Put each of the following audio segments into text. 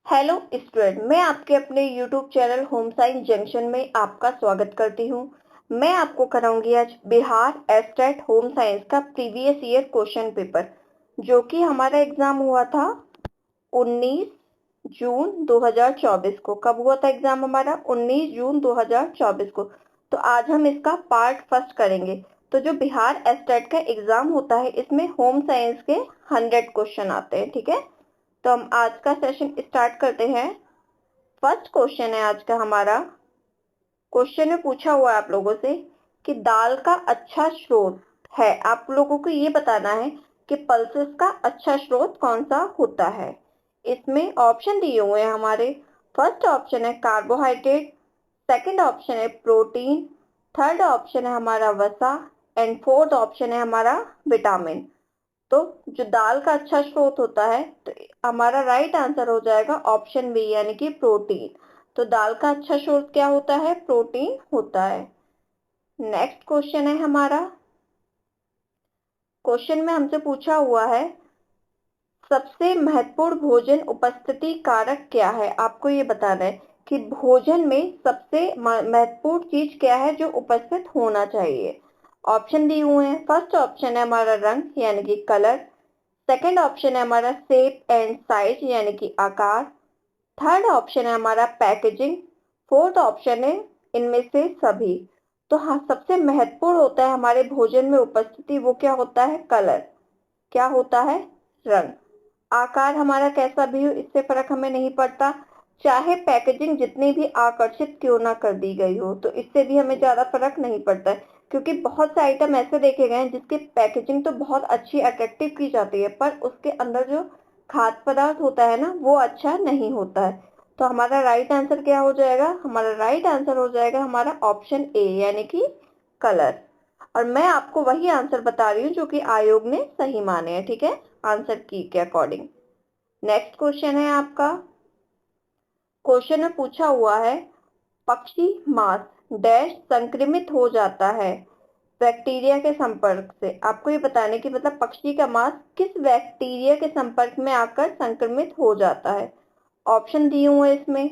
Hello student, मैं आपके अपने YouTube channel home science junction में आपका स्वागत करती हूँ। मैं आपको कराऊंगी आज बिहार एस्टेट होम साइंस का प्रीवियस ईयर क्वेश्चन पेपर, जो कि हमारा एग्जाम हुआ था 19 जून 2024 को। कब हुआ था एग्जाम हमारा? 19 जून 2024 को। तो आज हम इसका पार्ट फर्स्ट करेंगे। तो जो बिहार एस्टेट का एग्जाम होता है, इसमें होम साइंस के 100 क्वेश्चन आते हैं। ठीक है, तो हम आज का सेशन स्टार्ट करते हैं। फर्स्ट क्वेश्चन है आज का हमारा। क्वेश्चन में पूछा हुआ है आप लोगों से कि दाल का अच्छा स्रोत है। आप लोगों को ये बताना है कि पल्सेस का अच्छा स्रोत कौन सा होता है। इसमें ऑप्शन दिए हुए हैं हमारे। फर्स्ट ऑप्शन है कार्बोहाइड्रेट, सेकंड ऑप्शन है प्रोटीन, थर्ड ऑप्शन है हमारा वसा एंड फोर्थ ऑप्शन है हमारा विटामिन। तो जो दाल का अच्छा स्रोत होता है, तो हमारा राइट आंसर हो जाएगा ऑप्शन बी, यानी कि प्रोटीन। तो दाल का अच्छा स्रोत क्या होता है? प्रोटीन होता है। नेक्स्ट क्वेश्चन है हमारा। क्वेश्चन में हमसे पूछा हुआ है सबसे महत्वपूर्ण भोजन उपस्थिति कारक क्या है। आपको ये बताना है कि भोजन में सबसे महत्वपूर्ण चीज क्या है जो उपस्थित होना चाहिए। ऑप्शन दिए हुए हैं। फर्स्ट ऑप्शन है हमारा रंग, यानी कि कलर। सेकंड ऑप्शन है हमारा शेप एंड साइज, यानी कि आकार। थर्ड ऑप्शन है हमारा पैकेजिंग। फोर्थ ऑप्शन है इनमें से सभी। तो हाँ, सबसे महत्वपूर्ण होता है हमारे भोजन में उपस्थिति, वो क्या होता है? कलर। क्या होता है? रंग। आकार हमारा कैसा भी हो, इससे फर्क हमें नहीं पड़ता। चाहे पैकेजिंग जितनी भी आकर्षित क्यों ना कर दी गई हो, तो इससे भी हमें ज्यादा फर्क नहीं पड़ता है। क्योंकि बहुत से आइटम ऐसे देखे गए हैं जिसकी पैकेजिंग तो बहुत अच्छी अट्रैक्टिव की जाती है, पर उसके अंदर जो खाद्य पदार्थ होता है ना, वो अच्छा नहीं होता है। तो हमारा राइट आंसर क्या हो जाएगा? हमारा राइट आंसर हो जाएगा हमारा ऑप्शन ए, यानी कि कलर। और मैं आपको वही आंसर बता रही हूँ जो कि आयोग ने सही माने हैं। ठीक है, आंसर की के अकॉर्डिंग। नेक्स्ट क्वेश्चन है आपका। क्वेश्चन में पूछा हुआ है पक्षी मांस डैश संक्रमित हो जाता है बैक्टीरिया के संपर्क से। आपको ये बताने की मतलब पक्षी का मांस किस बैक्टीरिया के संपर्क में आकर संक्रमित हो जाता है। ऑप्शन दिए हुए हैं इसमें।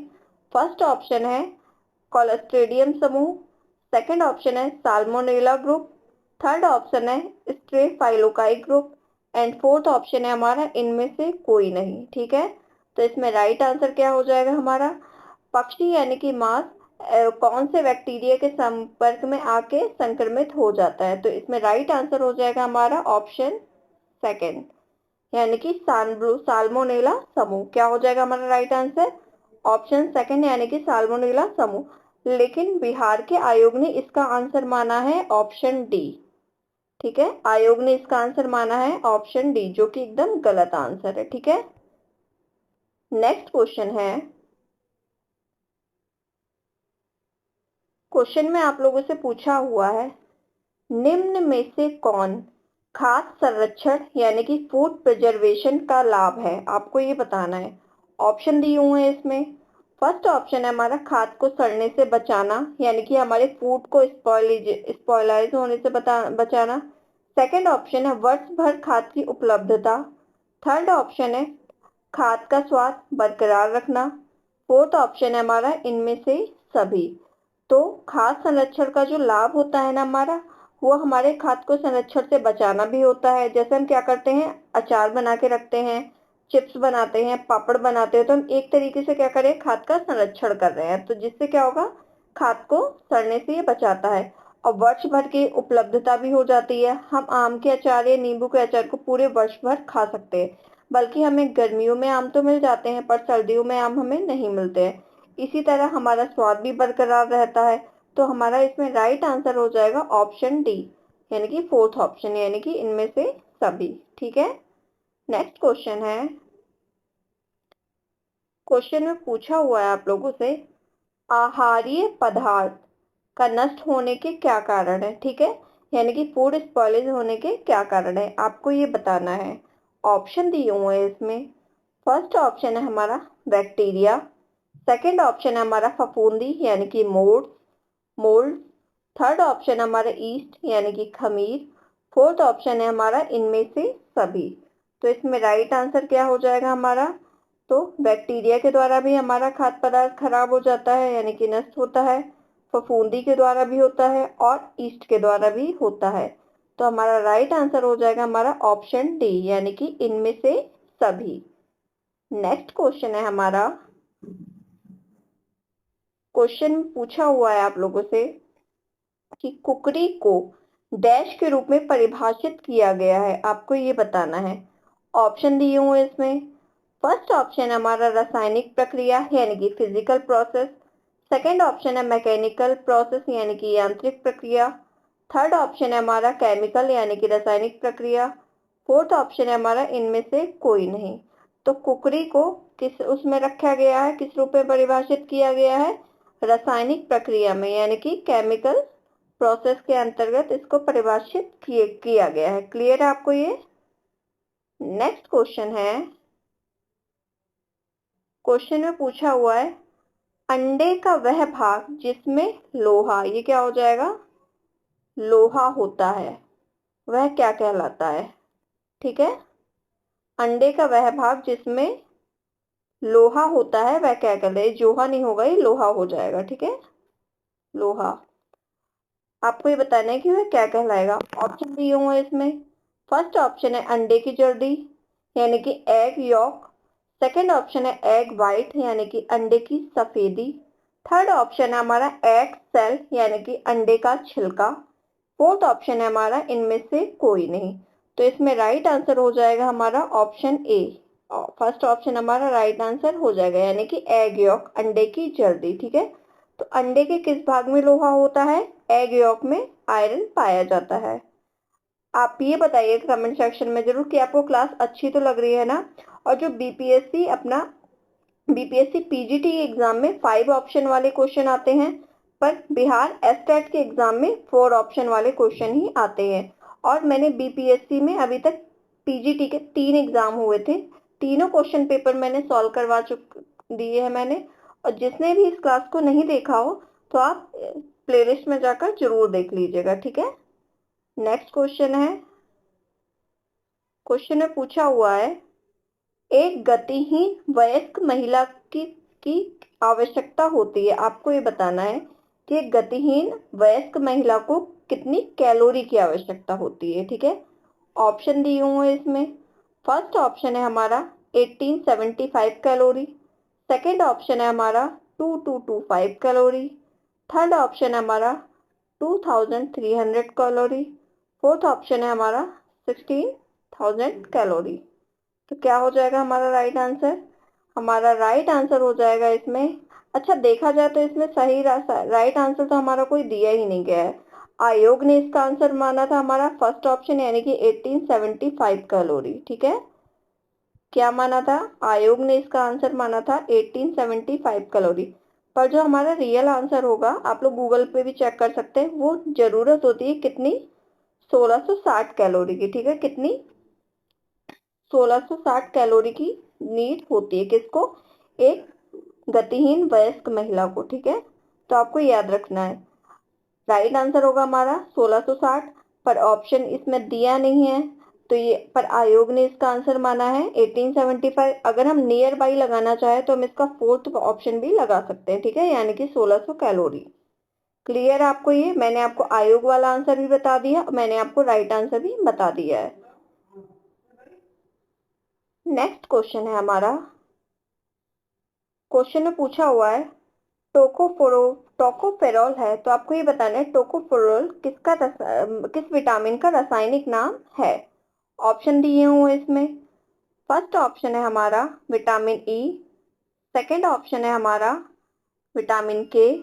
फर्स्ट ऑप्शन है कॉलोस्ट्रिडियम समूह, सेकंड ऑप्शन है साल्मोनेला ग्रुप, थर्ड ऑप्शन है स्ट्रेफाइलोकाई ग्रुप एंड फोर्थ ऑप्शन है हमारा इनमें से कोई नहीं। ठीक है, तो इसमें राइट आंसर क्या हो जाएगा हमारा? पक्षी यानी कि मांस कौन से बैक्टीरिया के संपर्क में आके संक्रमित हो जाता है। तो इसमें राइट आंसर हो जाएगा हमारा ऑप्शन सेकंड, यानी कि साल्मोनेला समूह। क्या हो जाएगा हमारा राइट आंसर? ऑप्शन सेकंड, यानी कि साल्मोनेला समूह। लेकिन बिहार के आयोग ने इसका आंसर माना है ऑप्शन डी। ठीक है, आयोग ने इसका आंसर माना है ऑप्शन डी, जो कि एकदम गलत आंसर है। ठीक है, नेक्स्ट क्वेश्चन है। क्वेश्चन में आप लोगों से पूछा हुआ है निम्न में से कौन खाद्य संरक्षण यानी कि फूड प्रिजर्वेशन का लाभ है। आपको ये बताना है। ऑप्शन दिए हुए हैं इसमें। फर्स्ट ऑप्शन है हमारा खाद्य को सड़ने से बचाना, यानी कि हमारे फूड को स्पॉइलाइज होने से बचाना। सेकंड ऑप्शन है वर्ष भर खाद्य की उपलब्धता। थर्ड ऑप्शन है खाद्य का स्वाद बरकरार रखना। फोर्थ ऑप्शन है हमारा इनमें से सभी। तो खाद्य संरक्षण का जो लाभ होता है ना हमारा, वो हमारे खाद्य को संरक्षण से बचाना भी होता है। जैसे हम क्या करते हैं, अचार बना के रखते हैं, चिप्स बनाते हैं, पापड़ बनाते हैं, तो हम एक तरीके से क्या करें, खाद्य का संरक्षण कर रहे हैं। तो जिससे क्या होगा, खाद्य को सड़ने से ये बचाता है। और वर्ष भर की उपलब्धता भी हो जाती है। हम आम के अचार या नींबू के अचार को पूरे वर्ष भर खा सकते हैं। बल्कि हमें गर्मियों में आम तो मिल जाते हैं, पर सर्दियों में आम हमें नहीं मिलते हैं। इसी तरह हमारा स्वाद भी बरकरार रहता है। तो हमारा इसमें राइट आंसर हो जाएगा ऑप्शन डी, यानी कि फोर्थ ऑप्शन, यानी कि इनमें से सभी। ठीक है, नेक्स्ट क्वेश्चन है। क्वेश्चन में पूछा हुआ है आप लोगों से आहारीय पदार्थ का नष्ट होने के क्या कारण है। ठीक है, यानी कि फूड स्पॉइलेज होने के क्या कारण है, आपको ये बताना है। ऑप्शन दिए हुए हैं इसमें। फर्स्ट ऑप्शन है हमारा बैक्टीरिया, सेकंड ऑप्शन है हमारा फफूंदी यानी कि मोल्ड, थर्ड ऑप्शन हमारा ईस्ट यानी कि खमीर, फोर्थ ऑप्शन है हमारा इनमें से सभी। तो इसमें राइट आंसर क्या हो जाएगा हमारा? तो बैक्टीरिया के द्वारा भी हमारा खाद्य पदार्थ खराब हो जाता है यानी कि नष्ट होता है, फफूंदी के द्वारा भी होता है और ईस्ट के द्वारा भी होता है। तो हमारा राइट आंसर हो जाएगा हमारा ऑप्शन डी यानी कि इनमें से सभी। नेक्स्ट क्वेश्चन है हमारा, क्वेश्चन पूछा हुआ है आप लोगों से कि कुकरी को डैश के रूप में परिभाषित किया गया है, आपको ये बताना है। ऑप्शन दिए हुए इसमें। फर्स्ट ऑप्शन हमारा रासायनिक प्रक्रिया यानी कि फिजिकल प्रोसेस, सेकंड ऑप्शन है मैकेनिकल प्रोसेस यानी कि यांत्रिक प्रक्रिया, थर्ड ऑप्शन है हमारा केमिकल यानी कि रासायनिक प्रक्रिया, फोर्थ ऑप्शन है हमारा इनमें से कोई नहीं। तो कुकरी को किस उसमें रखा गया है, किस रूप में परिभाषित किया गया है, रासायनिक प्रक्रिया में यानी कि केमिकल प्रोसेस के अंतर्गत इसको परिभाषित किया गया है। क्लियर है आपको ये? नेक्स्ट क्वेश्चन है, क्वेश्चन में पूछा हुआ है अंडे का वह भाग जिसमें लोहा, ये क्या हो जाएगा, लोहा होता है, वह क्या कहलाता है? ठीक है, अंडे का वह भाग जिसमें लोहा होता है वह क्या कहलाता है? जोहा नहीं होगा, ये लोहा हो जाएगा। ठीक है, लोहा। आपको ये बताना है कि वह क्या कहलाएगा। ऑप्शन दिए हुए इसमें। फर्स्ट ऑप्शन है अंडे की जर्दी यानी कि एग यॉक, सेकंड ऑप्शन है एग वाइट यानी कि अंडे की सफेदी, थर्ड ऑप्शन है हमारा एग सेल यानी कि अंडे का छिलका, फोर्थ ऑप्शन है हमारा इनमें से कोई नहीं। तो इसमें राइट आंसर हो जाएगा हमारा ऑप्शन ए। फर्स्ट ऑप्शन हमारा राइट आंसर हो जाएगा यानी कि एग यॉक, अंडे की जर्दी। ठीक है, तो अंडे के किस भाग में लोहा होता है? एग यॉक में आयरन पाया जाता है। आप ये बताइए कमेंट सेक्शन में जरूर कि आपको क्लास अच्छी तो लग रही है ना। और जो बीपीएससी पीजीटी एग्जाम में 5 ऑप्शन वाले क्वेश्चन आते हैं, पर बिहार एसटेट के एग्जाम में 4 ऑप्शन वाले क्वेश्चन ही आते हैं। और मैंने बीपीएससी में अभी तक पीजीटी के 3 एग्जाम हुए थे, तीनों क्वेश्चन पेपर मैंने सॉल्व करवा दिए हैं मैंने। और जिसने भी इस क्लास को नहीं देखा हो तो आप प्लेलिस्ट में जाकर जरूर देख लीजिएगा। ठीक है, नेक्स्ट क्वेश्चन है, क्वेश्चन में पूछा हुआ है एक गतिहीन वयस्क महिला की आवश्यकता होती है। आपको ये बताना है कि एक गतिहीन वयस्क महिला को कितनी कैलोरी की आवश्यकता होती है। ठीक है, ऑप्शन दिए हुए हैं इसमें। फर्स्ट ऑप्शन है हमारा 1875 कैलोरी, सेकंड ऑप्शन है हमारा 2225 कैलोरी, थर्ड ऑप्शन है हमारा 2300 कैलोरी, फोर्थ ऑप्शन है हमारा 16000 कैलोरी। तो क्या हो जाएगा हमारा राइट आंसर? हमारा राइट आंसर हो जाएगा इसमें, अच्छा देखा जाए तो इसमें सही राइट आंसर तो हमारा कोई दिया ही नहीं गया है। आयोग ने इसका आंसर माना था हमारा फर्स्ट ऑप्शन यानी कि 1875 कैलोरी। ठीक है, क्या माना था? आयोग ने इसका आंसर माना था 1875 कैलोरी। पर जो हमारा रियल आंसर होगा, आप लोग गूगल पे भी चेक कर सकते हैं, वो जरूरत होती है कितनी, 1660 कैलोरी की। ठीक है, कितनी, 1660 कैलोरी की नीड होती है किसको? एक गतिहीन वयस्क महिला को। ठीक है, तो आपको याद रखना है राइट आंसर होगा हमारा 1660, पर ऑप्शन इसमें दिया नहीं है तो ये, पर आयोग ने इसका आंसर माना है 1875। अगर हम नियर बाई लगाना चाहे तो हम इसका फोर्थ ऑप्शन भी लगा सकते हैं। ठीक है, यानी कि 1600 कैलोरी। क्लियर आपको ये? मैंने आपको आयोग वाला आंसर भी बता दिया, मैंने आपको राइट आंसर भी बता दिया है। नेक्स्ट क्वेश्चन है हमारा, क्वेश्चन में पूछा हुआ है टोकोफेरोल है, तो आपको ये बताना है टोकोफेरोल किस विटामिन का रासायनिक नाम है। ऑप्शन दिए हुए इसमें। फर्स्ट ऑप्शन है हमारा विटामिन ई, सेकंड ऑप्शन है हमारा विटामिन के,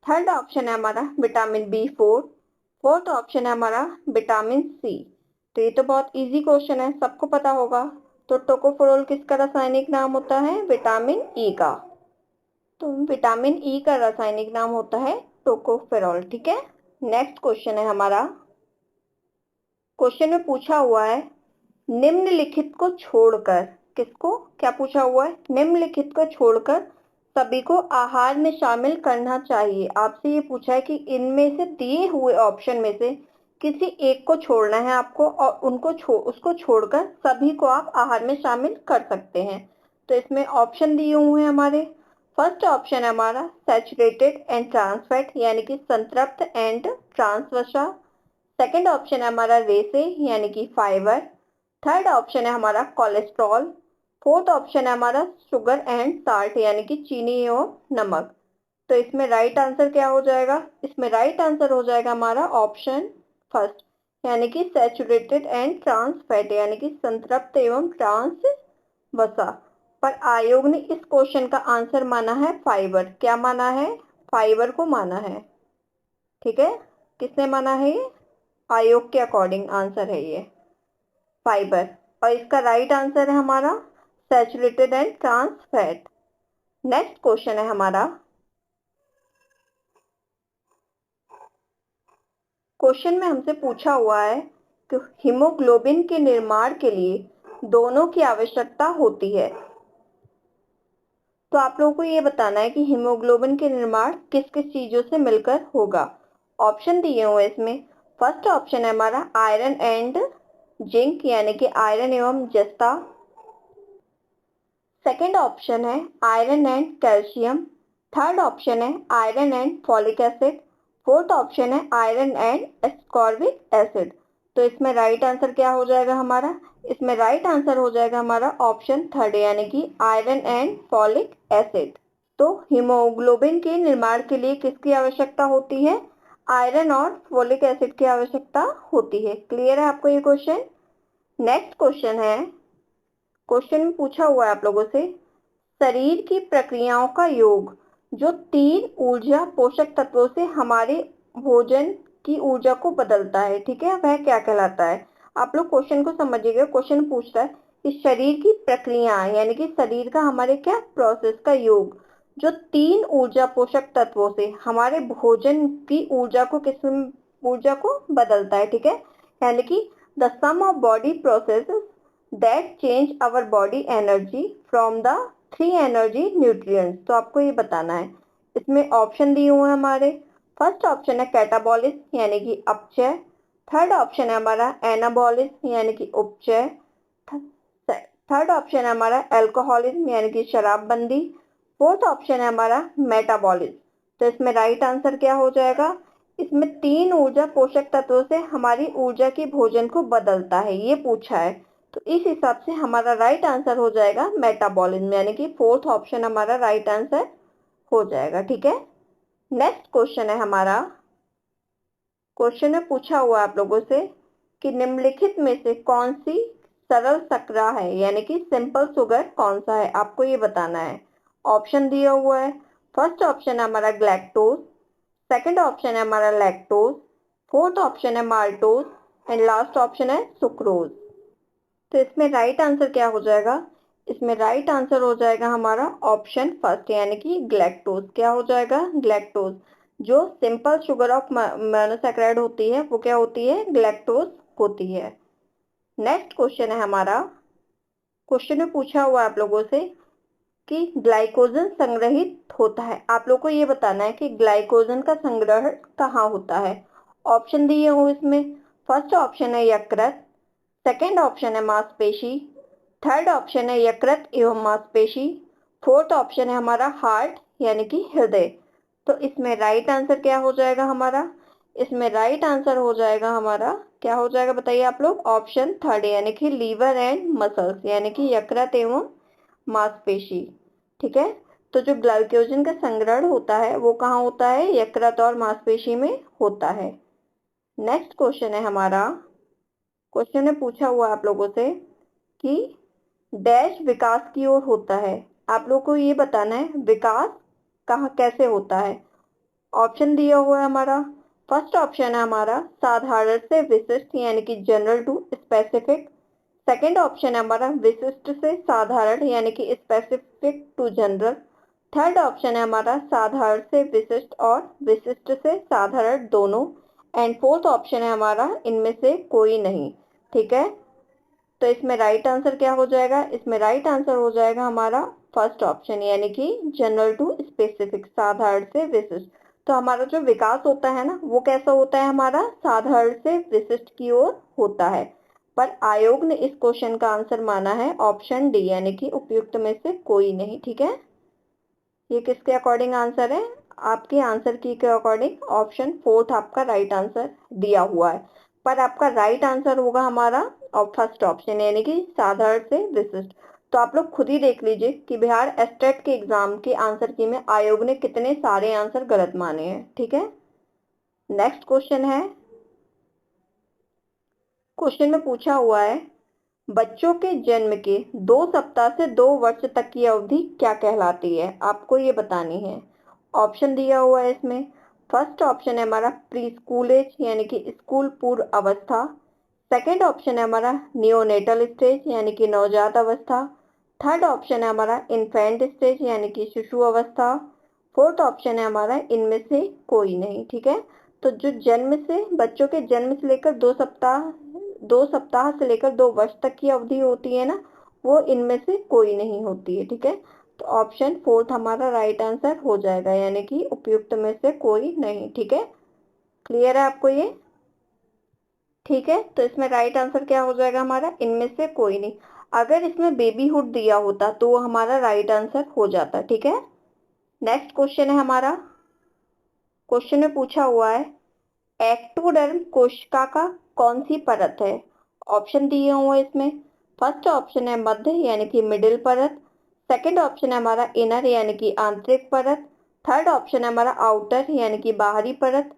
थर्ड ऑप्शन है हमारा विटामिन बी4, फोर्थ ऑप्शन है हमारा विटामिन सी। तो ये तो बहुत इजी क्वेश्चन है, सबको पता होगा। तो टोकोफेरोल किसका रासायनिक नाम होता है? विटामिन ई का। तो विटामिन ई का रासायनिक नाम होता है टोकोफेरोल। ठीक है, नेक्स्ट क्वेश्चन है हमारा, क्वेश्चन में पूछा हुआ है निम्नलिखित को छोड़कर, किसको, क्या पूछा हुआ है? निम्नलिखित को छोड़कर सभी को आहार में शामिल करना चाहिए। आपसे ये पूछा है कि इनमें से दिए हुए ऑप्शन में से किसी एक को छोड़ना है आपको और उसको छोड़कर सभी को आप आहार में शामिल कर सकते हैं। तो इसमें ऑप्शन दिए हुए हैं हमारे। फर्स्ट ऑप्शन है हमारा सैचुरेटेड एंड ट्रांस फैट यानी कि संतृप्त एंड ट्रांस वसा। सेकेंड ऑप्शन है हमारा रेसे यानी कि फाइबर। थर्ड ऑप्शन है हमारा कोलेस्ट्रॉल। फोर्थ ऑप्शन है हमारा शुगर एंड साल्ट यानी कि चीनी एवं नमक। तो इसमें राइट आंसर क्या हो जाएगा? इसमें राइट आंसर हो जाएगा हमारा ऑप्शन फर्स्ट यानी कि सैचुरेटेड एंड ट्रांस फैट यानी कि संतृप्त एवं ट्रांस वसा। पर आयोग ने इस क्वेश्चन का आंसर माना है फाइबर। क्या माना है? फाइबर को माना है। ठीक है, किसने माना है? ये आयोग के अकॉर्डिंग आंसर है ये फाइबर। और इसका राइट आंसर है हमारा saturated and trans fat. Next question है हमारा, क्वेश्चन में हमसे पूछा हुआ है कि हीमोग्लोबिन के निर्माण के लिए दोनों की आवश्यकता होती है। तो आप लोगों को ये बताना है कि हीमोग्लोबिन के निर्माण किस किस चीजों से मिलकर होगा। ऑप्शन दिए हुए इसमें। फर्स्ट ऑप्शन है हमारा आयरन एंड जिंक यानी कि आयरन एवं जस्ता। सेकेंड ऑप्शन है iron and calcium. Third option है iron and folic acid. Fourth option है आयरन एंड एस्कॉर्बिक एसिड। तो इसमें राइट आंसर क्या हो जाएगा हमारा? इसमें राइट आंसर हो जाएगा हमारा ऑप्शन थर्ड यानी कि आयरन एंड फॉलिक एसिड। तो हीमोग्लोबिन के निर्माण के लिए किसकी आवश्यकता होती है? आयरन और फॉलिक एसिड की आवश्यकता होती है। क्लियर है आपको ये क्वेश्चन? नेक्स्ट क्वेश्चन है, क्वेश्चन में पूछा हुआ है आप लोगों से शरीर की प्रक्रियाओं का योग जो 3 ऊर्जा पोषक तत्वों से हमारे भोजन की ऊर्जा को बदलता है, ठीक है, वह क्या कहलाता है? आप लोग क्वेश्चन को समझिएगा। क्वेश्चन पूछ रहा है कि शरीर की प्रक्रिया यानी कि शरीर का हमारे क्या प्रोसेस का योग जो 3 ऊर्जा पोषक तत्वों से हमारे भोजन की ऊर्जा को किस ऊर्जा को बदलता है, ठीक है, यानी कि the sum of body process that change our body energy from the 3 energy nutrients. तो आपको ये बताना है। इसमें ऑप्शन दिए हुए हैं हमारे। फर्स्ट ऑप्शन है कैटाबॉलिस यानी कि अपचय। थर्ड ऑप्शन है हमारा एनाबॉलिस यानी कि उपचय। थर्ड ऑप्शन है हमारा एल्कोहलिज्म यानी कि शराबबंदी। फोर्थ ऑप्शन है हमारा मेटाबॉलिज्म। तो इसमें राइट आंसर क्या हो जाएगा? इसमें 3 ऊर्जा पोषक तत्वों से हमारी ऊर्जा की भोजन को बदलता है, ये पूछा है। तो इस हिसाब से हमारा राइट आंसर हो जाएगा मेटाबॉलिज्म यानी कि फोर्थ ऑप्शन हमारा राइट आंसर हो जाएगा। ठीक है, नेक्स्ट क्वेश्चन है हमारा। क्वेश्चन में पूछा हुआ आप लोगों से कि निम्नलिखित में से कौन सी सरल शर्करा है यानी कि सिंपल शुगर कौन सा है, आपको ये बताना है। ऑप्शन दिया हुआ है। फर्स्ट ऑप्शन है हमारा ग्लैक्टोज। सेकंड ऑप्शन है हमारा लैक्टोज। फोर्थ ऑप्शन है माल्टोज एंड लास्ट ऑप्शन है सुक्रोज। तो इसमें राइट आंसर क्या हो जाएगा? इसमें राइट आंसर हो जाएगा हमारा ऑप्शन फर्स्ट यानी कि ग्लैक्टोज। क्या हो जाएगा? ग्लैक्टोज। जो सिंपल शुगर ऑफ मोनोसैकेराइड होती है वो क्या होती है? ग्लैक्टोज होती है। नेक्स्ट क्वेश्चन है हमारा। क्वेश्चन में पूछा हुआ आप लोगों से कि ग्लाइकोजन संग्रहित होता है। आप लोग को ये बताना है कि ग्लाइकोजन का संग्रह कहाँ होता है। ऑप्शन दिए हुए इसमें। फर्स्ट ऑप्शन है यकृत। सेकेंड ऑप्शन है मांसपेशी। थर्ड ऑप्शन है यकृत एवं मांसपेशी। फोर्थ ऑप्शन है हमारा हार्ट यानी कि हृदय। तो इसमें राइट आंसर क्या हो जाएगा हमारा? इसमें राइट आंसर हो जाएगा हमारा, क्या हो जाएगा बताइए आप लोग? ऑप्शन थर्ड यानी कि लीवर एंड मसल्स यानी कि यकृत एवं मांसपेशी। ठीक है, तो जो ग्लाइकोजन का संग्रहण होता है वो कहाँ होता है? यकृत और मांसपेशी में होता है। नेक्स्ट क्वेश्चन है हमारा। क्वेश्चन में पूछा हुआ आप लोगों से कि डैश विकास की ओर होता है। आप लोग को ये बताना है विकास कहाँ कैसे होता है। ऑप्शन दिया हुआ है हमारा। फर्स्ट ऑप्शन है हमारा साधारण से विशिष्ट यानी कि general to specific. Second option है हमारा विशिष्ट से साधारण यानी कि specific to general. Third option है हमारा साधारण से विशिष्ट और विशिष्ट से साधारण दोनों। एंड फोर्थ ऑप्शन है हमारा इनमें से कोई नहीं। ठीक है, तो इसमें राइट आंसर क्या हो जाएगा? इसमें राइट आंसर हो जाएगा हमारा फर्स्ट ऑप्शन यानी कि जनरल टू स्पेसिफिक, साधारण से विशिष्ट। तो हमारा जो विकास होता है ना वो कैसा होता है? हमारा साधारण से विशिष्ट की ओर होता है। पर आयोग ने इस क्वेश्चन का आंसर माना है ऑप्शन डी, यानी कि उपयुक्त में से कोई नहीं। ठीक है, ये किसके अकॉर्डिंग आंसर है? आपके आंसर की के अकॉर्डिंग ऑप्शन फोर्थ आपका राइट आंसर दिया हुआ है। पर आपका राइट आंसर होगा हमारा और फर्स्ट ऑप्शन, यानी कि साधारण से विशिष्ट। तो आप लोग खुद ही देख लीजिए कि बिहार एस्टेट के एग्जाम के आंसर की में आयोग ने कितने सारे आंसर गलत माने हैं। ठीक है, नेक्स्ट क्वेश्चन है, क्वेश्चन में पूछा हुआ है बच्चों के जन्म के 2 सप्ताह से 2 वर्ष तक की अवधि क्या कहलाती है? आपको ये बतानी है। ऑप्शन दिया हुआ है इसमें। फर्स्ट ऑप्शन है हमारा प्री स्कूल एज, यानी कि स्कूल पूर्व अवस्था। सेकंड ऑप्शन है हमारा नियोनेटल स्टेज, यानी कि नवजात अवस्था। थर्ड ऑप्शन है हमारा इन्फेंट स्टेज, यानी कि शिशु अवस्था। फोर्थ ऑप्शन है हमारा इनमें से कोई नहीं। ठीक है, तो जो जन्म से बच्चों के जन्म से लेकर 2 सप्ताह से लेकर 2 वर्ष तक की अवधि होती है ना, वो इनमें से कोई नहीं होती है। ठीक है, तो ऑप्शन फोर्थ हमारा राइट आंसर हो जाएगा, यानी कि उपयुक्त में से कोई नहीं। ठीक है, क्लियर है आपको ये? ठीक है, तो इसमें राइट आंसर क्या हो जाएगा हमारा? इनमें से कोई नहीं। अगर इसमें बेबीहुड दिया होता तो वो हमारा राइट आंसर हो जाता। ठीक है, नेक्स्ट क्वेश्चन है हमारा, क्वेश्चन में पूछा हुआ है एक्टोडर्म कोशिका का कौन सी परत है? ऑप्शन दिए हुए हैं इसमें। फर्स्ट ऑप्शन है मध्य, यानी कि मिडिल परत। सेकंड ऑप्शन है हमारा इनर, यानी कि आंतरिक परत। थर्ड ऑप्शन है हमारा आउटर, यानी कि बाहरी परत।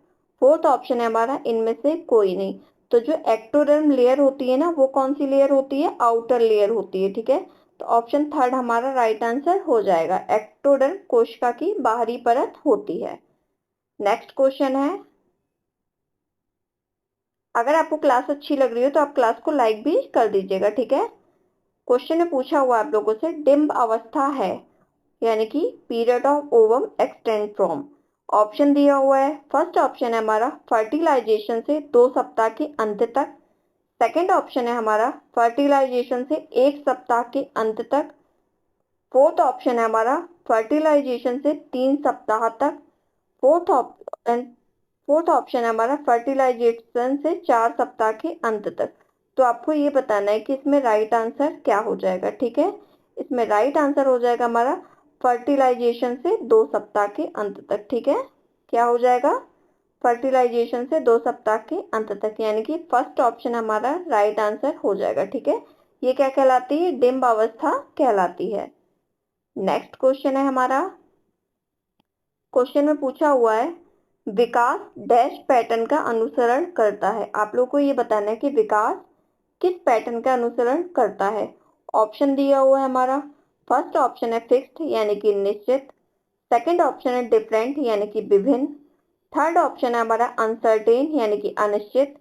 फोर्थ ऑप्शन है हमारा इनमें से कोई नहीं। तो जो एक्टोडर्म लेयर होती है ना, वो कौन सी लेयर होती है? आउटर लेयर होती है। ठीक है, तो ऑप्शन थर्ड हमारा राइट आंसर हो जाएगा, एक्टोडर्म कोशिका की बाहरी परत होती है। नेक्स्ट क्वेश्चन है, अगर आपको क्लास अच्छी लग रही हो तो आप क्लास को लाइक भी कर दीजिएगा। ठीक है, क्वेश्चन में पूछा हुआ आप लोगों से डिम्ब अवस्था है, यानी कि period of ovum extend from. Option दिया हुआ है। फर्स्ट ऑप्शन है हमारा फर्टिलाइजेशन से 2 सप्ताह के अंत तक। सेकंड ऑप्शन है हमारा फर्टिलाइजेशन से 1 सप्ताह के अंत तक। फोर्थ ऑप्शन है हमारा फर्टिलाइजेशन से 3 सप्ताह तक। फोर्थ ऑप्शन फोर्थ ऑप्शन है हमारा फर्टिलाइजेशन से 4 सप्ताह के अंत तक। तो आपको ये बताना है कि इसमें राइट आंसर क्या हो जाएगा। ठीक है, इसमें राइट आंसर हो जाएगा हमारा फर्टिलाइजेशन से 2 सप्ताह के अंत तक। ठीक है, क्या हो जाएगा? फर्टिलाइजेशन से 2 सप्ताह के अंत तक, यानी कि फर्स्ट ऑप्शन हमारा राइट आंसर हो जाएगा। ठीक है, ये क्या कहलाती है? डिम्ब अवस्था कहलाती है। नेक्स्ट क्वेश्चन है हमारा, क्वेश्चन में पूछा हुआ है विकास डैश पैटर्न का अनुसरण करता है। आप लोग को ये बताना है कि विकास किस पैटर्न का अनुसरण करता है। ऑप्शन दिया हुआ है हमारा। फर्स्ट ऑप्शन है फिक्स्ड, यानी कि निश्चित। सेकंड ऑप्शन है डिफरेंट, यानी कि विभिन्न। थर्ड ऑप्शन है हमारा अनसर्टेन, यानी कि अनिश्चित।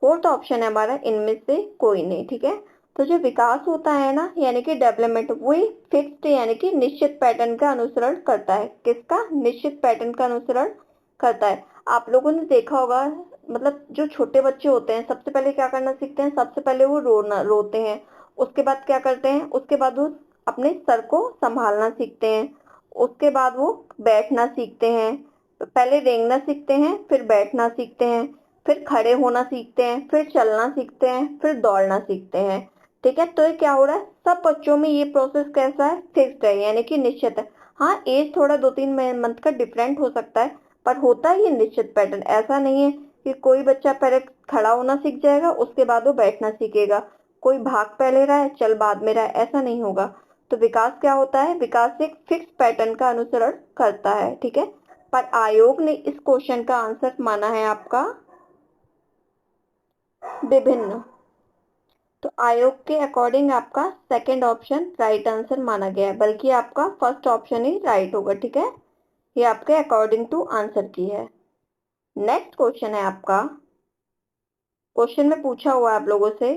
फोर्थ ऑप्शन है हमारा इनमें से कोई नहीं। ठीक है, तो जो विकास होता है ना, यानी कि डेवलपमेंट, वही फिक्स्ड यानी कि निश्चित पैटर्न का अनुसरण करता है। किसका? निश्चित पैटर्न का अनुसरण करता है। आप लोगों ने देखा होगा, मतलब जो छोटे बच्चे होते हैं सबसे पहले क्या करना सीखते हैं? सबसे पहले वो रोते हैं। उसके बाद क्या करते हैं? उसके बाद वो अपने सर को संभालना सीखते हैं। उसके बाद वो बैठना सीखते हैं। पहले रेंगना सीखते हैं, फिर बैठना सीखते हैं, फिर खड़े होना सीखते हैं, फिर चलना सीखते हैं, फिर दौड़ना सीखते हैं। ठीक है, तो ये क्या हो रहा है? सब बच्चों में ये प्रोसेस कैसा है? फिक्स्ड है, यानी कि निश्चित है। हाँ, एज थोड़ा 2-3 मंथ का डिफरेंट हो सकता है, पर होता है ये निश्चित पैटर्न। ऐसा नहीं है कि कोई बच्चा पहले खड़ा होना सीख जाएगा उसके बाद वो बैठना सीखेगा, कोई भाग पहले रहा है चल बाद में रहा है, ऐसा नहीं होगा। तो विकास क्या होता है? विकास एक फिक्स पैटर्न का अनुसरण करता है। ठीक है, पर आयोग ने इस क्वेश्चन का आंसर माना है आपका विभिन्न। तो आयोग के अकॉर्डिंग आपका सेकंड ऑप्शन राइट आंसर माना गया है, बल्कि आपका फर्स्ट ऑप्शन ही राइट होगा। ठीक है, ये आपके अकॉर्डिंग टू आंसर की है। नेक्स्ट क्वेश्चन है आपका, क्वेश्चन में पूछा हुआ है आप लोगों से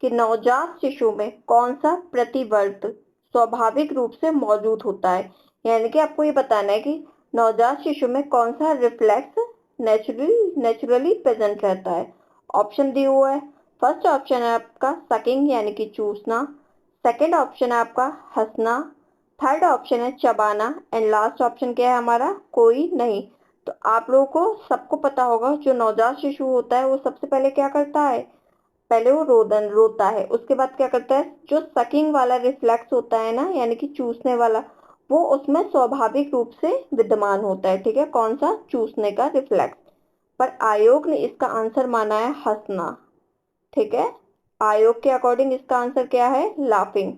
कि नवजात शिशु में कौन सा प्रतिवर्त स्वाभाविक रूप से मौजूद होता है। यानी कि आपको ये बताना है कि नवजात शिशु में कौन सा रिफ्लेक्स नेचुरली प्रेजेंट रहता है। ऑप्शन दिए हुआ है। फर्स्ट ऑप्शन है आपका सकिंग, यानी कि चूसना। सेकंड ऑप्शन है आपका हंसना। थर्ड ऑप्शन है चबाना एंड लास्ट ऑप्शन क्या है हमारा? कोई नहीं। तो आप लोगों को सबको पता होगा जो नवजात शिशु होता है वो सबसे पहले क्या करता है? पहले वो रोता है, उसके बाद क्या करता है, जो सकिंग वाला रिफ्लेक्स होता है ना, यानी कि चूसने वाला, वो उसमें स्वाभाविक रूप से विद्यमान होता है। ठीक है, कौन सा, चूसने का रिफ्लेक्स। पर आयोग ने इसका आंसर माना है हंसना। ठीक है, आयोग के अकॉर्डिंग इसका आंसर क्या है, लाफिंग।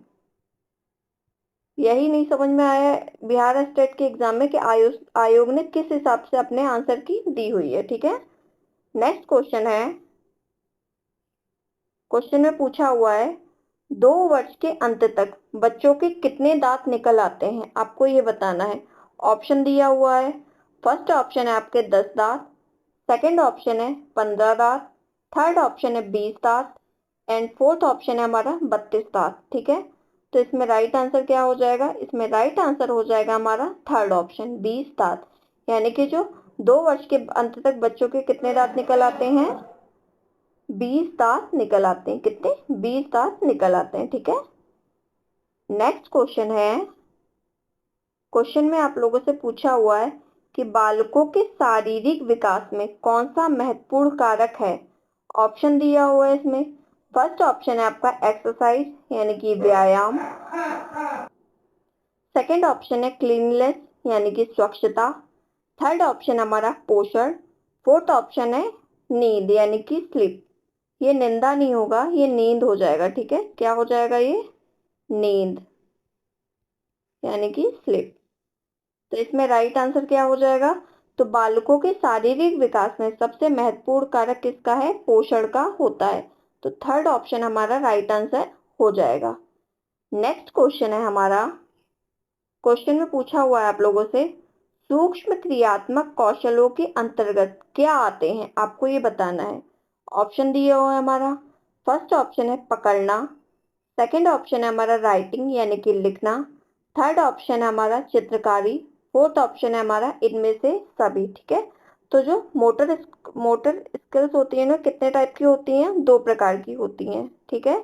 यही नहीं समझ में आया बिहार स्टेट के एग्जाम में कि आयोग ने किस हिसाब से अपने आंसर की दी हुई है। ठीक है, नेक्स्ट क्वेश्चन है, क्वेश्चन में पूछा हुआ है 2 वर्ष के अंत तक बच्चों के कितने दांत निकल आते हैं, आपको ये बताना है। ऑप्शन दिया हुआ है, फर्स्ट ऑप्शन है आपके 10 दांत, सेकंड ऑप्शन है 15 दांत, थर्ड ऑप्शन है 20 दांत, एंड फोर्थ ऑप्शन है हमारा 32 दांत। ठीक है, तो इसमें राइट आंसर क्या हो जाएगा, इसमें राइट आंसर हो जाएगा हमारा थर्ड ऑप्शन 20 दांत। यानी कि जो 2 वर्ष के अंत तक बच्चों के कितने दांत निकल आते हैं, 20 दांत निकल आते हैं। कितने, 20 दांत निकल आते हैं। ठीक है, नेक्स्ट क्वेश्चन है, क्वेश्चन में आप लोगों से पूछा हुआ है कि बालकों के शारीरिक विकास में कौन सा महत्वपूर्ण कारक है। ऑप्शन दिया हुआ है इसमें, फर्स्ट ऑप्शन है आपका एक्सरसाइज यानी कि व्यायाम, सेकंड ऑप्शन है क्लीननेस यानी कि स्वच्छता, थर्ड ऑप्शन हमारा पोषण, फोर्थ ऑप्शन है नींद यानी कि स्लीप। ये निंदा नहीं होगा, ये नींद हो जाएगा। ठीक है, क्या हो जाएगा, ये नींद यानी कि स्लीप। तो इसमें राइट आंसर क्या हो जाएगा, तो बालकों के शारीरिक विकास में सबसे महत्वपूर्ण कारक किसका है, पोषण का होता है। तो थर्ड ऑप्शन हमारा राइट आंसर हो जाएगा। नेक्स्ट क्वेश्चन है हमारा, क्वेश्चन में पूछा हुआ है आप लोगों से सूक्ष्म क्रियात्मक कौशलों के अंतर्गत क्या आते हैं, आपको ये बताना है। ऑप्शन दिए हुए हैं हमारा, फर्स्ट ऑप्शन है पकड़ना, सेकंड ऑप्शन है हमारा राइटिंग यानी कि लिखना, थर्ड ऑप्शन है हमारा चित्रकारी, फोर्थ ऑप्शन है हमारा इनमें से सभी। ठीक है, तो जो मोटर स्किल्स होती है ना, कितने टाइप की होती हैं, 2 प्रकार की होती हैं। ठीक है,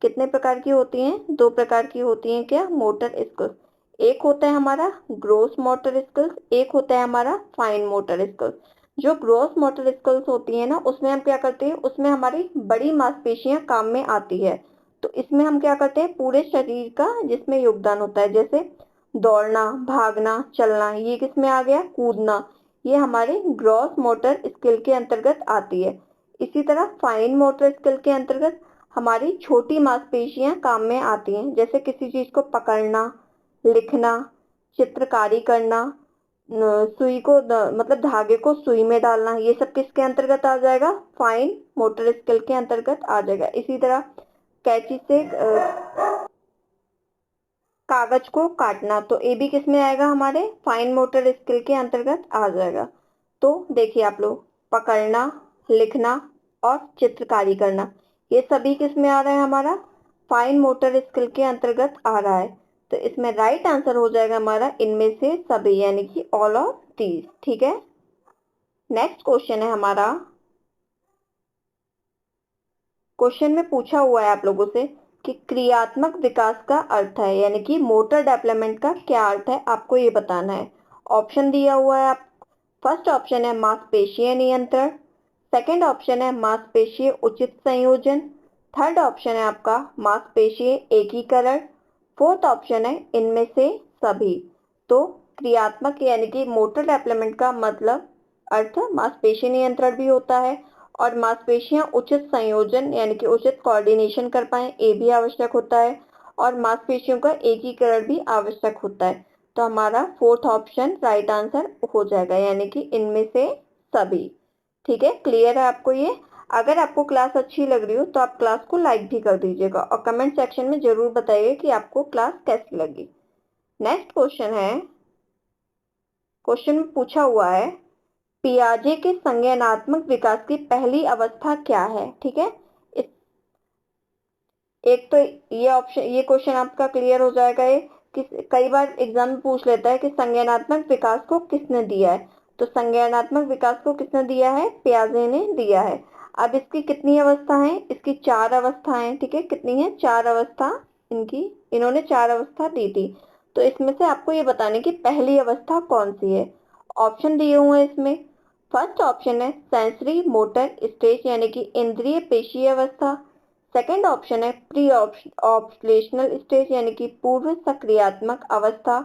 कितने प्रकार की होती हैं, 2 प्रकार की होती हैं। क्या, मोटर स्किल्स, एक होता है हमारा ग्रोस मोटर स्किल्स, एक होता है हमारा फाइन मोटर स्किल्स। जो ग्रोस मोटर स्किल्स होती है ना, उसमें हम क्या करते हैं, उसमें हमारी बड़ी मांसपेशियां काम में आती है। तो इसमें हम क्या करते हैं, पूरे शरीर का जिसमें योगदान होता है, जैसे दौड़ना, भागना, चलना, ये किसमें आ गया, कूदना, ये हमारे ग्रॉस मोटर स्किल के अंतर्गत आती है। इसी तरह फाइन मोटर स्किल के अंतर्गत हमारी छोटी मांसपेशियां काम में आती हैं, जैसे किसी चीज को पकड़ना, लिखना, चित्रकारी करना, सुई को मतलब धागे को सुई में डालना, ये सब किसके अंतर्गत आ जाएगा, फाइन मोटर स्किल के अंतर्गत आ जाएगा। इसी तरह कैंची से कागज को काटना, तो ये भी किसमें आएगा, हमारे फाइन मोटर स्किल के अंतर्गत आ जाएगा। तो देखिए आप लोग, पकड़ना, लिखना और चित्रकारी करना, ये सभी किसमें आ रहा है, हमारा फाइन मोटर स्किल के अंतर्गत आ रहा है। तो इसमें राइट आंसर हो जाएगा हमारा इनमें से सभी यानी कि ऑल ऑफ दीज। ठीक है, नेक्स्ट क्वेश्चन है हमारा, क्वेश्चन में पूछा हुआ है आप लोगों से कि क्रियात्मक विकास का अर्थ है यानी कि मोटर डेवलपमेंट का क्या अर्थ है, आपको ये बताना है। ऑप्शन दिया हुआ है आप, फर्स्ट ऑप्शन है मांसपेशीय नियंत्रण, सेकंड ऑप्शन है मांसपेशीय उचित संयोजन, थर्ड ऑप्शन है आपका मांसपेशीय एकीकरण, फोर्थ ऑप्शन है इनमें से सभी। तो क्रियात्मक यानी कि मोटर डेवलपमेंट का मतलब अर्थ मांसपेशीय नियंत्रण भी होता है, और मांसपेशियां उचित संयोजन यानी कि उचित कोऑर्डिनेशन कर पाए, ये भी आवश्यक होता है, और मांसपेशियों का एकीकरण भी आवश्यक होता है। तो हमारा फोर्थ ऑप्शन राइट आंसर हो जाएगा यानी कि इनमें से सभी। ठीक है, क्लियर है आपको ये। अगर आपको क्लास अच्छी लग रही हो तो आप क्लास को लाइक भी कर दीजिएगा और कमेंट सेक्शन में जरूर बताइए कि आपको क्लास कैसी लगी। नेक्स्ट क्वेश्चन है, क्वेश्चन में पूछा हुआ है पियाजे के संज्ञानात्मक विकास की पहली अवस्था क्या है। ठीक है, इस एक तो ये ऑप्शन, ये क्वेश्चन आपका क्लियर हो जाएगा। ये कई बार एग्जाम में पूछ लेता है कि संज्ञानात्मक विकास को किसने दिया है। तो संज्ञानात्मक विकास को किसने दिया है, पियाजे ने दिया है। अब इसकी कितनी अवस्था है, इसकी 4 अवस्थाएं। ठीक है, कितनी है, 4 अवस्था इनकी, इन्होंने 4 अवस्था दी थी। तो इसमें से आपको ये बताने की पहली अवस्था कौन सी है। ऑप्शन दिए हुए हैं इसमें, फर्स्ट ऑप्शन है सेंसरी मोटर स्टेज यानी कि इंद्रिय पेशीय अवस्था। सेकंड ऑप्शन है प्री ऑपरेशनल स्टेज यानी कि पूर्व सक्रियात्मक अवस्था।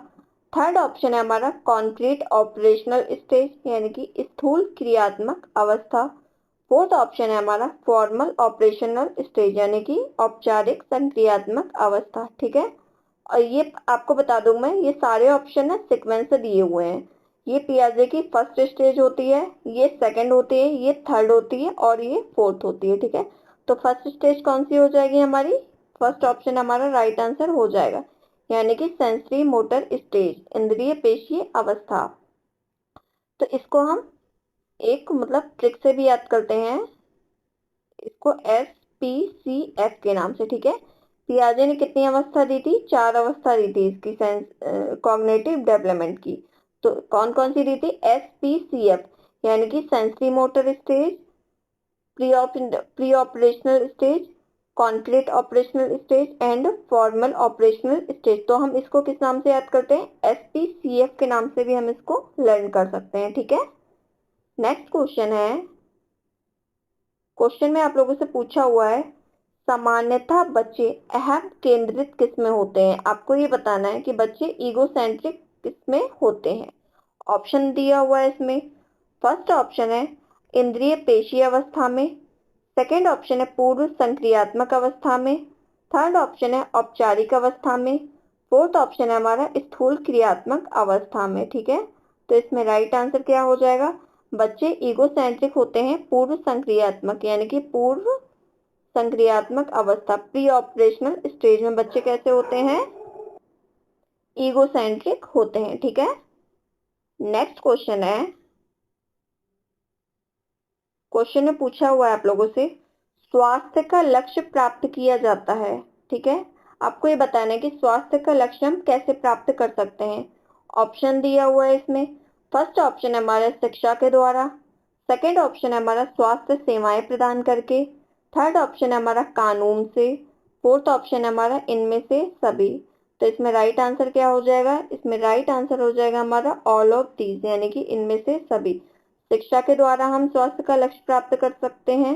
थर्ड ऑप्शन है हमारा कॉन्क्रीट ऑपरेशनल स्टेज यानी कि स्थूल क्रियात्मक अवस्था। फोर्थ ऑप्शन है हमारा फॉर्मल ऑपरेशनल स्टेज यानी कि औपचारिक संक्रियात्मक अवस्था। ठीक है, और ये आपको बता दूं मैं, ये सारे ऑप्शन है सीक्वेंस से दिए हुए हैं। ये पियाजे की फर्स्ट स्टेज होती है, ये सेकंड होती है, ये थर्ड होती है और ये फोर्थ होती है। ठीक है, तो फर्स्ट स्टेज कौन सी हो जाएगी हमारी? फर्स्ट ऑप्शन हमारा राइट आंसर हो जाएगा, यानी कि सेंसरी मोटर स्टेज, इंद्रिय पेशीय अवस्था। तो इसको हम एक मतलब ट्रिक से भी याद करते हैं, इसको SPCF के नाम से। ठीक है, पियाजे ने कितनी अवस्था दी थी? 4 अवस्था दी थी इसकी कॉग्निटिव डेवलपमेंट की। तो कौन कौन सी दी थी? SPCF यानी कि sensory motor stage, pre operational stage, concrete operational stage and formal operational stage. तो हम इसको किस नाम से याद करते हैं? SPCF के नाम से भी हम इसको लर्न कर सकते हैं। ठीक है, नेक्स्ट क्वेश्चन है, क्वेश्चन में आप लोगों से पूछा हुआ है सामान्यतः बच्चे अहम केंद्रित किस में होते हैं। आपको ये बताना है कि बच्चे ईगोसेंट्रिक किस में होते हैं। ऑप्शन दिया हुआ है इसमें। फर्स्ट ऑप्शन है इंद्रिय पेशीय अवस्था में। सेकंड ऑप्शन है पूर्व संक्रियात्मक अवस्था में। थर्ड ऑप्शन है औपचारिक अवस्था में। फोर्थ ऑप्शन है हमारा स्थूल क्रियात्मक अवस्था में। ठीक है, तो इसमें राइट आंसर क्या हो जाएगा? बच्चे ईगोसेंट्रिक होते हैं पूर्व संक्रियात्मक यानी कि पूर्व संक्रियात्मक अवस्था, प्री ऑपरेशनल स्टेज में बच्चे कैसे होते हैं? ईगोसेंट्रिक होते हैं। ठीक है, नेक्स्ट क्वेश्चन है, क्वेश्चन में पूछा हुआ है आप लोगों से स्वास्थ्य का लक्ष्य प्राप्त किया जाता है। ठीक है, आपको ये बताना है कि स्वास्थ्य का लक्ष्य हम कैसे प्राप्त कर सकते हैं। ऑप्शन दिया हुआ है इसमें। फर्स्ट ऑप्शन है हमारा शिक्षा के द्वारा। सेकंड ऑप्शन है हमारा स्वास्थ्य सेवाएं प्रदान करके। थर्ड ऑप्शन है हमारा कानून से। फोर्थ ऑप्शन है हमारा इनमें से सभी। तो इसमें राइट आंसर क्या हो जाएगा? इसमें राइट आंसर हो जाएगा हमारा ऑल ऑफ दीज यानी कि इनमें से सभी। शिक्षा के द्वारा हम स्वास्थ्य का लक्ष्य प्राप्त कर सकते हैं,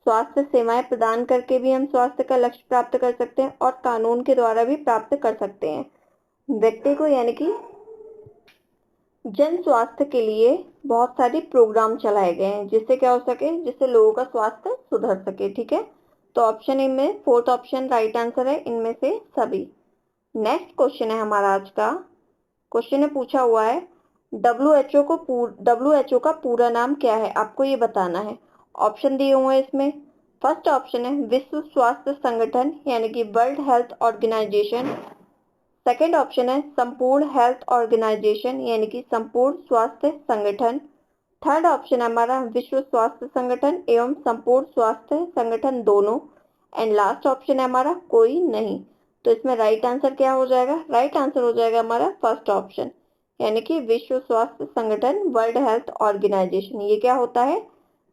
स्वास्थ्य सेवाएं प्रदान करके भी हम स्वास्थ्य का लक्ष्य प्राप्त कर सकते हैं और कानून के द्वारा भी प्राप्त कर सकते हैं। व्यक्ति को यानी कि जन स्वास्थ्य के लिए बहुत सारे प्रोग्राम चलाए गए हैं जिससे क्या हो सके, जिससे लोगों का स्वास्थ्य सुधर सके। ठीक है, तो ऑप्शन ए में फोर्थ ऑप्शन राइट आंसर है, इनमें से सभी। नेक्स्ट क्वेश्चन है हमारा आज का। क्वेश्चन में पूछा हुआ है WHO का पूरा नाम क्या है? आपको ये बताना है। ऑप्शन दिए हुए हैं इसमें। फर्स्ट ऑप्शन है विश्व स्वास्थ्य संगठन यानी कि world health organization. Second option है संपूर्ण हेल्थ ऑर्गेनाइजेशन यानी कि संपूर्ण स्वास्थ्य संगठन। थर्ड ऑप्शन है हमारा विश्व स्वास्थ्य संगठन एवं संपूर्ण स्वास्थ्य संगठन दोनों। एंड लास्ट ऑप्शन है हमारा कोई नहीं। तो इसमें राइट आंसर क्या हो जाएगा? राइट आंसर हो जाएगा हमारा फर्स्ट ऑप्शन यानी कि विश्व स्वास्थ्य संगठन, वर्ल्ड हेल्थ ऑर्गेनाइजेशन। ये क्या होता है?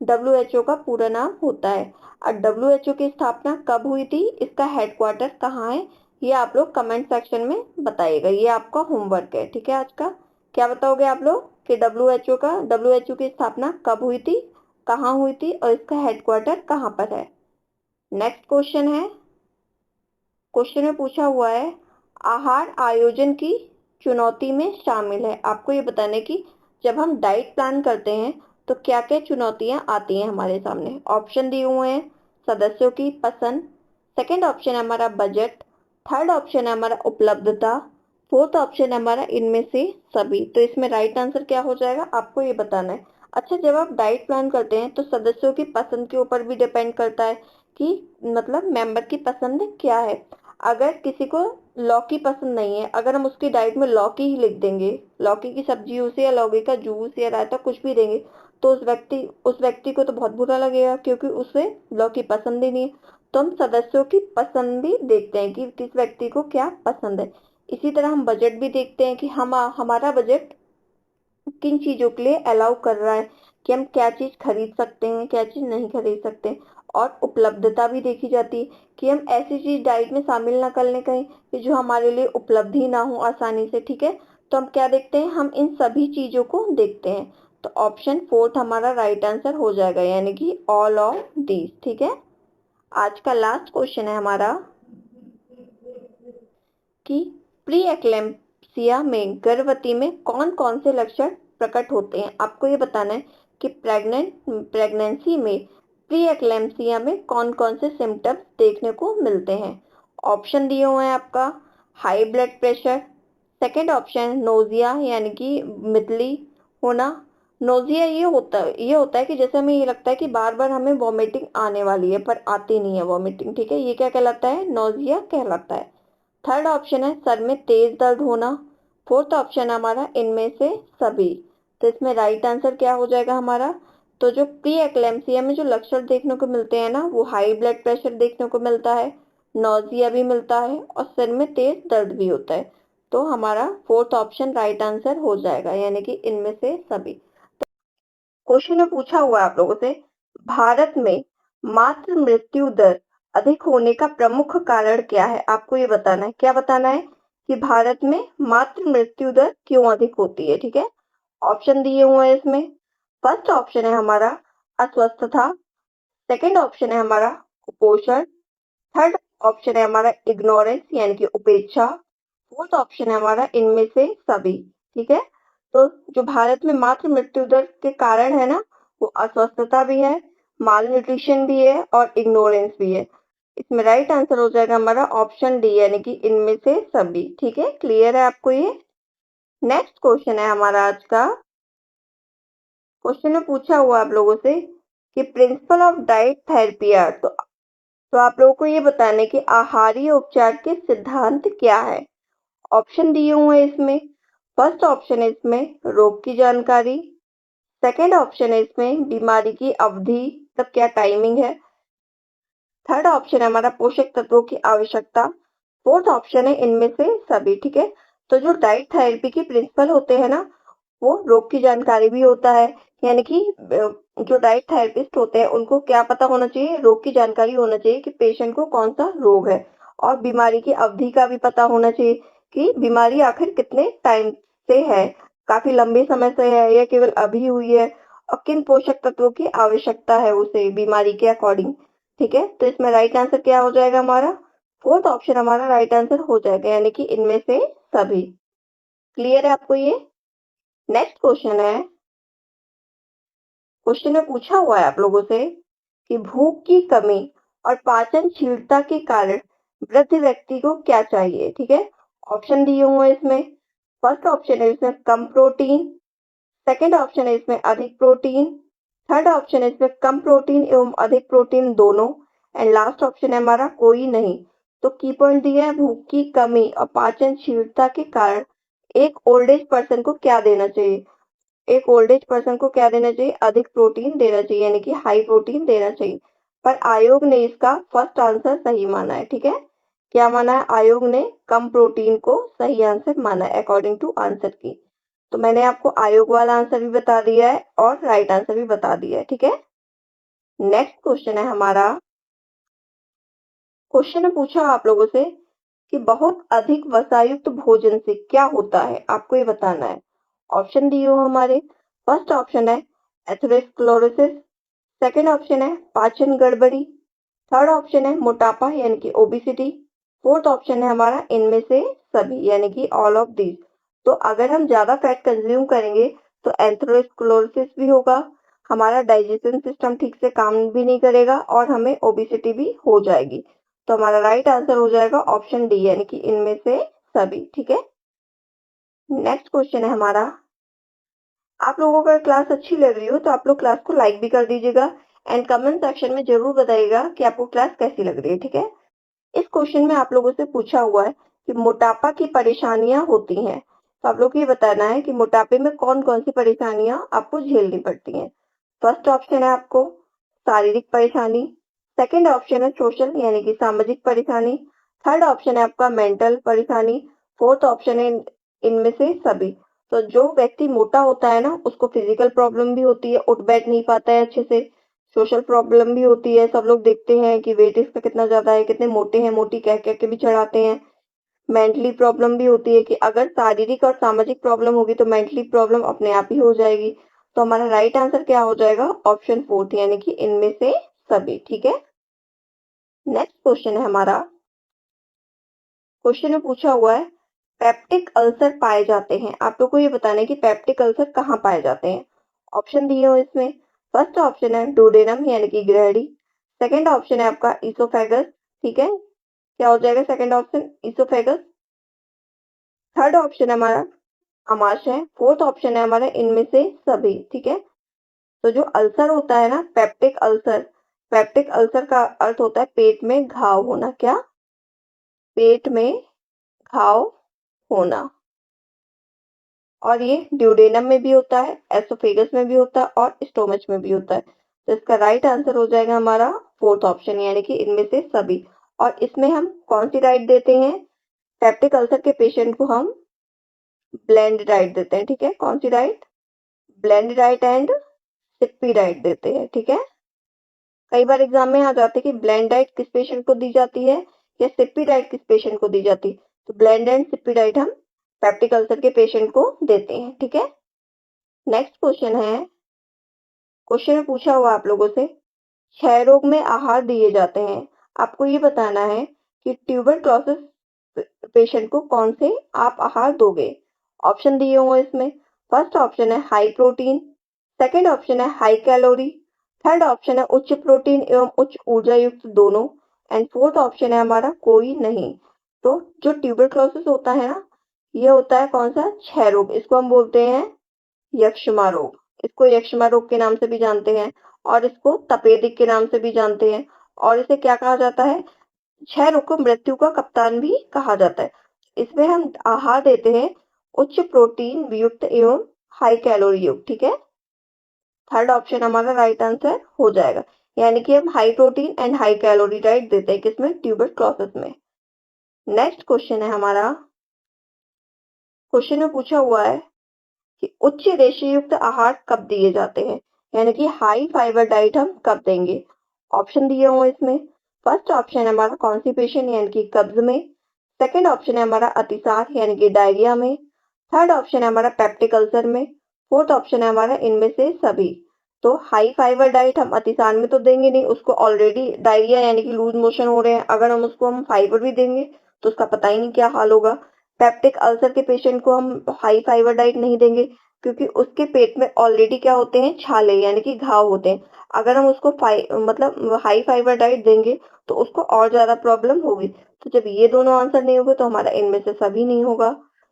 WHO का पूरा नाम होता है। और WHO की स्थापना कब हुई थी, इसका हेडक्वार्टर कहाँ है, ये आप लोग कमेंट सेक्शन में बताइएगा। ये आपका होमवर्क है। ठीक है, आज का क्या बताओगे आप लोग कि WHO की स्थापना कब हुई थी, कहाँ हुई थी और इसका हेडक्वार्टर कहाँ पर है। नेक्स्ट क्वेश्चन है, क्वेश्चन में पूछा हुआ है आहार आयोजन की चुनौती में शामिल है। आपको ये बताने की जब हम डाइट प्लान करते हैं तो क्या क्या चुनौतियां आती हैं हमारे सामने। ऑप्शन दिए हुए हैं सदस्यों की पसंद। सेकंड ऑप्शन है हमारा बजट। थर्ड ऑप्शन है हमारा उपलब्धता। फोर्थ ऑप्शन है हमारा इनमें से सभी। तो इसमें राइट आंसर क्या हो जाएगा? आपको ये बताना है। अच्छा, जब आप डाइट प्लान करते हैं तो सदस्यों की पसंद के ऊपर भी डिपेंड करता है कि मतलब मेंबर की पसंद क्या है। अगर किसी को लौकी पसंद नहीं है, अगर हम उसकी डाइट में लौकी ही लिख देंगे, लौकी की सब्जी उसे या लौकी का जूस या रायता कुछ भी देंगे, तो उस व्यक्ति को तो बहुत बुरा लगेगा क्योंकि उसे लौकी पसंद ही नहीं है। तो हम सदस्यों की पसंद भी देखते हैं कि किस व्यक्ति को क्या पसंद है। इसी तरह हम बजट भी देखते हैं कि हमारा बजट किन चीजों के लिए अलाउ कर रहा है, कि हम क्या चीज खरीद सकते हैं, क्या चीज नहीं खरीद सकते। और उपलब्धता भी देखी जाती है कि हम ऐसी चीज डाइट में शामिल ना कर लें कहीं कि जो हमारे लिए उपलब्ध ही ना हो आसानी से। ठीक है, तो हम क्या देखते हैं? हम इन सभी चीजों को देखते हैं। तो ऑप्शन 4 हमारा राइट आंसर हो जाएगा, यानी कि ऑल ऑफ दीज। ठीक है, आज का लास्ट क्वेश्चन है हमारा कि प्री एक्लेम्पसिया में गर्भवती में कौन कौन से लक्षण प्रकट होते हैं। आपको ये बताना है कि प्रेगनेंसी में प्री एक्लेम्पसिया में कौन कौन से सिम्टम्स देखने को मिलते हैं। ऑप्शन दिए हुए हैं आपका, high blood pressure, second option nausea यानी कि मितली होना। नोजिया ये होता है कि जैसे हमें ये लगता है कि बार बार हमें वॉमिटिंग आने वाली है पर आती नहीं है वॉमिटिंग। ठीक है, ये क्या कहलाता है, नोजिया कहलाता है। थर्ड ऑप्शन है सर में तेज दर्द होना। फोर्थ ऑप्शन हमारा इनमें से सभी। तो इसमें राइट आंसर क्या हो जाएगा हमारा, तो जो प्री एक्लेम्पसिया में जो लक्षण देखने को मिलते हैं ना, वो हाई ब्लड प्रेशर देखने को मिलता है, नोजिया भी मिलता है और सिर में तेज दर्द भी होता है। तो हमारा फोर्थ ऑप्शन राइट आंसर हो जाएगा, यानी कि इनमें से सभी। क्वेश्चन में पूछा हुआ है आप लोगों से, भारत में मातृ मृत्यु दर अधिक होने का प्रमुख कारण क्या है। आपको ये बताना है, क्या बताना है कि भारत में मातृ मृत्यु दर क्यों अधिक होती है। ठीक है, ऑप्शन दिए हुए हैं इसमें। फर्स्ट ऑप्शन है हमारा अस्वस्थता, सेकंड ऑप्शन है हमारा कुपोषण, थर्ड ऑप्शन है हमारा इग्नोरेंस यानी कि उपेक्षा, फोर्थ ऑप्शन है हमारा इनमें से सभी। ठीक है, तो जो भारत में मातृ मृत्यु दर के कारण है ना, वो अस्वस्थता भी है, माल न्यूट्रिशन भी है और इग्नोरेंस भी है। इसमें राइट आंसर हो जाएगा हमारा ऑप्शन डी यानी कि इनमें से सभी। ठीक है, क्लियर है आपको ये। नेक्स्ट क्वेश्चन है हमारा आज का। क्वेश्चन में पूछा हुआ आप लोगों से कि principle of diet therapy are, तो आप लोगों को ये बताने कि आहारीय उपचार के सिद्धांत क्या है। ऑप्शन दिए हुए हैं इसमें। फर्स्ट ऑप्शन है इसमें रोग की जानकारी, सेकंड ऑप्शन है इसमें बीमारी की अवधि, तब क्या टाइमिंग है, थर्ड ऑप्शन है हमारा पोषक तत्वों की आवश्यकता, फोर्थ ऑप्शन है इनमें से सभी। ठीक है, तो जो डाइट थेरेपी के प्रिंसिपल होते हैं ना, वो रोग की जानकारी भी होता है, यानी कि जो डाइट थेरेपिस्ट होते हैं उनको क्या पता होना चाहिए, रोग की जानकारी होना चाहिए कि पेशेंट को कौन सा रोग है, और बीमारी की अवधि का भी पता होना चाहिए कि बीमारी आखिर कितने टाइम से है, काफी लंबे समय से है या केवल अभी हुई है, और किन पोषक तत्वों की आवश्यकता है उसे बीमारी के अकॉर्डिंग। ठीक है, तो इसमें राइट आंसर क्या हो जाएगा हमारा, फोर्थ ऑप्शन हमारा राइट आंसर हो जाएगा, यानी कि इनमें से सभी। क्लियर है आपको ये। नेक्स्ट क्वेश्चन है, क्वेश्चन में पूछा हुआ है आप लोगों से कि भूख की कमी और पाचनशीलता के कारण वृद्ध व्यक्ति को क्या चाहिए। ठीक है, ऑप्शन दिए हुए हैं इसमें। फर्स्ट ऑप्शन है इसमें कम प्रोटीन, सेकंड ऑप्शन है इसमें अधिक प्रोटीन, थर्ड ऑप्शन है इसमें कम प्रोटीन एवं अधिक प्रोटीन दोनों, एंड लास्ट ऑप्शन है हमारा कोई नहीं। तो की पॉइंट दिया है, भूख की कमी और पाचनशीलता के कारण एक ओल्ड एज पर्सन को क्या देना चाहिए। एक ओल्ड एज पर्सन को क्या देना चाहिए, अधिक प्रोटीन देना चाहिए, यानी कि हाई प्रोटीन देना चाहिए। पर आयोग ने इसका फर्स्ट आंसर सही माना है। ठीक है, क्या माना है आयोग ने, कम प्रोटीन को सही आंसर माना है अकॉर्डिंग टू आंसर की। तो मैंने आपको आयोग वाला आंसर भी बता दिया है और राइट आंसर भी बता दिया है। ठीक है, नेक्स्ट क्वेश्चन है हमारा। क्वेश्चन ने पूछा आप लोगों से कि बहुत अधिक वसायुक्त भोजन से क्या होता है, आपको ये बताना है। ऑप्शन दिए हो हमारे। फर्स्ट ऑप्शन है एथेरोस्क्लेरोसिस, सेकंड ऑप्शन है पाचन गड़बड़ी, थर्ड ऑप्शन है मोटापा यानी कि ओबिसिटी, फोर्थ ऑप्शन है हमारा इनमें से सभी, यानी कि ऑल ऑफ दीज। तो अगर हम ज्यादा फैट कंज्यूम करेंगे तो एथेरोस्क्लेरोसिस भी होगा, हमारा डाइजेशन सिस्टम ठीक से काम भी नहीं करेगा और हमें ओबिसिटी भी हो जाएगी। तो हमारा राइट आंसर हो जाएगा ऑप्शन डी, यानी कि इनमें से सभी। ठीक है, नेक्स्ट क्वेश्चन है हमारा। आप लोगों को अगर क्लास अच्छी लग रही हो तो आप लोग क्लास को लाइक भी कर दीजिएगा एंड कमेंट सेक्शन में जरूर बताइएगा कि आपको क्लास कैसी लग रही है। ठीक है, इस क्वेश्चन में आप लोगों से पूछा हुआ है कि मोटापा की परेशानियां होती हैं, तो आप लोग को ये बताना है कि मोटापे में कौन कौन सी परेशानियां आपको झेलनी पड़ती हैं। फर्स्ट ऑप्शन है आपको शारीरिक परेशानी, सेकंड ऑप्शन है सोशल यानी कि सामाजिक परेशानी, थर्ड ऑप्शन है आपका मेंटल परेशानी, फोर्थ ऑप्शन है इनमें से सभी। तो जो व्यक्ति मोटा होता है ना, उसको फिजिकल प्रॉब्लम भी होती है, उठ बैठ नहीं पाता है अच्छे से, सोशल प्रॉब्लम भी होती है, सब लोग देखते हैं कि वेट इसका कितना ज्यादा है, कितने मोटे हैं, मोटी कह कह के भी चढ़ाते हैं। मेंटली प्रॉब्लम भी होती है कि अगर शारीरिक और सामाजिक प्रॉब्लम होगी तो मेंटली प्रॉब्लम अपने आप ही हो जाएगी। तो हमारा राइट आंसर क्या हो जाएगा? ऑप्शन 4 यानी कि इनमें से सभी। ठीक है, नेक्स्ट क्वेश्चन है हमारा। क्वेश्चन में पूछा हुआ है पेप्टिक अल्सर पाए जाते हैं। आप लोग को ये बताना है कि पेप्टिक अल्सर कहाँ पाए जाते हैं। ऑप्शन दिए हो इसमें। फर्स्ट ऑप्शन है डुोडेनम यानी कि ग्रहणी। सेकंड ऑप्शन है आपका इसोफेगस। ठीक है, क्या हो जाएगा second option? Oesophagus. Third option हमारा आमाशय है। फोर्थ ऑप्शन है हमारा इनमें से सभी। ठीक है, तो जो अल्सर होता है ना, पेप्टिक अल्सर का अर्थ होता है पेट में घाव होना। क्या? पेट में घाव होना। और ये ड्यूडेनम में भी होता है, एसोफेगस में भी होता है और स्टोमच में भी होता है। तो इसका राइट आंसर हो जाएगा हमारा फोर्थ ऑप्शन यानी कि इनमें से सभी। और इसमें हम कौन सी डाइट देते हैं? पेप्टिक अल्सर के पेशेंट को हम ब्लेंड डाइट देते हैं। ठीक है, कौन सी diet? Bland diet and Sippy diet देते हैं। ठीक है, कई बार एग्जाम में आ जाते हैं कि ब्लेंड डाइट किस पेशेंट को दी जाती है या सिप्पी डाइट किस पेशेंट को दी जाती है। तो ब्लेंड एंड सिप्पी डाइट हम पेप्टिक अल्सर के पेशेंट को देते हैं। ठीक है, नेक्स्ट क्वेश्चन है। क्वेश्चन में पूछा हुआ आप लोगों से क्षय रोग में आहार दिए जाते हैं। आपको ये बताना है कि ट्यूबरक्लोसिस पेशेंट को कौन से आप आहार दोगे। ऑप्शन दिए हुए इसमें। फर्स्ट ऑप्शन है हाई प्रोटीन। सेकंड ऑप्शन है हाई कैलोरी। थर्ड ऑप्शन है उच्च प्रोटीन एवं उच्च ऊर्जा युक्त दोनों। एंड फोर्थ ऑप्शन है हमारा कोई नहीं। तो जो ट्यूबरक्लोसिस होता है ना, ये होता है कौन सा? क्षय रोग। इसको हम बोलते हैं यक्ष्मा रोग। इसको यक्ष्मा रोग के नाम से भी जानते हैं और इसको तपेदिक के नाम से भी जानते हैं। और इसे क्या कहा जाता है? क्षय रोग को मृत्यु का कप्तान भी कहा जाता है। इसमें हम आहार देते हैं उच्च प्रोटीन युक्त एवं हाई कैलोरी युक्त। ठीक है, थर्ड ऑप्शन हमारा राइट आंसर हो जाएगा। यानी कि हम high protein and high calorie diet देते हैं किसमें? ट्यूबरक्लोसिस में। नेक्स्ट क्वेश्चन है हमारा। क्वेश्चन में पूछा हुआ है कि उच्च रेशे युक्त आहार कब दिए जाते हैं, यानी कि हाई फाइबर डाइट हम कब देंगे। ऑप्शन दिए हुए इसमें। फर्स्ट ऑप्शन है हमारा कॉन्स्टिपेशन यानी कि कब्ज में। सेकंड ऑप्शन है हमारा अतिसार यानी कि डायरिया में। थर्ड ऑप्शन है हमारा पेप्टिक अल्सर में। फोर्थ ऑप्शन है हमारा इनमें से सभी। तो हाई फाइबर डाइट हम अतिसार में तो देंगे नहीं, उसको ऑलरेडी डायरिया यानी कि लूज मोशन हो रहे हैं। अगर हम उसको हम फाइबर भी देंगे तो उसका पता ही नहीं क्या हाल होगा। पेप्टिक अल्सर के पेशेंट को हम हाई फाइबर डाइट नहीं देंगे क्योंकि उसके पेट में ऑलरेडी क्या होते हैं? छाले यानी कि घाव होते हैं। अगर हम उसको मतलब हाई फाइबर डाइट देंगे तो उसको और ज्यादा प्रॉब्लम होगी। तो जब ये दोनों आंसर नहीं होगा तो हमारा इनमें से सभी नहीं होगा।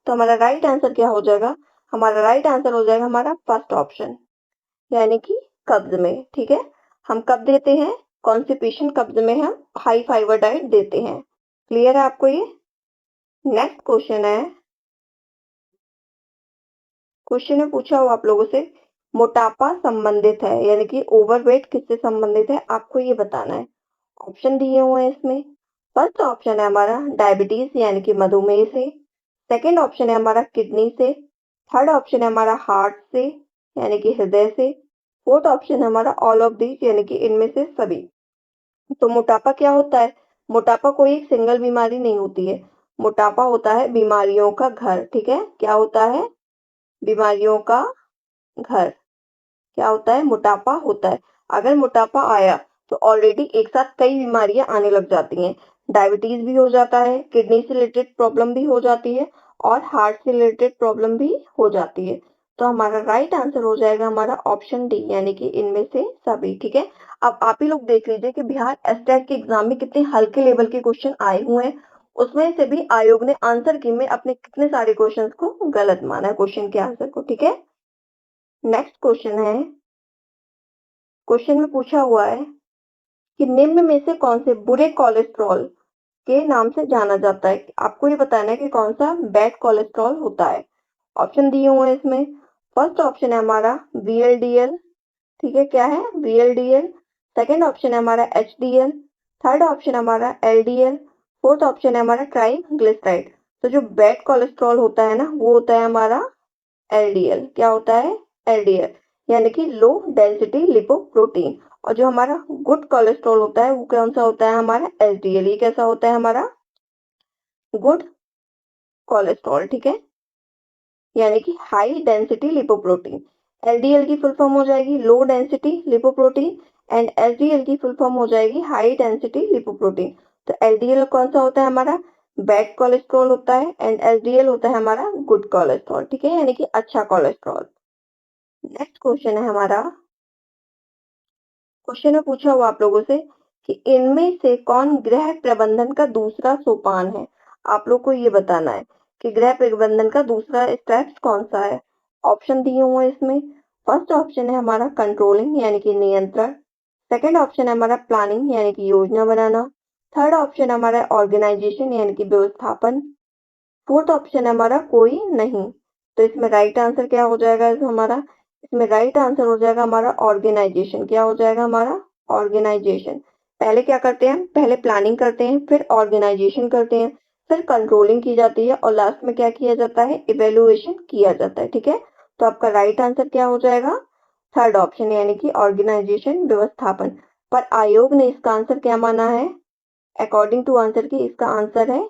तो हमारा राइट आंसर क्या हो जाएगा? हमारा राइट आंसर हो जाएगा हमारा फर्स्ट ऑप्शन यानी कि कब्ज में। ठीक है, हम कब देते हैं? कॉन्स्टिपेशन कब्ज में हम हाई फाइबर डाइट देते हैं। क्लियर है आपको ये? नेक्स्ट क्वेश्चन है। क्वेश्चन में पूछा हुआ आप लोगों से मोटापा संबंधित है यानी कि ओवरवेट किससे संबंधित है, आपको ये बताना है। ऑप्शन दिए हुए हैं इसमें। फर्स्ट ऑप्शन है हमारा डायबिटीज यानी कि मधुमेह से। सेकंड ऑप्शन है हमारा किडनी से। थर्ड ऑप्शन है हमारा हार्ट से यानी कि हृदय से। फोर्थ ऑप्शन है हमारा ऑल ऑफ दीज यानी कि इनमें से सभी। तो मोटापा क्या होता है? मोटापा कोई एक सिंगल बीमारी नहीं होती है। मोटापा होता है बीमारियों का घर। ठीक है, क्या होता है? बीमारियों का घर। क्या होता है? मोटापा होता है। अगर मोटापा आया तो ऑलरेडी एक साथ कई बीमारियां आने लग जाती हैं। डायबिटीज भी हो जाता है, किडनी से रिलेटेड प्रॉब्लम भी हो जाती है और हार्ट से रिलेटेड प्रॉब्लम भी हो जाती है। तो हमारा राइट आंसर हो जाएगा हमारा ऑप्शन डी यानी कि इनमें से सभी। ठीक है, अब आप ही लोग देख लीजिए कि बिहार एसटेट के एग्जाम में कितने हल्के लेवल के क्वेश्चन आए हुए हैं। उसमें से भी आयोग ने आंसर की में अपने कितने सारे क्वेश्चन को गलत माना है, क्वेश्चन के आंसर को। ठीक है, नेक्स्ट क्वेश्चन है। क्वेश्चन में पूछा हुआ है कि निम्न में से कौन से बुरे कोलेस्ट्रॉल के नाम से जाना जाता है। आपको ये बताना है कि कौन सा बैड कोलेस्ट्रॉल होता है। ऑप्शन दिए हुए हैं इसमें। फर्स्ट ऑप्शन है हमारा VLDL। ठीक है, क्या है? VLDL। सेकंड ऑप्शन है हमारा HDL। थर्ड ऑप्शन है हमारा LDL। फोर्थ ऑप्शन है हमारा ट्राइग्लिसराइड। तो जो बैड कोलेस्ट्रॉल होता है ना, वो होता है हमारा LDL। क्या होता है? LDL यानी कि लो डेंसिटी लिपोप्रोटीन। और जो हमारा गुड कोलेस्ट्रॉल होता है वो कौन सा होता है? हमारा HDL। ये कैसा होता है? हमारा गुड कोलेस्ट्रॉल। ठीक है, यानी कि हाई डेंसिटी लिपोप्रोटीन। LDL की फुल फॉर्म हो जाएगी low density lipoprotein and HDL की फुल फॉर्म हो जाएगी हाई डेंसिटी लिपोप्रोटीन। तो LDL कौन सा होता है हमारा बैड कोलेस्ट्रॉल होता है एंड HDL होता है हमारा गुड कोलेस्ट्रॉल, ठीक है, यानी कि अच्छा कोलेस्ट्रॉल। नेक्स्ट क्वेश्चन है हमारा, क्वेश्चन में पूछा हुआ आप लोगों से कि इनमें से कौन ग्रह प्रबंधन का दूसरा सोपान है। आप लोग को ये बताना है कि ग्रह प्रबंधन का दूसरा स्टेप्स कौन सा है। ऑप्शन दिए हुए हैं इसमें। फर्स्ट ऑप्शन है हमारा कंट्रोलिंग यानी कि नियंत्रण। सेकंड ऑप्शन है हमारा प्लानिंग यानी कि योजना बनाना। थर्ड ऑप्शन है हमारा ऑर्गेनाइजेशन यानी कि व्यवस्थापन। फोर्थ ऑप्शन है हमारा कोई नहीं। तो इसमें राइट आंसर क्या हो जाएगा हमारा, इसमें राइट आंसर हो जाएगा हमारा ऑर्गेनाइजेशन। क्या हो जाएगा हमारा ऑर्गेनाइजेशन। पहले क्या करते हैं, पहले प्लानिंग करते हैं, फिर ऑर्गेनाइजेशन करते हैं, फिर कंट्रोलिंग की जाती है और लास्ट में क्या किया जाता है, इवेल्युएशन किया जाता है, ठीक है। तो आपका राइट आंसर क्या हो जाएगा, थर्ड ऑप्शन यानी कि ऑर्गेनाइजेशन व्यवस्थापन। पर आयोग ने इसका आंसर क्या माना है, अकॉर्डिंग टू आंसर की इसका आंसर है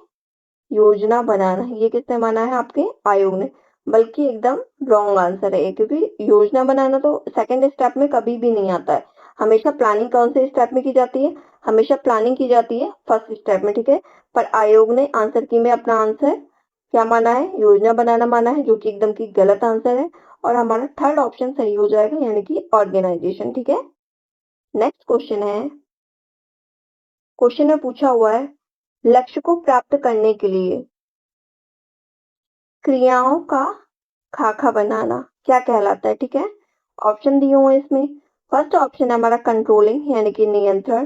योजना बनाना। ये किसने माना है, आपके आयोग ने। बल्कि एकदम रॉन्ग आंसर है ये, क्योंकि योजना बनाना तो सेकंड स्टेप में कभी भी नहीं आता है। हमेशा प्लानिंग कौन से स्टेप में की जाती है, हमेशा प्लानिंग की जाती है फर्स्ट स्टेप में, ठीक है। पर आयोग ने आंसर की में अपना आंसर क्या माना है, योजना बनाना माना है, जो कि एकदम की गलत आंसर है। और हमारा थर्ड ऑप्शन सही हो जाएगा यानी कि ऑर्गेनाइजेशन, ठीक है। नेक्स्ट क्वेश्चन है, क्वेश्चन में पूछा हुआ है लक्ष्य को प्राप्त करने के लिए क्रियाओं का खाका बनाना क्या कहलाता है, ठीक है। ऑप्शन दिए हुए हैं इसमें। फर्स्ट ऑप्शन है हमारा कंट्रोलिंग यानी कि नियंत्रण।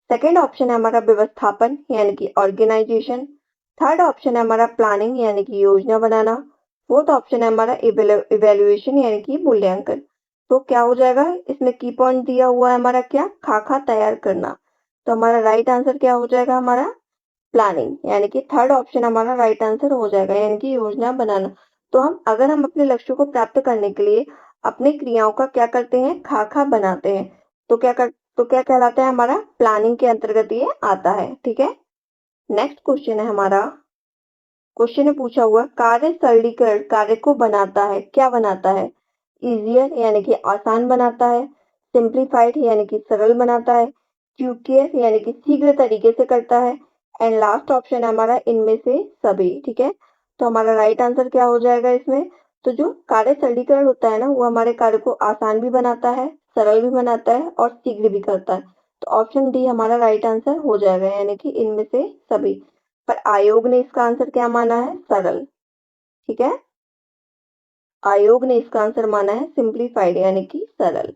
सेकंड ऑप्शन है हमारा व्यवस्थापन यानी कि ऑर्गेनाइजेशन। थर्ड ऑप्शन है हमारा प्लानिंग यानी कि योजना बनाना। फोर्थ ऑप्शन है हमारा इवेल्युएशन यानी कि मूल्यांकन। तो क्या हो जाएगा, इसमें की पॉइंट दिया हुआ है हमारा क्या, खाका तैयार करना। तो हमारा राइट आंसर क्या हो जाएगा हमारा प्लानिंग, यानी कि थर्ड ऑप्शन हमारा राइट आंसर हो जाएगा, यानी कि योजना बनाना। तो हम अपने लक्ष्य को प्राप्त करने के लिए अपनी क्रियाओं का क्या करते हैं, खाका बनाते हैं। तो क्या कहलाता है हमारा, प्लानिंग के अंतर्गत ये आता है, ठीक है। नेक्स्ट क्वेश्चन है हमारा, क्वेश्चन में पूछा हुआ कार्य सरलीकरण कार्य को बनाता है, क्या बनाता है, इजियर यानी कि आसान बनाता है, सिंप्लीफाइड यानी कि सरल बनाता है, क्विकर यानी कि शीघ्र तरीके से करता है, एंड लास्ट ऑप्शन है हमारा इनमें से सभी, ठीक है। तो हमारा राइट आंसर क्या हो जाएगा इसमें, तो जो कार्य सरलीकरण होता है ना, वो हमारे कार्य को आसान भी बनाता है, सरल भी बनाता है और शीघ्र भी करता है। तो ऑप्शन डी हमारा राइट आंसर हो जाएगा, यानी कि इनमें से सभी। पर आयोग ने इसका आंसर क्या माना है, सरल, ठीक है। आयोग ने इसका आंसर माना है सिंप्लीफाइड यानी कि सरल।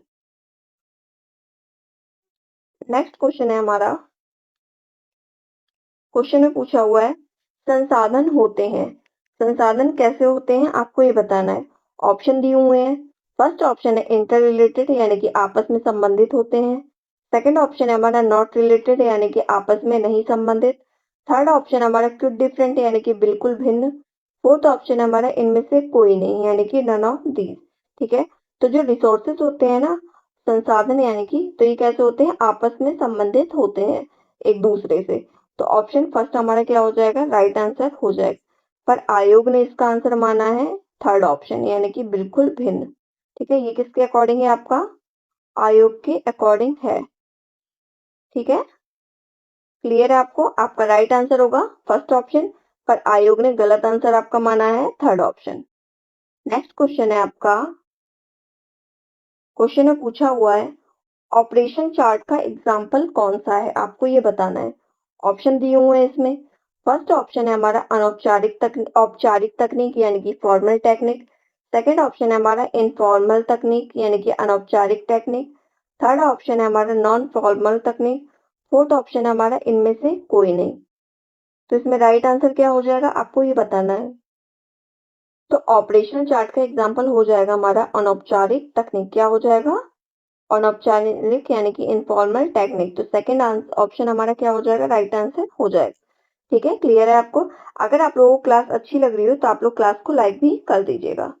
नेक्स्ट क्वेश्चन है हमारा, क्वेश्चन में पूछा हुआ है संसाधन होते हैं, संसाधन कैसे होते हैं आपको ये बताना है। ऑप्शन दिए हुए हैं। फर्स्ट ऑप्शन है इंटर रिलेटेड यानी कि आपस में संबंधित होते हैं। सेकंड ऑप्शन है हमारा नॉट रिलेटेड यानी कि आपस में नहीं संबंधित। थर्ड ऑप्शन हमारा क्विट डिफरेंट यानी कि बिल्कुल भिन्न। फोर्थ ऑप्शन हमारा इनमें से कोई नहीं यानी कि नन ऑफ दीज, ठीक है। तो जो रिसोर्सेज होते हैं ना, संसाधन यानी कि, तो ये कैसे होते हैं, आपस में संबंधित होते हैं एक दूसरे से। तो ऑप्शन फर्स्ट हमारा क्या हो जाएगा, राइट आंसर हो जाएगा। पर आयोग ने इसका आंसर माना है थर्ड ऑप्शन यानी कि बिल्कुल भिन्न, ठीक है। ये किसके अकॉर्डिंग है, आपका आयोग के अकॉर्डिंग है, ठीक है। क्लियर है आपको, आपका राइट आंसर होगा फर्स्ट ऑप्शन, पर आयोग ने गलत आंसर आपका माना है थर्ड ऑप्शन। नेक्स्ट क्वेश्चन है आपका, क्वेश्चन में पूछा हुआ है ऑपरेशन चार्ट का एग्जाम्पल कौन सा है, आपको ये बताना है। ऑप्शन दिए हुए हैं इसमें। फर्स्ट ऑप्शन है हमारा औपचारिक तकनीक यानी कि फॉर्मल टेक्निक। सेकंड ऑप्शन है हमारा इनफॉर्मल तकनीक यानी कि अनौपचारिक टेक्निक। थर्ड ऑप्शन है हमारा नॉन फॉर्मल तकनीक। फोर्थ ऑप्शन है हमारा इनमें से कोई नहीं। तो इसमें राइट आंसर क्या हो जाएगा, आपको ये बताना है। तो ऑपरेशनल चार्ट का एग्जाम्पल हो जाएगा हमारा अनौपचारिक तकनीक, क्या हो जाएगा, अनौपचारिक यानी कि इनफॉर्मल टेक्निक। तो सेकंड ऑप्शन हमारा क्या हो जाएगा, राइट आंसर हो जाएगा, ठीक है। क्लियर है आपको। अगर आप लोगों को क्लास अच्छी लग रही हो तो आप लोग क्लास को लाइक भी कर दीजिएगा।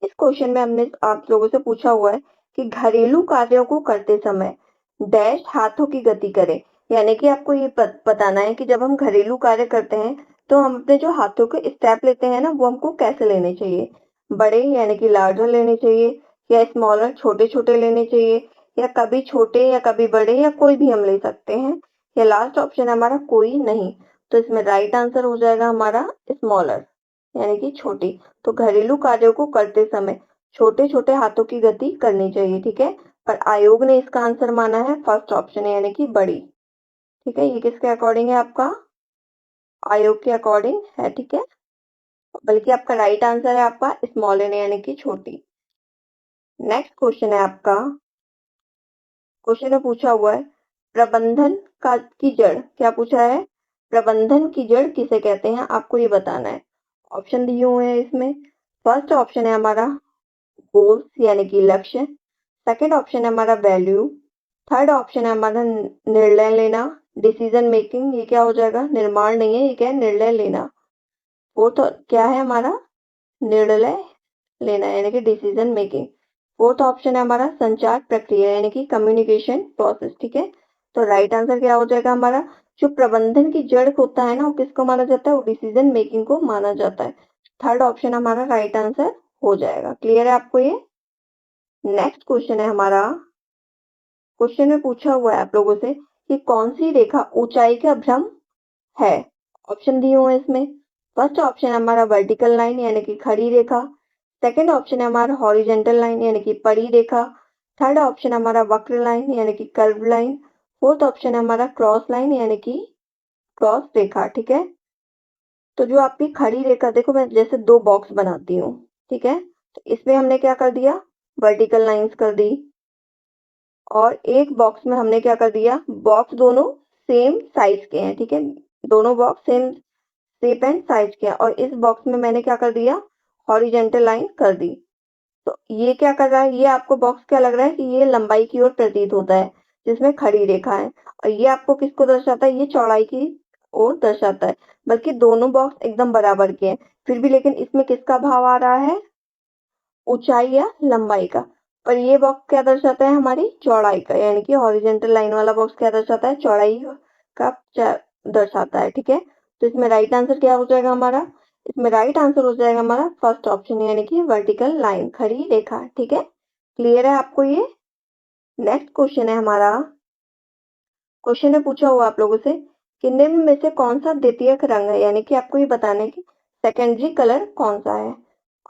इस क्वेश्चन में हमने आप लोगों से पूछा हुआ है कि घरेलू कार्यों को करते समय डैश हाथों की गति करें, यानी कि आपको ये बताना है कि जब हम घरेलू कार्य करते हैं तो हम अपने जो हाथों के स्टेप लेते हैं ना, वो हमको कैसे लेने चाहिए, बड़े यानी कि लार्जर लेने चाहिए या स्मॉलर छोटे छोटे लेने चाहिए, या कभी छोटे या कभी बड़े या कोई भी हम ले सकते हैं, या लास्ट ऑप्शन है हमारा कोई नहीं। तो इसमें राइट आंसर हो जाएगा हमारा स्मॉलर यानी कि छोटी। तो घरेलू कार्यों को करते समय छोटे छोटे हाथों की गति करनी चाहिए, ठीक है। पर आयोग ने इसका आंसर माना है फर्स्ट ऑप्शन है यानी कि बड़ी, ठीक है। ये किसके अकॉर्डिंग है? आपका आयोग के अकॉर्डिंग है, ठीक है। बल्कि आपका राइट आंसर है आपका स्मॉल एन यानी कि छोटी। नेक्स्ट क्वेश्चन है आपका, क्वेश्चन में पूछा हुआ है प्रबंधन का की जड़, क्या पूछा है? प्रबंधन की जड़ किसे कहते हैं, आपको ये बताना है। ऑप्शन दिए हुए हैं इसमें। फर्स्ट ऑप्शन है हमारा गोल्स यानी कि लक्ष्य, सेकंड ऑप्शन है हमारा वैल्यू, थर्ड ऑप्शन है हमारा निर्णय लेना, डिसीजन मेकिंग, ये क्या हो जाएगा? निर्माण नहीं है, ये क्या है? निर्णय लेना। फोर्थ क्या है हमारा? निर्णय लेना यानी कि डिसीजन मेकिंग। फोर्थ ऑप्शन है हमारा संचार प्रक्रिया यानी कि कम्युनिकेशन प्रोसेस, ठीक है। तो राइट आंसर क्या हो जाएगा हमारा? जो प्रबंधन की जड़ होता है ना, वो किसको माना जाता है? वो डिसीजन मेकिंग को माना जाता है। थर्ड ऑप्शन हमारा राइट आंसर हो जाएगा। क्लियर है आपको ये? नेक्स्ट क्वेश्चन है हमारा, क्वेश्चन में पूछा हुआ है आप लोगों से कि कौन सी रेखा ऊंचाई का भ्रम है। ऑप्शन दिए हुए हैं इसमें। फर्स्ट ऑप्शन है हमारा वर्टिकल लाइन यानी कि खड़ी रेखा, सेकंड ऑप्शन है हमारा हॉरिजेंटल लाइन यानी कि पड़ी रेखा, थर्ड ऑप्शन है हमारा वक्र लाइन यानी कि कर्व लाइन, फोर्थ ऑप्शन है हमारा क्रॉस लाइन यानी कि क्रॉस रेखा, ठीक है। तो जो आपकी खड़ी रेखा, देखो मैं जैसे दो बॉक्स बनाती हूँ, ठीक है। तो इसमें हमने क्या कर दिया? वर्टिकल लाइंस कर दी, और एक बॉक्स में हमने क्या कर दिया? बॉक्स दोनों सेम साइज के हैं, ठीक है। दोनों box same shape and size के हैं, और इस बॉक्स में मैंने क्या कर दिया? हॉरिजेंटल लाइन कर दी। तो ये क्या कर रहा है? ये आपको बॉक्स क्या लग रहा है कि ये लंबाई की ओर प्रतीत होता है जिसमें खड़ी रेखा है, और ये आपको किसको दर्शाता है? ये चौड़ाई की ओर दर्शाता है। बल्कि दोनों बॉक्स एकदम बराबर के हैं, फिर भी लेकिन इसमें किसका भाव आ रहा है? ऊंचाई या लंबाई का। पर ये बॉक्स क्या दर्शाता है? हमारी चौड़ाई का, यानी कि हॉरिजेंटल लाइन वाला बॉक्स क्या दर्शाता है? चौड़ाई का दर्शाता है, ठीक है। तो इसमें राइट आंसर क्या हो जाएगा हमारा? इसमें राइट आंसर हो जाएगा हमारा फर्स्ट ऑप्शन यानी कि वर्टिकल लाइन, खड़ी रेखा, ठीक है। क्लियर है आपको ये? नेक्स्ट क्वेश्चन है हमारा, क्वेश्चन में पूछा हुआ आप लोगों से कि निम्न में से कौन सा द्वितीयक रंग है, यानी कि आपको ये बताना है कि सेकेंडरी कलर कौन सा है।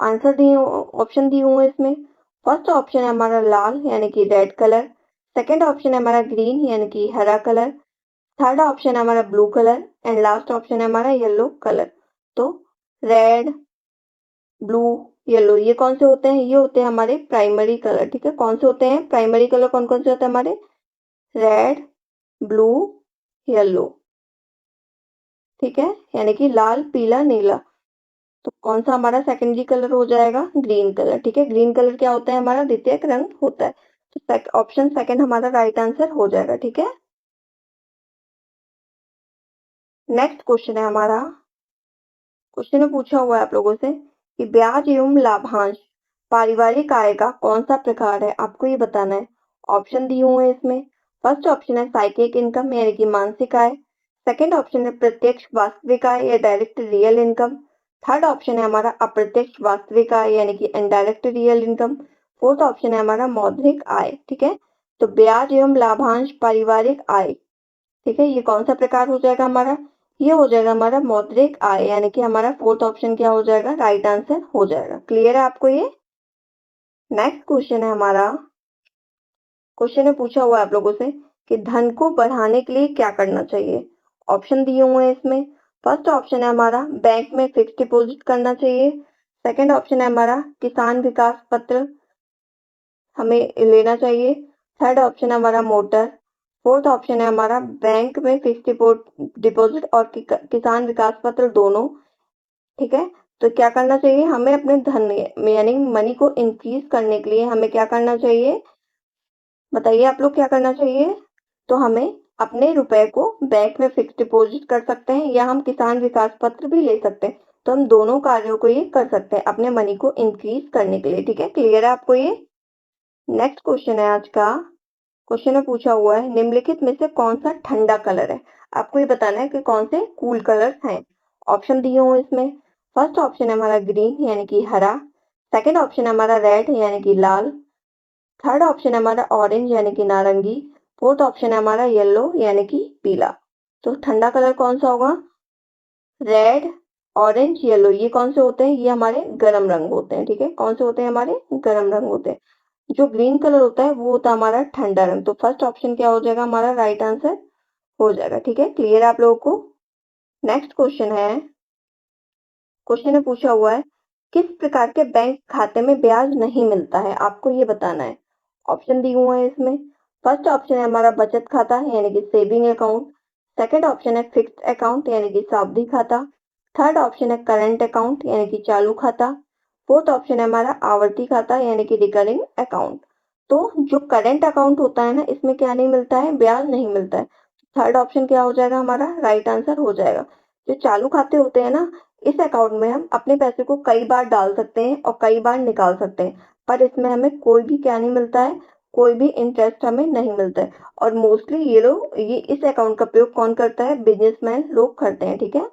आंसर दिए, ऑप्शन दिए हुए हैं इसमें। फर्स्ट ऑप्शन है हमारा लाल यानी कि रेड कलर, सेकंड ऑप्शन है हमारा ग्रीन यानी कि हरा कलर, थर्ड ऑप्शन है हमारा blue colour, and last option है हमारा येलो कलर। तो रेड, ब्लू, येलो, ये कौन से होते हैं? ये होते हैं हमारे प्राइमरी कलर, ठीक है। कौन से होते हैं प्राइमरी कलर? कौन कौन से होते हैं हमारे? रेड, ब्लू, येलो, ठीक है। यानी कि लाल, पीला, नीला। तो कौन सा हमारा सेकेंडरी कलर हो जाएगा? ग्रीन कलर, ठीक है। ग्रीन कलर क्या होता है? हमारा द्वितीयक रंग होता है। तो ऑप्शन सेकंड हमारा राइट आंसर हो जाएगा, ठीक है। नेक्स्ट क्वेश्चन है हमारा, क्वेश्चन में पूछा हुआ है आप लोगों से कि ब्याज एवं लाभांश पारिवारिक आय का कौन सा प्रकार है, आपको ये बताना है। ऑप्शन दिए हुए हैं इसमें। फर्स्ट ऑप्शन है साइक्लिक इनकम यानी कि मानसिक आय, सेकंड ऑप्शन है प्रत्यक्ष वास्तविक आय या direct real income, third option है हमारा अप्रत्यक्ष वास्तविक आय यानी कि indirect real income, fourth option है हमारा मौद्रिक आय, ठीक है। तो ब्याज एवं लाभांश पारिवारिक आय, ठीक है, ये कौन सा प्रकार हो जाएगा हमारा? ये हो जाएगा हमारा मौद्रिक आय, यानी कि हमारा फोर्थ ऑप्शन क्या हो जाएगा? राइट आंसर हो जाएगा। क्लियर है आपको ये? नेक्स्ट क्वेश्चन है हमारा, क्वेश्चन में पूछा हुआ है आप लोगों से कि धन को बढ़ाने के लिए क्या करना चाहिए। ऑप्शन दिए हुए हैं इसमें। फर्स्ट ऑप्शन है हमारा बैंक में फिक्स डिपॉजिट करना चाहिए, सेकंड ऑप्शन है हमारा किसान विकास पत्र हमें लेना चाहिए, थर्ड ऑप्शन है हमारा मोटर, फोर्थ ऑप्शन है हमारा बैंक में फिक्स डिपॉजिट और किसान विकास पत्र दोनों, ठीक है। तो क्या करना चाहिए हमें? अपने धन यानी मनी को इंक्रीज करने के लिए हमें क्या करना चाहिए? बताइए आप लोग क्या करना चाहिए? तो हमें अपने रुपए को बैंक में फिक्स डिपॉजिट कर सकते हैं, या हम किसान विकास पत्र भी ले सकते हैं। तो हम दोनों कार्यों को ये कर सकते हैं अपने मनी को इंक्रीज करने के लिए, ठीक है। क्लियर है आपको ये? नेक्स्ट क्वेश्चन है आज का, क्वेश्चन में पूछा हुआ है निम्नलिखित में से कौन सा ठंडा कलर है, आपको ये बताना है कि कौन से कूल कलर्स हैं। ऑप्शन दिए हुए हैं इसमें। फर्स्ट ऑप्शन है हमारा ग्रीन यानी कि हरा, सेकंड ऑप्शन है हमारा रेड यानी कि लाल, थर्ड ऑप्शन है हमारा ऑरेंज यानी कि नारंगी। फोर्थ ऑप्शन है हमारा येलो यानी कि पीला। तो ठंडा कलर कौन सा होगा? रेड, ऑरेंज, येलो, ये कौन से होते हैं? ये हमारे गर्म रंग होते हैं। ठीक है, कौन से होते हैं? हमारे गर्म रंग होते हैं। जो ग्रीन कलर होता है वो होता है हमारा ठंडा रंग। तो फर्स्ट ऑप्शन क्या हो जाएगा? हमारा राइट आंसर हो जाएगा। ठीक है, क्लियर है आप लोगों को? नेक्स्ट क्वेश्चन है, क्वेश्चन में पूछा हुआ है किस प्रकार के बैंक खाते में ब्याज नहीं मिलता है, आपको ये बताना है। ऑप्शन दिए हुए हैं इसमें। फर्स्ट ऑप्शन है हमारा बचत खाता यानी कि सेविंग अकाउंट। सेकंड ऑप्शन है फिक्स्ड अकाउंट यानी कि सावधि खाता। थर्ड ऑप्शन है करंट अकाउंट यानी कि चालू खाता। फोर्थ ऑप्शन है हमारा आवर्ती खाता यानी कि रिकरिंग अकाउंट। तो जो करंट अकाउंट होता है ना, इसमें क्या नहीं मिलता है? ब्याज नहीं मिलता है। थर्ड ऑप्शन क्या हो जाएगा? हमारा राइट आंसर हो जाएगा। जो चालू खाते होते हैं ना, इस अकाउंट में हम अपने पैसे को कई बार डाल सकते हैं और कई बार निकाल सकते हैं, पर इसमें हमें कोई भी क्या नहीं मिलता है? कोई भी इंटरेस्ट हमें नहीं मिलता है। और मोस्टली ये इस अकाउंट का प्रयोग कौन करता है? बिजनेसमैन लोग करते हैं। ठीक है,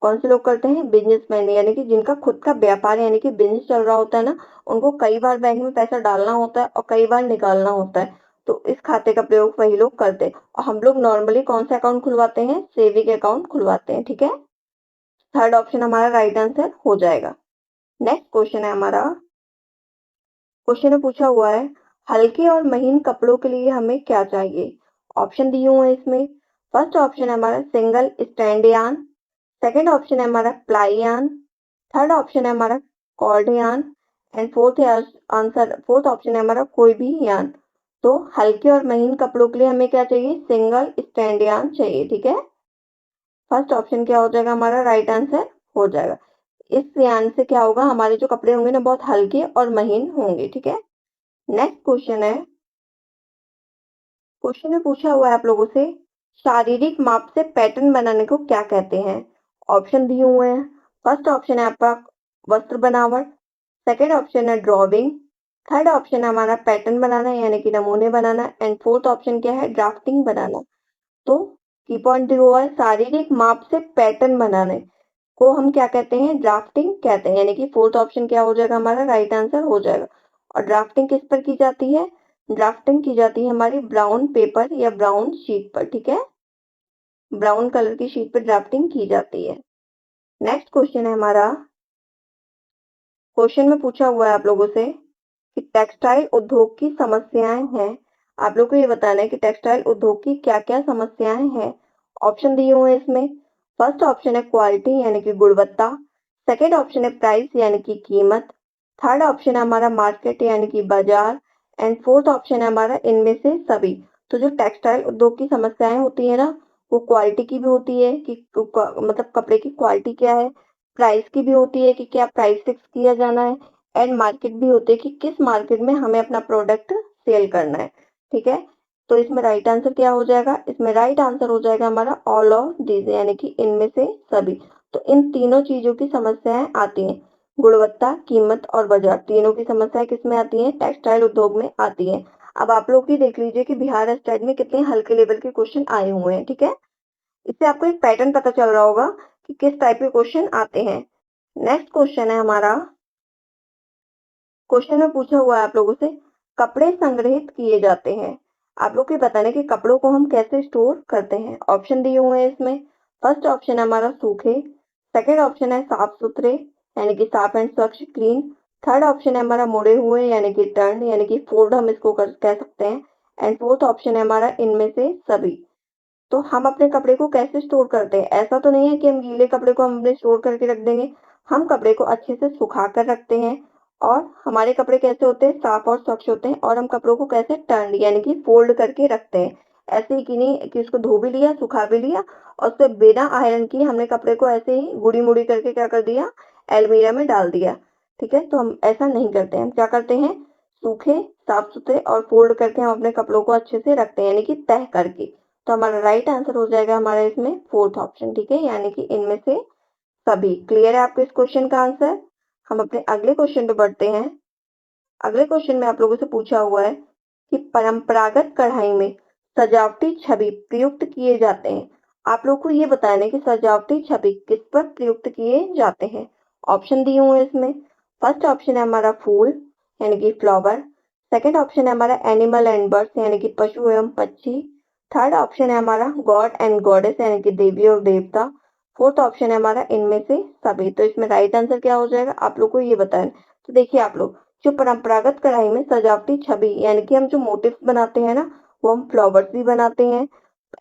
कौन से लोग करते हैं? बिजनेसमैन, यानी कि जिनका खुद का व्यापार यानी कि बिजनेस चल रहा होता है ना, उनको कई बार बैंक में पैसा डालना होता है और कई बार निकालना होता है। तो इस खाते का प्रयोग वही लोग करते हैं। और हम लोग नॉर्मली कौन सा अकाउंट खुलवाते हैं? सेविंग अकाउंट खुलवाते हैं। ठीक है, थर्ड ऑप्शन हमारा राइट आंसर हो जाएगा। नेक्स्ट क्वेश्चन है हमारा, क्वेश्चन में पूछा हुआ है हल्के और महीन कपड़ों के लिए हमें क्या चाहिए। ऑप्शन दिए हुए हैं इसमें। फर्स्ट ऑप्शन है हमारा सिंगल स्टैंड यान। सेकंड ऑप्शन है हमारा प्लाई यान। थर्ड ऑप्शन है हमारा कॉर्ड यान। एंड फोर्थ ऑप्शन है हमारा कोई भी यान। तो हल्के और महीन कपड़ों के लिए हमें क्या चाहिए? सिंगल स्टैंड यान चाहिए। ठीक है, फर्स्ट ऑप्शन क्या हो जाएगा? हमारा राइट आंसर हो जाएगा। इस यान से क्या होगा? हमारे जो कपड़े होंगे ना, बहुत हल्के और महीन होंगे। ठीक है, नेक्स्ट क्वेश्चन है, क्वेश्चन में पूछा हुआ है आप लोगों से शारीरिक माप से पैटर्न बनाने को क्या कहते हैं। ऑप्शन दिए हुए हैं। फर्स्ट ऑप्शन है आपका वस्त्र बनावट। सेकंड ऑप्शन है ड्राइंग। थर्ड ऑप्शन है हमारा पैटर्न बनाना यानी कि नमूने बनाना। एंड फोर्थ ऑप्शन क्या है? ड्राफ्टिंग बनाना। तो की पॉइंट दिया हुआ है शारीरिक माप से पैटर्न बनाने को हम क्या कहते हैं? ड्राफ्टिंग कहते हैं। यानी कि फोर्थ ऑप्शन क्या हो जाएगा? हमारा राइट आंसर हो जाएगा। और ड्राफ्टिंग किस पर की जाती है? ड्राफ्टिंग की जाती है हमारी ब्राउन पेपर या ब्राउन शीट पर। ठीक है, ब्राउन कलर की शीट पर ड्राफ्टिंग की जाती है। नेक्स्ट क्वेश्चन है हमारा, क्वेश्चन में पूछा हुआ है आप लोगों से कि टेक्सटाइल उद्योग की समस्याएं हैं। आप लोग को ये बताना है कि टेक्सटाइल उद्योग की क्या क्या समस्याएं हैं। ऑप्शन दिए हुए हैं इसमें। फर्स्ट ऑप्शन है क्वालिटी यानी कि गुणवत्ता। सेकंड ऑप्शन है प्राइस यानी कि कीमत। थर्ड ऑप्शन है हमारा मार्केट यानी कि बाजार। एंड फोर्थ ऑप्शन है हमारा इनमें से सभी। तो जो टेक्सटाइल उद्योग की समस्याएं होती है ना, वो क्वालिटी की भी होती है कि मतलब कपड़े की क्वालिटी क्या है। प्राइस की भी होती है कि क्या प्राइस फिक्स किया जाना है। एंड मार्केट भी होती है कि किस मार्केट में हमें अपना प्रोडक्ट सेल करना है। ठीक है, तो इसमें राइट आंसर क्या हो जाएगा? इसमें राइट आंसर हो जाएगा हमारा ऑल ऑफ दीज यानी कि इनमें से सभी। तो इन तीनों चीजों की समस्याएं आती हैं। गुणवत्ता, कीमत और बाजार, तीनों की समस्याएं किसमें आती हैं? टेक्सटाइल उद्योग में आती हैं। अब आप लोग भी देख लीजिए कि बिहार स्टेट में कितने हल्के लेवल के क्वेश्चन आए हुए हैं। ठीक है, इससे आपको एक पैटर्न पता चल रहा होगा कि किस टाइप के क्वेश्चन आते हैं। नेक्स्ट क्वेश्चन है हमारा, क्वेश्चन में पूछा हुआ है आप लोगों से कपड़े संग्रहित किए जाते हैं। आप लोग को बताना कि कपड़ों को हम कैसे स्टोर करते हैं। ऑप्शन दिए हुए हैं इसमें। फर्स्ट ऑप्शन है हमारा सूखे। सेकंड ऑप्शन है साफ सुथरे यानी कि साफ एंड स्वच्छ, क्लीन। थर्ड ऑप्शन है हमारा मुड़े हुए यानी कि टर्न यानी कि फोल्ड हम इसको कह सकते हैं। एंड फोर्थ ऑप्शन है हमारा इनमें से सभी। तो हम अपने कपड़े को कैसे स्टोर करते हैं? ऐसा तो नहीं है कि हम गीले कपड़े को हम अपने स्टोर करके रख देंगे। हम कपड़े को अच्छे से सुखा कर रखते हैं। और हमारे कपड़े कैसे होते हैं? साफ और स्वच्छ होते हैं। और हम कपड़ों को कैसे टर्न यानी कि फोल्ड करके रखते हैं। ऐसे ही कि नहीं कि उसको धो भी लिया, सुखा भी लिया और उससे बिना आयरन किए हमने कपड़े को ऐसे ही गुड़ी मुड़ी करके क्या कर दिया? अलमीरा में डाल दिया। ठीक है, तो हम ऐसा नहीं करते हैं। हम क्या करते हैं? सूखे, साफ सुथरे और फोल्ड करके हम अपने कपड़ों को अच्छे से रखते हैं यानी कि तह करके। तो हमारा राइट आंसर हो जाएगा हमारा इसमें फोर्थ ऑप्शन। ठीक है, यानी कि इनमें से सभी। क्लियर है आपको इस क्वेश्चन का आंसर? हम अपने अगले क्वेश्चन पे बढ़ते हैं। अगले क्वेश्चन में आप लोगों से पूछा हुआ है कि परंपरागत कढ़ाई में सजावटी छवि प्रयुक्त किए जाते हैं। आप लोग को ये बताना है कि सजावटी छवि किस पर प्रयुक्त किए जाते हैं। ऑप्शन दिए हुए हैं इसमें। फर्स्ट ऑप्शन है हमारा फूल यानी कि फ्लावर। सेकंड ऑप्शन है हमारा एनिमल एंड बर्ड्स यानी कि पशु एवं पक्षी। थर्ड ऑप्शन है हमारा गॉड एंड गॉडेस यानी कि देवी और देवता। फोर्थ ऑप्शन है हमारा इनमें से सभी। तो इसमें राइट आंसर क्या हो जाएगा आप लोग को ये बताना है। तो देखिए आप लोग, जो परंपरागत कढ़ाई में सजावटी छवि यानी कि हम जो मोटिव्स बनाते हैं ना, वो हम फ्लावर्स भी बनाते हैं,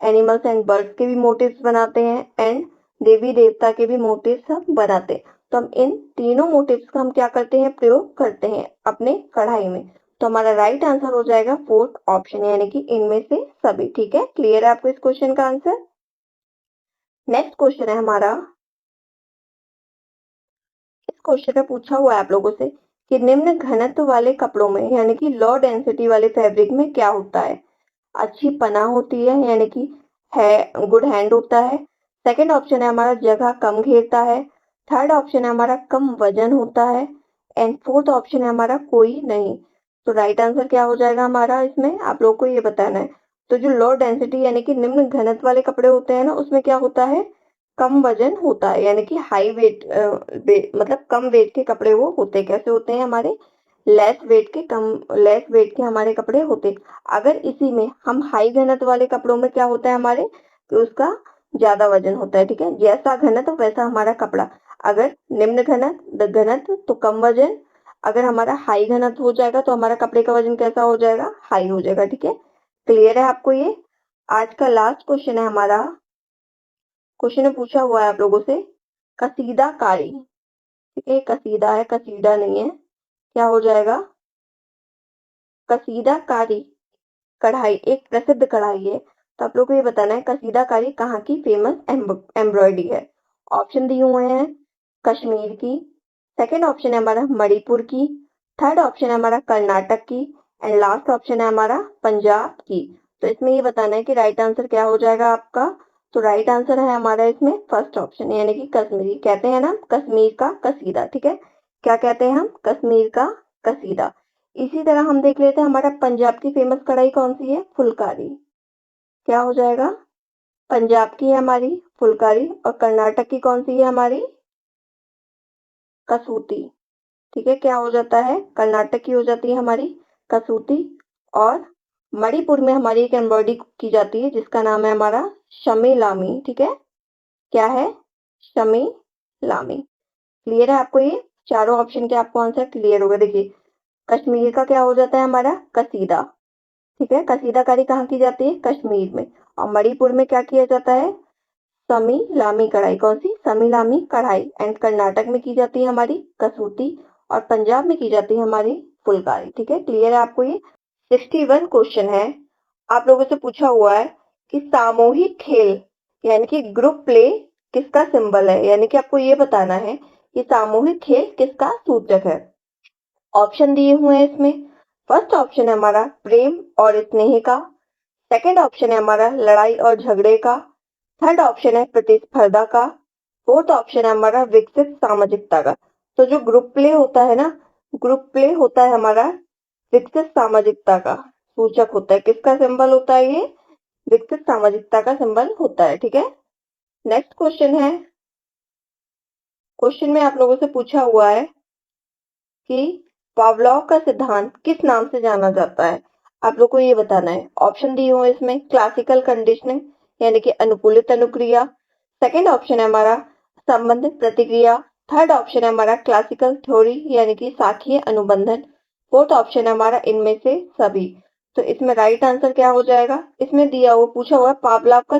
एनिमल्स एंड बर्ड्स के भी मोटिव्स बनाते हैं, एंड देवी देवता के भी मोटिव्स हम बनाते हैं। तो हम इन तीनों मोटिव्स का हम क्या करते हैं, प्रयोग करते हैं अपने कढ़ाई में। तो हमारा राइट आंसर हो जाएगा फोर्थ ऑप्शन यानी कि इनमें से सभी। ठीक है, क्लियर है आपको इस क्वेश्चन का आंसर। नेक्स्ट क्वेश्चन है हमारा, इस क्वेश्चन में पूछा हुआ है आप लोगों से कि निम्न घनत्व वाले कपड़ों में यानी कि लो डेंसिटी वाले फैब्रिक में क्या होता है। अच्छी पनाह होती है यानी कि है गुड हैंड होता है। सेकंड ऑप्शन है हमारा जगह कम घेरता है। थर्ड ऑप्शन है हमारा कम वजन होता है। एंड फोर्थ ऑप्शन है हमारा कोई नहीं। तो राइट आंसर क्या हो जाएगा हमारा, इसमें आप लोग को ये बताना है। तो जो लो डेंसिटी यानी कि निम्न घनत्व वाले कपड़े होते हैं ना, उसमें क्या होता है, कम वजन होता है यानी कि हाई वेट मतलब कम वेट के कपड़े वो होते हैं। कैसे होते हैं हमारे, लेस वेट के हमारे कपड़े होते हैं। अगर इसी में हम हाई घनत्व वाले कपड़ों में क्या होता है हमारे, कि उसका ज्यादा वजन होता है। ठीक है, जैसा घनत्व वैसा हमारा कपड़ा। अगर निम्न घनत्व तो कम वजन, अगर हमारा हाई घनत्व हो जाएगा तो हमारा कपड़े का वजन कैसा हो जाएगा, हाई हो जाएगा। ठीक है, क्लियर है आपको ये। आज का लास्ट क्वेश्चन है हमारा, क्वेश्चन में पूछा हुआ है आप लोगों से कसीदाकारी। ठीक है, कसीदा है, कसीदा नहीं है। क्या हो जाएगा, कसीदाकारी कढ़ाई एक प्रसिद्ध कढ़ाई है। तो आप लोग को ये बताना है कसीदाकारी कहाँ की फेमस एम्ब्रॉयडरी है। ऑप्शन दिए हुए हैं, कश्मीर की। सेकंड ऑप्शन है हमारा मणिपुर की। थर्ड ऑप्शन है हमारा कर्नाटक की। एंड लास्ट ऑप्शन है हमारा पंजाब की। तो इसमें ये बताना है कि राइट आंसर क्या हो जाएगा आपका। तो राइट आंसर है हमारा इसमें फर्स्ट ऑप्शन यानी कि कश्मीरी, कहते हैं ना कश्मीर का कसीदा। ठीक है, क्या कहते हैं हम, कश्मीर का कसीदा। इसी तरह हम देख लेते हैं हमारा पंजाब की फेमस कढ़ाई कौन सी है, फुलकारी। क्या हो जाएगा, पंजाब की है हमारी फुलकारी, और कर्नाटक की कौन सी है हमारी, कसूती। ठीक है, क्या हो जाता है, कर्नाटक की हो जाती है हमारी कसूती। और मणिपुर में हमारी एक एम्ब्रॉयडरी की जाती है जिसका नाम है हमारा शमी लामी। ठीक है, क्या है, शमी लामी। क्लियर है आपको ये, चारों ऑप्शन के आपको आंसर क्लियर होगा। देखिए, कश्मीर का क्या हो जाता है हमारा कसीदा। ठीक है, कसीदाकारी कहाँ की जाती है, कश्मीर में। और मणिपुर में क्या किया जाता है, समी लामी कढ़ाई। कौन सी, समी लामी कढ़ाई। एंड कर्नाटक में की जाती है हमारी कसूती, और पंजाब में की जाती है हमारी फुलकारी। ठीक है, क्लियर है आपको ये। 61 क्वेश्चन है, आप लोगों से पूछा हुआ है कि सामूहिक खेल यानी कि ग्रुप प्ले किसका सिंबल है, यानी कि आपको ये बताना है कि सामूहिक खेल किसका सूचक है। ऑप्शन दिए हुए हैं इसमें। फर्स्ट ऑप्शन है हमारा प्रेम और स्नेह का। सेकंड ऑप्शन है हमारा लड़ाई और झगड़े का। थर्ड ऑप्शन है प्रतिस्पर्धा का। फोर्थ ऑप्शन है हमारा विकसित सामाजिकता का। तो जो ग्रुप प्ले होता है ना, ग्रुप प्ले होता है हमारा विकसित सामाजिकता का सूचक होता है। किसका सिंबल होता है ये, विकसित सामाजिकता का सिंबल होता है। ठीक है, नेक्स्ट क्वेश्चन है, क्वेश्चन में आप लोगों से पूछा हुआ है कि पावलोव का सिद्धांत किस नाम से जाना जाता है। आप लोग को ये बताना है। ऑप्शन दिए हुए इसमें, क्लासिकल कंडीशनिंग यानी कि अनुकूलित अनुक्रिया। सेकंड ऑप्शन है हमारा संबंधित प्रतिक्रिया। थर्ड ऑप्शन है हमारा क्लासिकल थ्योरी यानी कि साखीय अनुबंधन। फोर्थ ऑप्शन है हमारा इनमें से सभी। तो इसमें राइट आंसर क्या हो जाएगा, इसमें दिया हुआ पूछा हुआ पावलोव का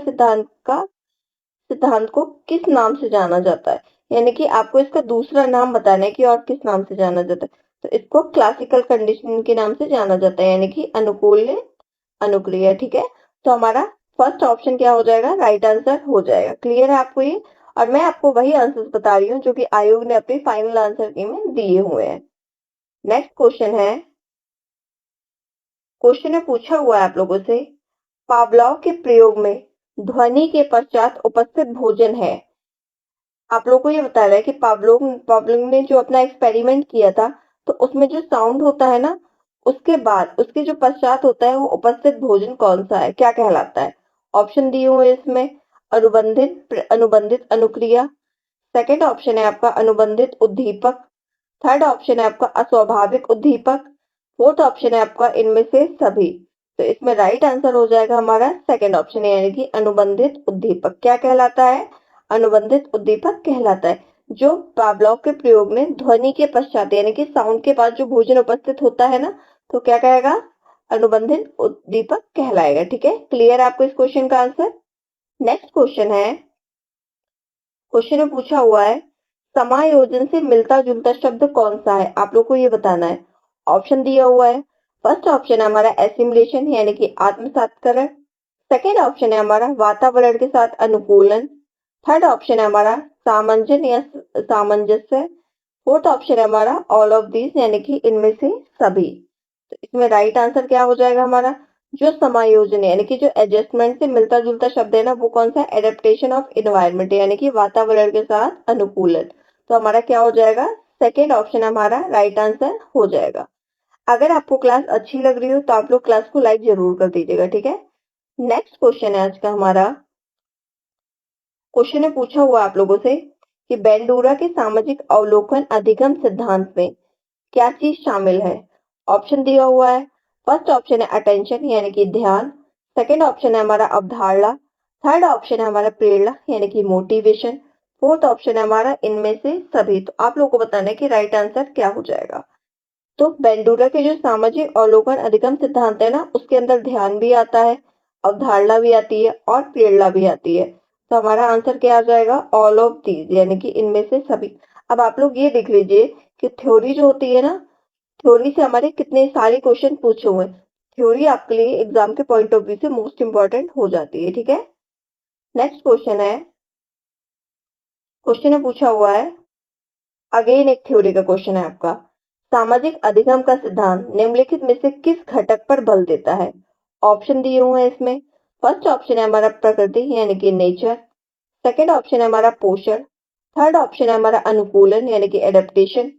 सिद्धांत को किस नाम से जाना जाता है, यानी कि आपको इसका दूसरा नाम बताना है कि और किस नाम से जाना जाता है। तो इसको क्लासिकल कंडीशनिंग के नाम से जाना जाता है यानी कि अनुकूल अनुक्रिया। ठीक है, तो हमारा फर्स्ट ऑप्शन क्या हो जाएगा, राइट आंसर हो जाएगा। क्लियर है आपको ये। और मैं आपको वही आंसर बता रही हूँ जो कि आयोग ने अपने फाइनल आंसर की में दिए हुए हैं। नेक्स्ट क्वेश्चन है, क्वेश्चन में पूछा हुआ है आप लोगों से पावलोव के प्रयोग में ध्वनि के पश्चात उपस्थित भोजन है। आप लोग को ये बता रहा है कि पावलोव ने जो अपना एक्सपेरिमेंट किया था, तो उसमें जो साउंड होता है ना, उसके बाद उसके जो पश्चात होता है वो उपस्थित भोजन कौन सा है, क्या कहलाता है। ऑप्शन दिए हुए इसमें, अनुबंधित अनुक्रिया। सेकंड ऑप्शन है आपका अनुबंधित उद्दीपक। थर्ड ऑप्शन है आपका अस्वाभाविक उद्दीपक। फोर्थ ऑप्शन है आपका इनमें से सभी। तो इसमें राइट आंसर हो जाएगा हमारा सेकंड ऑप्शन है, यानी कि अनुबंधित उद्दीपक। क्या कहलाता है? अनुबंधित उद्दीपक कहलाता है जो पावलोव के प्रयोग में ध्वनि के पश्चात यानी कि साउंड के बाद जो भोजन उपस्थित होता है ना, तो क्या कहेगा? अनुबंधित उद्दीपक कहलाएगा। ठीक है, क्लियर है आपको इस क्वेश्चन का आंसर? नेक्स्ट क्वेश्चन है, क्वेश्चन में पूछा हुआ है समायोजन से मिलता जुलता शब्द कौन सा है? आप लोग को ये बताना है। ऑप्शन दिया हुआ है। फर्स्ट ऑप्शन है हमारा एसिमिलेशन यानी कि आत्मसातकरण। सेकेंड ऑप्शन है हमारा वातावरण के साथ अनुकूलन। थर्ड ऑप्शन है हमारा सामंजन या सामंजस्य। फोर्थ ऑप्शन है हमारा ऑल ऑफ दीज यानी कि इनमें से सभी। तो इसमें राइट आंसर क्या हो जाएगा हमारा? जो समायोजन यानी कि जो एडजस्टमेंट से मिलता जुलता शब्द है ना, वो कौन सा? एडेप्टेशन ऑफ इन्वायरमेंट यानी कि वातावरण के साथ अनुकूलन। तो हमारा क्या हो जाएगा? सेकेंड ऑप्शन हमारा राइट आंसर हो जाएगा। अगर आपको क्लास अच्छी लग रही हो तो आप लोग क्लास को लाइक जरूर कर दीजिएगा। ठीक है, नेक्स्ट क्वेश्चन है आज का हमारा। क्वेश्चन में पूछा हुआ आप लोगों से कि बेंडूरा के सामाजिक अवलोकन अधिगम सिद्धांत में क्या चीज शामिल है? ऑप्शन दिया हुआ है। फर्स्ट ऑप्शन है अटेंशन यानी कि ध्यान। सेकंड ऑप्शन है हमारा अवधारणा। थर्ड ऑप्शन है हमारा प्रेरणा यानी कि मोटिवेशन। फोर्थ ऑप्शन है हमारा इनमें से सभी। तो आप लोगों को बताना है कि राइट आंसर क्या हो जाएगा। तो बेंडूरा के जो सामाजिक अवलोकन अधिगम सिद्धांत है ना, उसके अंदर ध्यान भी आता है, अवधारणा भी आती है और प्रेरणा भी आती है। तो हमारा आंसर क्या आ जाएगा? ऑल ऑफ दीज यानी कि इनमें से सभी। अब आप लोग ये देख लीजिए कि थ्योरी जो होती है ना, थ्योरी से हमारे कितने सारे क्वेश्चन पूछे हुए हैं। थ्योरी आपके लिए एग्जाम के पॉइंट ऑफ व्यू से मोस्ट इंपॉर्टेंट हो जाती है। ठीक है, नेक्स्ट क्वेश्चन है। क्वेश्चन में पूछा हुआ है, अगेन एक थ्योरी का क्वेश्चन है आपका। सामाजिक अधिगम का सिद्धांत निम्नलिखित में से किस घटक पर बल देता है? ऑप्शन दिए हुए हैं इसमें। फर्स्ट ऑप्शन है हमारा प्रकृति यानी कि नेचर। सेकंड ऑप्शन है हमारा पोषण। थर्ड ऑप्शन है हमारा अनुकूलन यानी कि एडेप्टेशन।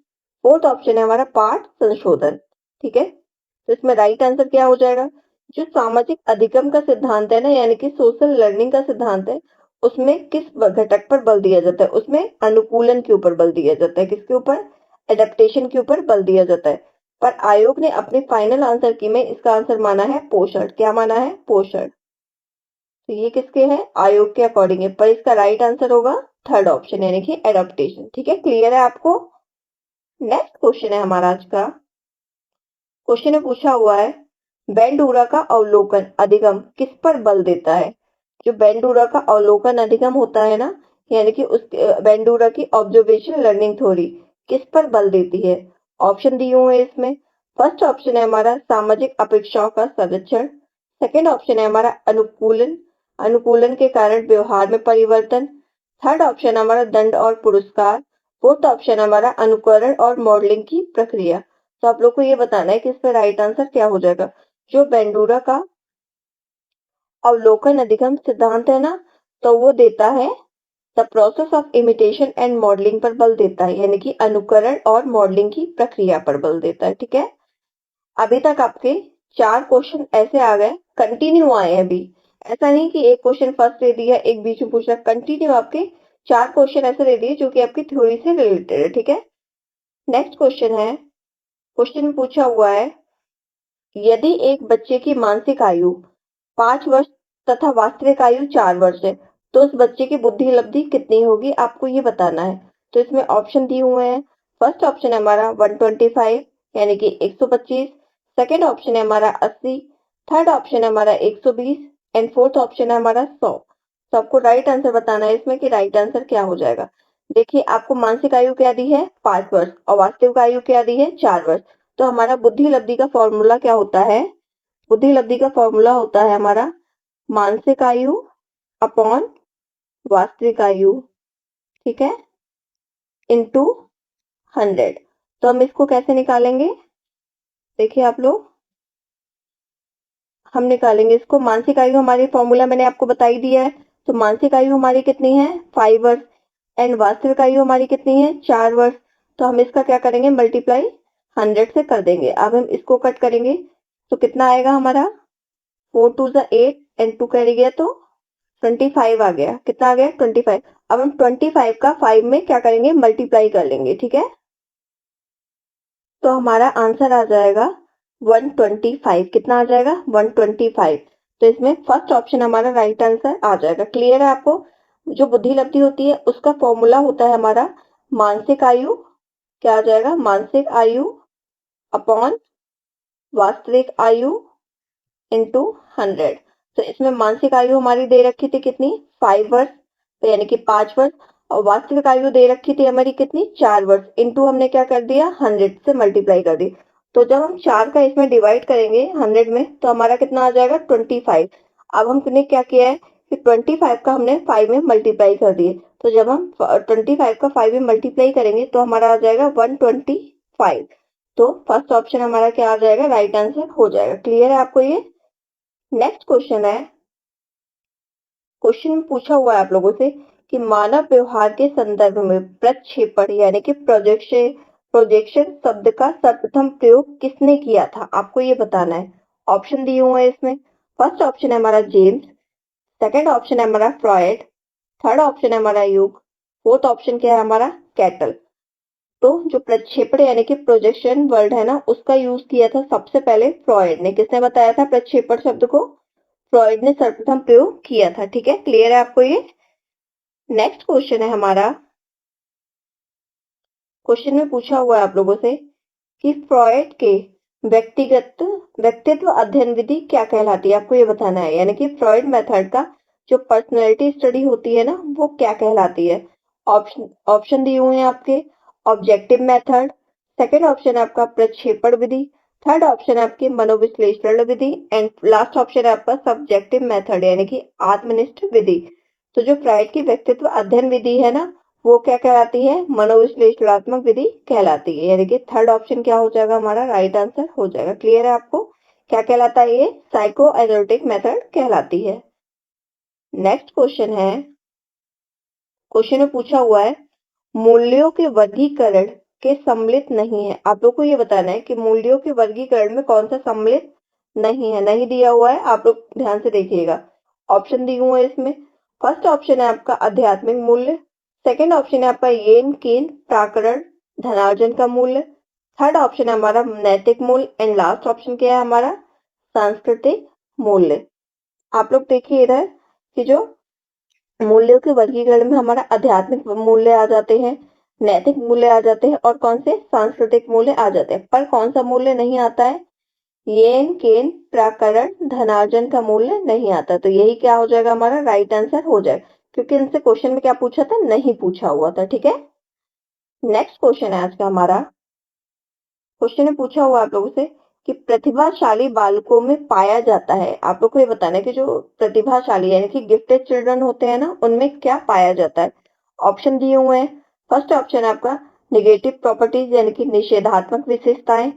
फोर्थ ऑप्शन है हमारा पाठ संशोधन। ठीक है, तो इसमें राइट आंसर क्या हो जाएगा? जो सामाजिक अधिगम का सिद्धांत है ना, यानी कि सोशल लर्निंग का सिद्धांत है, उसमें किस घटक पर बल दिया जाता है? उसमें अनुकूलन के ऊपर बल दिया जाता है। किसके ऊपर? एडेप्टेशन के ऊपर बल दिया जाता है। पर आयोग ने अपने फाइनल आंसर की में इसका आंसर माना है पोषण। क्या माना है? पोषण। तो ये किसके है? आयोग के अकॉर्डिंग है, पर इसका राइट आंसर होगा थर्ड ऑप्शन यानी कि एडेप्टेशन। ठीक है, क्लियर है आपको? नेक्स्ट क्वेश्चन है हमारा आज का। क्वेश्चन में पूछा हुआ है बेंडूरा का अवलोकन अधिगम किस पर बल देता है? जो बेंडूरा का अवलोकन अधिगम होता है ना, यानी कि उस बेंडूरा की ऑब्जर्वेशन लर्निंग थ्योरी किस पर बल देती है? ऑप्शन दिए हुए हैं इसमें। फर्स्ट ऑप्शन है हमारा सामाजिक अपेक्षाओं का संरक्षण। सेकंड ऑप्शन है हमारा अनुकूलन, अनुकूलन के कारण व्यवहार में परिवर्तन। थर्ड ऑप्शन है हमारा दंड और पुरस्कार। फोर्थ ऑप्शन है हमारा अनुकरण और मॉडलिंग की प्रक्रिया। तो आप लोग को ये बताना है कि इसमें राइट आंसर क्या हो जाएगा। जो बेंडूरा का अवलोकन अधिगम सिद्धांत है ना, तो वो देता है the process of imitation and modelling पर बल देता है, यानी कि अनुकरण और मॉडलिंग की प्रक्रिया पर बल देता है। ठीक है, अभी तक आपके 4 क्वेश्चन ऐसे आ गए, कंटिन्यू आए हैं अभी। ऐसा नहीं कि एक क्वेश्चन फर्स्ट दे दिया, एक बीच में पूछ रहा, कंटिन्यू आपके 4 क्वेश्चन ऐसे दे दिए जो कि आपकी थ्योरी से रिलेटेड है। ठीक है, नेक्स्ट क्वेश्चन है। क्वेश्चन में पूछा हुआ है यदि एक बच्चे की मानसिक आयु 5 वर्ष तथा वास्तविक आयु 4 वर्ष है, तो उस बच्चे की बुद्धि लब्धि कितनी होगी? आपको ये बताना है। तो इसमें ऑप्शन दिए हुए हैं। फर्स्ट ऑप्शन है हमारा 125 यानी कि 125। सेकंड ऑप्शन है हमारा 80। थर्ड ऑप्शन है हमारा 120 एंड फोर्थ ऑप्शन है हमारा 100। तो आपको राइट आंसर बताना है इसमें कि राइट आंसर क्या हो जाएगा। देखिए, आपको मानसिक आयु क्या दी है? 5 वर्ष, और वास्तविक आयु क्या दी है? 4 वर्ष। तो हमारा बुद्धि लब्धि का फॉर्मूला क्या होता है? बुद्धि लब्धि का फॉर्मूला होता है हमारा मानसिक आयु अपॉन वास्तविक आयु, ठीक है, इनटू 100। तो हम इसको कैसे निकालेंगे? देखिए आप लोग, हम निकालेंगे इसको। मानसिक आयु हमारी फॉर्मूला मैंने आपको बता ही दिया है। तो मानसिक आयु हमारी कितनी है? 5 वर्ष एंड वास्तविक आयु हमारी कितनी है? 4 वर्ष। तो हम इसका क्या करेंगे? मल्टीप्लाई 100 से कर देंगे। अब हम इसको कट करेंगे तो कितना आएगा हमारा? 4 2 8 एंड 2 कैरी गया तो 25 आ गया। कितना आ गया? 25। अब हम 25 का 5 में क्या करेंगे? मल्टीप्लाई कर लेंगे। ठीक है, तो हमारा आंसर आ जाएगा 125। कितना आ जाएगा? 125। तो इसमें फर्स्ट ऑप्शन हमारा राइट आंसर आ जाएगा। क्लियर है आपको? जो बुद्धि लब्धि होती है उसका फॉर्मूला होता है हमारा मानसिक आयु। क्या आ जाएगा? मानसिक आयु अपॉन वास्तविक आयु इंटू 100। तो इसमें मानसिक आयु हमारी दे रखी थी कितनी? 5 वर्ष, तो यानी कि 5 वर्ष। और वास्तविक आयु दे रखी थी हमारी कितनी? 4 वर्ष। इंटू हमने क्या कर दिया? 100 से मल्टीप्लाई कर दी। तो जब हम 4 का इसमें डिवाइड करेंगे 100 में तो हमारा कितना आ जाएगा? 25। अब हमने क्या किया है कि 25 का हमने 5 में मल्टीप्लाई कर दिए। तो जब हम 25 का 5 में मल्टीप्लाई करेंगे तो हमारा आ जाएगा 125। तो फर्स्ट ऑप्शन हमारा क्या आ जाएगा? राइट आंसर हो जाएगा। क्लियर है आपको ये? नेक्स्ट क्वेश्चन है, क्वेश्चन में पूछा हुआ है आप लोगों से कि मानव व्यवहार के संदर्भ में प्रक्षेपण यानी कि प्रोजेक्शन शब्द का सर्वप्रथम प्रयोग किसने किया था? आपको ये बताना है। ऑप्शन दिए हुए हैं इसमें। फर्स्ट ऑप्शन है हमारा जेम्स, सेकंड ऑप्शन है हमारा फ्रॉयड, थर्ड ऑप्शन है हमारा यूग, फोर्थ ऑप्शन क्या है हमारा? कैटल। तो जो प्रक्षेपण यानी कि प्रोजेक्शन वर्ड है ना उसका यूज किया था सबसे पहले फ्रॉयड ने। किसने बताया था प्रक्षेपण शब्द को? फ्रॉयड ने सर्वप्रथम प्रयोग किया था। ठीक है, क्लियर है आपको ये? नेक्स्ट क्वेश्चन है हमारा, क्वेश्चन में पूछा हुआ है आप लोगों से कि फ्रॉयड के व्यक्तित्व अध्ययन विधि क्या कहलाती है? आपको ये बताना है। यानी कि फ्रॉयड मेथड का जो पर्सनैलिटी स्टडी होती है ना वो क्या कहलाती है? ऑप्शन दिए हुए हैं आपके। ऑब्जेक्टिव मेथड, सेकंड ऑप्शन है आपका प्रक्षेपण विधि, थर्ड ऑप्शन है आपकी मनोविश्लेषण विधि एंड लास्ट ऑप्शन है आपका सब्जेक्टिव मेथड यानी कि आत्मनिष्ठ विधि। तो जो फ्रॉयड की व्यक्तित्व अध्ययन विधि है ना वो क्या कहलाती है? मनोविश्लेषणात्मक विधि कहलाती है। यानी कि थर्ड ऑप्शन क्या हो जाएगा हमारा? राइट आंसर हो जाएगा। क्लियर है आपको? क्या कहलाता है ये? साइको एनालिटिक मेथड कहलाती है। नेक्स्ट क्वेश्चन है, क्वेश्चन में पूछा हुआ है मूल्यों के वर्गीकरण के सम्मिलित नहीं है। आप लोग को ये बताना है कि मूल्यों के वर्गीकरण में कौन सा सम्मिलित नहीं है। नहीं दिया हुआ है, आप लोग ध्यान से देखिएगा। ऑप्शन दिए हुए हैं इसमें। फर्स्ट ऑप्शन है आपका आध्यात्मिक मूल्य, सेकंड ऑप्शन है आपका येन केन प्राकरण धनार्जन का मूल्य, थर्ड ऑप्शन है हमारा नैतिक मूल्य एंड लास्ट ऑप्शन क्या है हमारा? सांस्कृतिक मूल्य। आप लोग देखिए इधर कि जो मूल्यों के वर्गीकरण में हमारा आध्यात्मिक मूल्य आ जाते हैं, नैतिक मूल्य आ जाते हैं और कौन से? सांस्कृतिक मूल्य आ जाते हैं। पर कौन सा मूल्य नहीं आता है? येन केन प्राकरण धनार्जन का मूल्य नहीं आता। तो यही क्या हो जाएगा हमारा? राइट आंसर हो जाएगा, क्योंकि इनसे क्वेश्चन में क्या पूछा था? नहीं पूछा हुआ था। ठीक है, नेक्स्ट क्वेश्चन है आज का हमारा, क्वेश्चन में पूछा हुआ आप लोगों से कि प्रतिभाशाली बालकों में पाया जाता है। आप लोग को ये बताना है कि जो प्रतिभाशाली यानी कि गिफ्टेड चिल्ड्रन होते हैं ना उनमें क्या पाया जाता है। ऑप्शन दिए हुए हैं। फर्स्ट ऑप्शन है आपका निगेटिव प्रॉपर्टीज यानी कि निषेधात्मक विशेषताएं,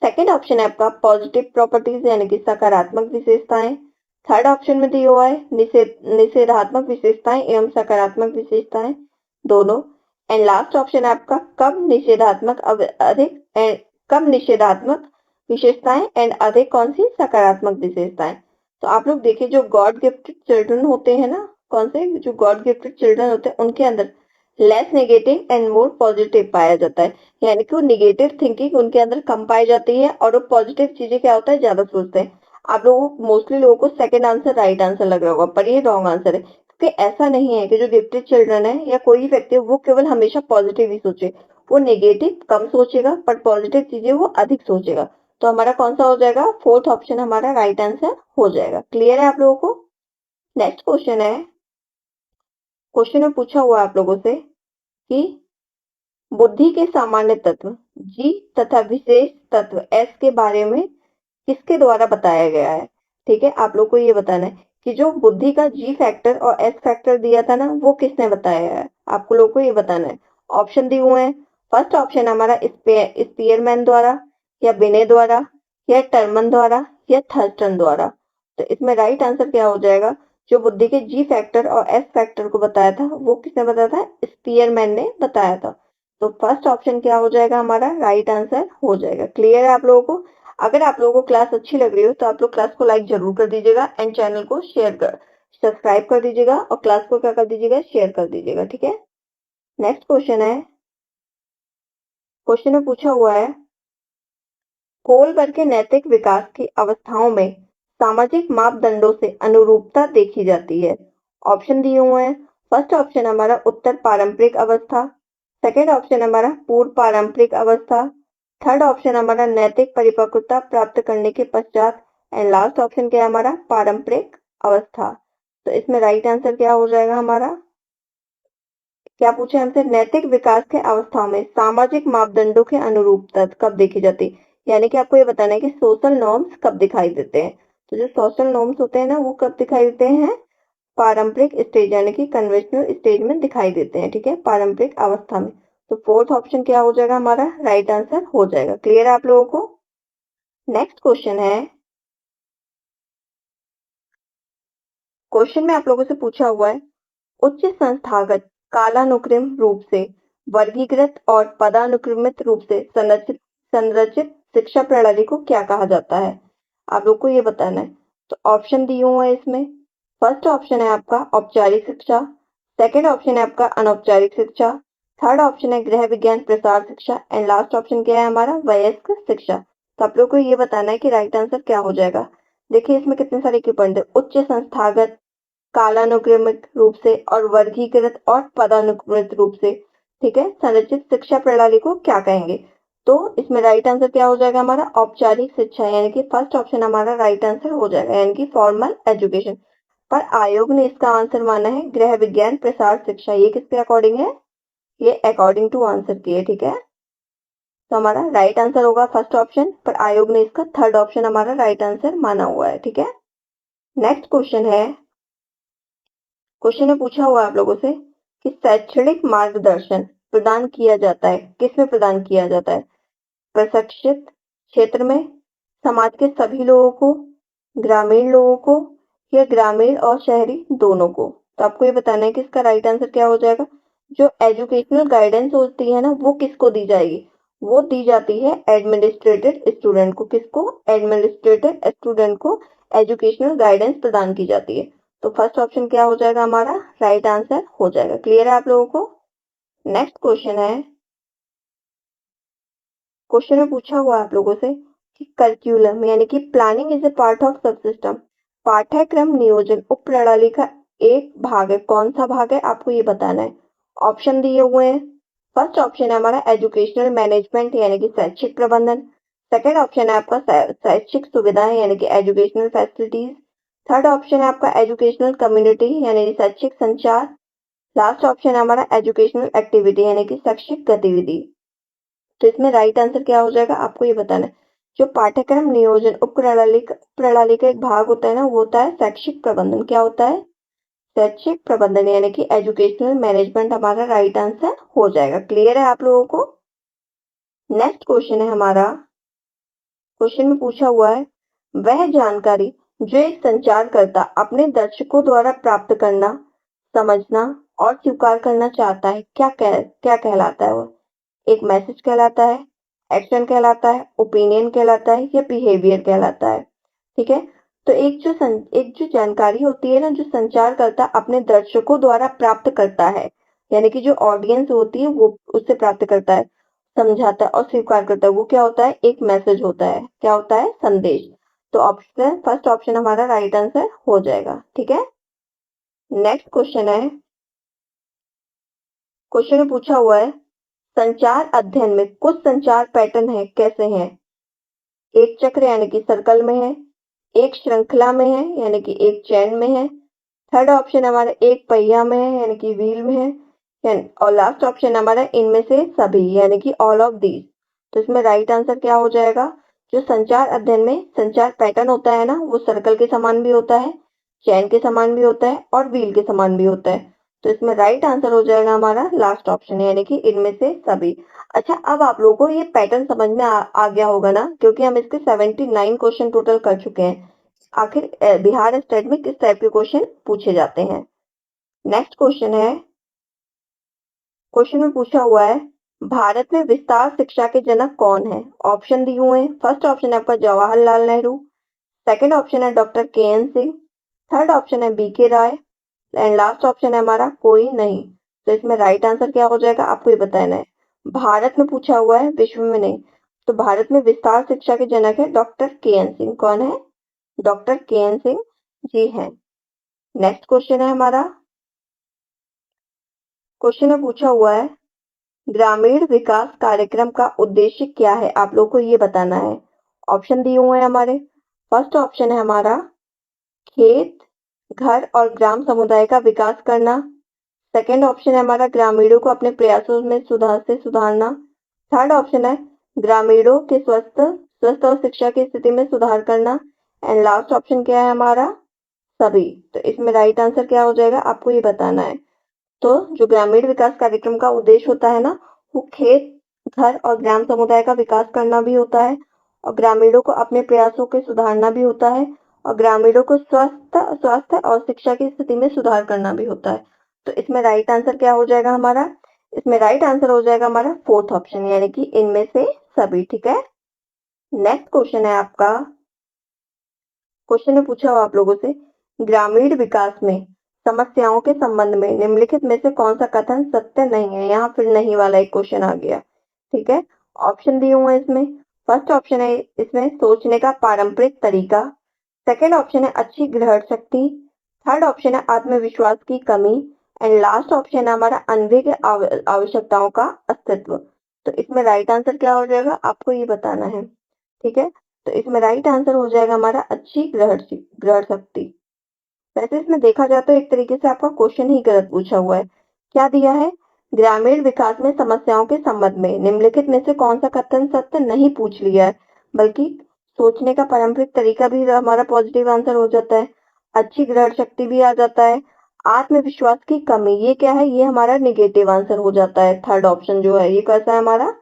सेकंड ऑप्शन है आपका पॉजिटिव प्रॉपर्टीज यानी कि सकारात्मक विशेषताएं, थर्ड ऑप्शन में दिया हुआ है निषेधात्मक विशेषताएं एवं सकारात्मक विशेषताएं दोनों, एंड लास्ट ऑप्शन है आपका कम निषेधात्मक विशेषताएं एंड अधिक कौन सी? सकारात्मक विशेषताएं। तो आप लोग देखिए जो गॉड गिफ्टेड चिल्ड्रन होते हैं ना, कौन से? जो गॉड गिफ्टेड चिल्ड्रन होते हैं उनके अंदर less negative and more positive पाया जाता है। यानी कि वो नेगेटिव थिंकिंग उनके अंदर कम पाई जाती है और वो पॉजिटिव चीजें क्या होता है? ज्यादा सोचते हैं। आप लोगों को मोस्टली लोगों को सेकंड आंसर राइट आंसर लग रहा होगा, पर ये रॉन्ग आंसर है। क्योंकि ऐसा नहीं है कि जो गिफ्टेड चिल्ड्रन है या कोई भी व्यक्ति है वो केवल हमेशा पॉजिटिव ही सोचे। वो नेगेटिव कम सोचेगा पर पॉजिटिव चीजें वो अधिक सोचेगा। तो हमारा कौन सा हो जाएगा? फोर्थ ऑप्शन हमारा राइट आंसर हो जाएगा। क्लियर है आप लोगों को? नेक्स्ट क्वेश्चन है, क्वेश्चन में पूछा हुआ है आप लोगों से कि बुद्धि के सामान्य तत्व जी तथा विशेष तत्व एस के बारे में किसके द्वारा बताया गया है? ठीक है, आप लोग को ये बताना है कि जो बुद्धि का जी फैक्टर और एस फैक्टर दिया था ना वो किसने बताया है? आपको लोग को ये बताना है। ऑप्शन दिए हुए हैं। फर्स्ट ऑप्शन हमारा स्पीयरमैन द्वारा या बिने द्वारा या टर्मन द्वारा या थर्स्टन द्वारा। तो इसमें राइट आंसर क्या हो जाएगा? जो बुद्धि के जी फैक्टर और एस फैक्टर को बताया था वो किसने बताया था? स्पीयरमैन ने बताया था। तो फर्स्ट ऑप्शन क्या हो जाएगा हमारा? राइट आंसर हो जाएगा। क्लियर है आप लोगों को? अगर आप लोगों को क्लास अच्छी लग रही हो तो आप लोग क्लास को लाइक जरूर कर दीजिएगा एंड चैनल को सब्सक्राइब कर दीजिएगा और क्लास को क्या कर दीजिएगा? शेयर कर दीजिएगा। ठीक है, नेक्स्ट क्वेश्चन है, क्वेश्चन में पूछा हुआ है कोलबर्ग के नैतिक विकास की अवस्थाओं में सामाजिक मापदंडों से अनुरूपता देखी जाती है। ऑप्शन दिए हुए हैं। फर्स्ट ऑप्शन हमारा उत्तर पारंपरिक अवस्था, सेकंड ऑप्शन हमारा पूर्व पारंपरिक अवस्था, थर्ड ऑप्शन हमारा नैतिक परिपक्वता प्राप्त करने के पश्चात एंड लास्ट ऑप्शन क्या है हमारा पारंपरिक अवस्था। तो इसमें राइट आंसर क्या हो जाएगा हमारा, क्या पूछे हमसे, नैतिक विकास के अवस्थाओं में सामाजिक मापदंडों के अनुरूपता कब देखी जाती है, यानी कि आपको ये बताना है कि सोशल नॉर्म्स कब दिखाई देते हैं। तो जो सोशल नॉर्म्स होते हैं ना वो कब दिखाई देते हैं, पारंपरिक स्टेज यानी कि कन्वेंशनल स्टेज में दिखाई देते हैं। ठीक है, पारंपरिक अवस्था में। तो फोर्थ ऑप्शन क्या हो जाएगा हमारा राइट आंसर हो जाएगा। क्लियर है आप लोगों को। नेक्स्ट क्वेश्चन है, क्वेश्चन में आप लोगों से पूछा हुआ है उच्च संस्थागत कालानुक्रम रूप से वर्गीकृत और पदानुक्रमित रूप से संरचित संरचित शिक्षा प्रणाली को क्या कहा जाता है। आप लोग को ये बताना है। तो ऑप्शन दिए हुए हैं इसमें। फर्स्ट ऑप्शन है आपका औपचारिक शिक्षा, सेकंड ऑप्शन है आपका अनौपचारिक शिक्षा, थर्ड ऑप्शन है गृह विज्ञान प्रसार शिक्षा एंड लास्ट ऑप्शन क्या है हमारा वयस्क शिक्षा। तो आप लोग को ये बताना है कि राइट आंसर क्या हो जाएगा। देखिए इसमें कितने सारे की पॉइंट है, उच्च संस्थागत कालानुक्रमिक रूप से और वर्गीकृत और पदानुक्रमित रूप से, ठीक है, संरचित शिक्षा प्रणाली को क्या कहेंगे। तो इसमें राइट आंसर क्या हो जाएगा हमारा औपचारिक शिक्षा, यानी कि फर्स्ट ऑप्शन हमारा राइट आंसर हो जाएगा, यानी कि फॉर्मल एजुकेशन। पर आयोग ने इसका आंसर माना है गृह विज्ञान प्रसार शिक्षा। ये किसके अकॉर्डिंग है, ये अकॉर्डिंग टू आंसर की है। ठीक है, तो हमारा राइट आंसर होगा फर्स्ट ऑप्शन, पर आयोग ने इसका थर्ड ऑप्शन हमारा राइट आंसर माना हुआ है। ठीक है, नेक्स्ट क्वेश्चन है, क्वेश्चन में पूछा हुआ आप लोगों से कि शैक्षणिक मार्गदर्शन प्रदान किया जाता है, किसमें प्रदान किया जाता है, प्रशिक्षित क्षेत्र में, समाज के सभी लोगों को, ग्रामीण लोगों को, या ग्रामीण और शहरी दोनों को। तो आपको ये बताना है कि इसका राइट आंसर क्या हो जाएगा। जो एजुकेशनल गाइडेंस होती है ना वो किसको दी जाएगी, वो दी जाती है एडमिनिस्ट्रेटेड स्टूडेंट को। किसको, एडमिनिस्ट्रेटेड स्टूडेंट को एजुकेशनल गाइडेंस प्रदान की जाती है। तो फर्स्ट ऑप्शन क्या हो जाएगा हमारा राइट आंसर हो जाएगा। क्लियर है आप लोगों को। नेक्स्ट क्वेश्चन है, क्वेश्चन में पूछा हुआ आप लोगों से कि करिकुलम यानी कि planning is a part of सब सिस्टम, पाठ्यक्रम नियोजन उप प्रणाली का एक भाग है, कौन सा भाग है आपको ये बताना है। ऑप्शन दिए हुए हैं। फर्स्ट ऑप्शन है हमारा एजुकेशनल मैनेजमेंट यानी कि शैक्षिक प्रबंधन, सेकंड ऑप्शन है आपका शैक्षिक सुविधाएं यानी कि एजुकेशनल फैसिलिटीज, थर्ड ऑप्शन है आपका एजुकेशनल कम्युनिटी यानी कि शैक्षिक संचार, लास्ट ऑप्शन है हमारा एजुकेशनल एक्टिविटी यानी कि शैक्षिक गतिविधि। तो इसमें राइट आंसर क्या हो जाएगा आपको ये बताना है। जो पाठ्यक्रम नियोजन उप प्रणाली का एक भाग होता है ना वो होता है शैक्षिक प्रबंधन। क्या होता है, शैक्षिक प्रबंधन यानी कि एजुकेशनल मैनेजमेंट हमारा राइट आंसर हो जाएगा। क्लियर है आप लोगों को। नेक्स्ट क्वेश्चन है हमारा, क्वेश्चन में पूछा हुआ है वह जानकारी जो एक संचारकर्ता अपने दर्शकों द्वारा प्राप्त करना, समझना और स्वीकार करना चाहता है क्या कहलाता है वो। एक मैसेज कहलाता है, एक्शन कहलाता है, ओपिनियन कहलाता है या बिहेवियर कहलाता है। ठीक है, तो एक जो जानकारी होती है ना जो संचारकर्ता अपने दर्शकों द्वारा प्राप्त करता है, यानी कि जो ऑडियंस होती है वो उससे प्राप्त करता है, समझाता है और स्वीकार करता है, वो क्या होता है, एक मैसेज होता है। क्या होता है, संदेश। तो ऑप्शन फर्स्ट ऑप्शन हमारा राइट आंसर हो जाएगा। ठीक है, नेक्स्ट क्वेश्चन है, क्वेश्चन में पूछा हुआ है संचार अध्ययन में कुछ संचार पैटर्न है, कैसे हैं। एक चक्र यानी कि सर्कल में है, एक श्रृंखला में है यानी कि एक चैन में है, थर्ड ऑप्शन हमारा एक पहिया में है यानी कि व्हील में है, और लास्ट ऑप्शन हमारा इनमें से सभी यानी कि ऑल ऑफ दीज। तो इसमें राइट आंसर क्या हो जाएगा। जो संचार अध्ययन में संचार पैटर्न होता है ना वो सर्कल के समान भी होता है, चैन के समान भी होता है और व्हील के समान भी होता है। तो इसमें राइट आंसर हो जाएगा हमारा लास्ट ऑप्शन यानी कि इनमें से सभी। अच्छा, अब आप लोगों को ये पैटर्न समझ में आ गया होगा ना, क्योंकि हम इसके 79 क्वेश्चन टोटल कर चुके हैं। आखिर बिहार स्टेट में किस टाइप के क्वेश्चन पूछे जाते हैं। नेक्स्ट क्वेश्चन है, क्वेश्चन में पूछा हुआ है भारत में विस्तार शिक्षा के जनक कौन है। ऑप्शन दिए हुए हैं। फर्स्ट ऑप्शन है आपका जवाहरलाल नेहरू, सेकंड ऑप्शन है doctor K N. Singh, third option है B K. Roy and last option है हमारा कोई नहीं। तो इसमें राइट आंसर क्या हो जाएगा आपको ये बताना है। भारत में पूछा हुआ है, विश्व में नहीं। तो भारत में विस्तार शिक्षा के जनक है डॉक्टर के.एन. सिंह। कौन है? Doctor K N. सिंह जी हैं। नेक्स्ट क्वेश्चन है हमारा, क्वेश्चन में पूछा हुआ है ग्रामीण विकास कार्यक्रम का उद्देश्य क्या है? आप लोग को ये बताना है। ऑप्शन दिए हुए हैं हमारे। फर्स्ट ऑप्शन है हमारा खेत, घर और ग्राम समुदाय का विकास करना। सेकंड ऑप्शन है हमारा ग्रामीणों को अपने प्रयासों में सुधारना। थर्ड ऑप्शन है ग्रामीणों के स्वस्थ और शिक्षा की स्थिति में सुधार करना। एंड लास्ट ऑप्शन क्या है हमारा? सभी। तो इसमें राइट आंसर क्या हो जाएगा? आपको ये बताना है। तो जो ग्रामीण विकास कार्यक्रम का उद्देश्य होता है ना, वो खेत, घर और ग्राम समुदाय का विकास करना भी होता है, और ग्रामीणों को अपने प्रयासों के सुधारना भी होता है, और ग्रामीणों को स्वास्थ्य और शिक्षा की स्थिति में सुधार करना भी होता है। तो इसमें राइट आंसर क्या हो जाएगा हमारा? इसमें राइट आंसर हो जाएगा हमारा फोर्थ ऑप्शन, यानी कि इनमें से सभी। ठीक है। नेक्स्ट क्वेश्चन है आपका, क्वेश्चन में पूछा हुआ आप लोगों से ग्रामीण विकास में समस्याओं के संबंध में निम्नलिखित में से कौन सा कथन सत्य नहीं है? यहाँ फिर नहीं वाला एक क्वेश्चन आ गया। ठीक है। ऑप्शन दिए हुए हैं इसमें। फर्स्ट ऑप्शन है इसमें सोचने का पारंपरिक तरीका। सेकंड ऑप्शन है अच्छी ग्रहण शक्ति। थर्ड ऑप्शन है आत्मविश्वास की कमी। एंड लास्ट ऑप्शन है हमारा अनभिज्ञ आवश्यकताओं का अस्तित्व। तो इसमें राइट आंसर क्या हो जाएगा? आपको ये बताना है। ठीक है। तो इसमें राइट आंसर हो जाएगा हमारा अच्छी ग्रहण शक्ति। वैसे इसमें देखा जाए तो एक तरीके से आपका क्वेश्चन ही गलत पूछा हुआ है। क्या दिया है? ग्रामीण विकास में समस्याओं के संबंध में निम्नलिखित में से कौन सा कथन सत्य नहीं पूछ लिया है, बल्कि सोचने का पारंपरिक तरीका भी हमारा पॉजिटिव आंसर हो जाता है, अच्छी ग्रहण शक्ति भी आ जाता है, आत्मविश्वास की कमी ये क्या है? ये हमारा निगेटिव आंसर हो जाता है। थर्ड ऑप्शन जो है ये कैसा है? हमारा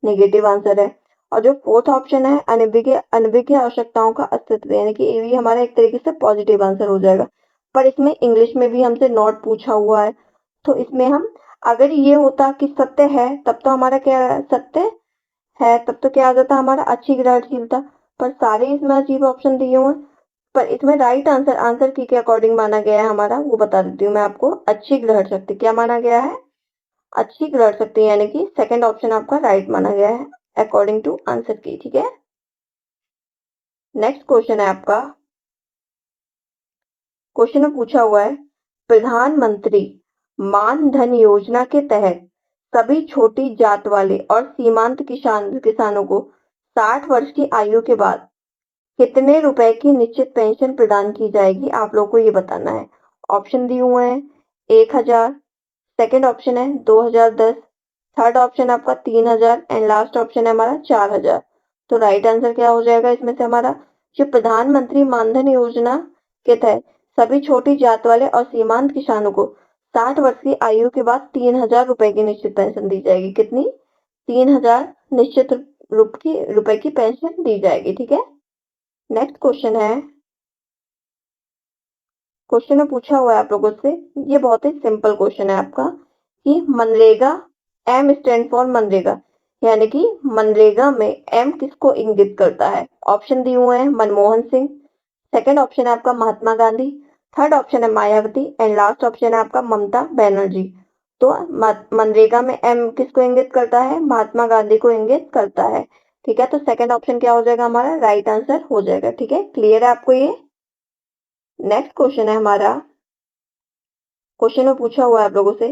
नेगेटिव आंसर है। और जो फोर्थ ऑप्शन है अनभिज्ञ आवश्यकताओं का अस्तित्व, यानी कि ये भी हमारा एक तरीके से पॉजिटिव आंसर हो जाएगा। पर इसमें इंग्लिश में भी हमसे नॉट पूछा हुआ है, तो इसमें हम अगर ये होता कि सत्य है तब तो हमारा क्या सत्य है, तब तो क्या आ जाता हमारा अच्छी ग्रहणशीलता। पर सारे इसमें अजीब ऑप्शन दिए हुए हैं। पर इसमें राइट आंसर की के अकॉर्डिंग माना गया है हमारा, वो बता देती हूँ मैं आपको। अच्छी ग्रहण शक्ति क्या माना गया है? अच्छी ग्रहण शक्ति, यानी कि सेकंड ऑप्शन आपका राइट माना गया है अकॉर्डिंग टू आंसर की। ठीक है। नेक्स्ट क्वेश्चन है आपका, क्वेश्चन में पूछा हुआ है प्रधानमंत्री मान धन योजना के तहत सभी छोटी जात वाले और सीमांत किसानों को 60 वर्ष की आयु के बाद कितने रुपए की निश्चित पेंशन प्रदान की जाएगी? आप लोग को ये बताना है। ऑप्शन दिए हुए हैं 1000, सेकंड ऑप्शन है 2010, थर्ड ऑप्शन आपका 3000 एंड लास्ट ऑप्शन है हमारा 4000। तो राइट आंसर क्या हो जाएगा इसमें से हमारा? जो प्रधानमंत्री मानधन योजना के तहत सभी छोटी जात वाले और सीमांत किसानों को 60 वर्ष की आयु के बाद 3000 रुपए की निश्चित पेंशन दी जाएगी। कितनी? 3000 निश्चित रुपए की पेंशन दी जाएगी। ठीक है। नेक्स्ट क्वेश्चन है, क्वेश्चन में पूछा हुआ है आप लोगों से, ये बहुत ही सिंपल क्वेश्चन है आपका कि MNREGA, M stand for MNREGA, यानी कि मनरेगा में एम किसको इंगित करता है? ऑप्शन दिए हुए हैं मनमोहन सिंह, सेकंड ऑप्शन है आपका महात्मा गांधी, थर्ड ऑप्शन है मायावती एंड लास्ट ऑप्शन है आपका ममता बनर्जी। तो मनरेगा में एम किसको इंगित करता है? महात्मा गांधी को इंगित करता है। ठीक है। तो सेकंड ऑप्शन क्या हो जाएगा हमारा? राइट आंसर हो जाएगा। ठीक है। क्लियर है आपको ये? नेक्स्ट क्वेश्चन है हमारा, क्वेश्चन में पूछा हुआ है आप लोगों से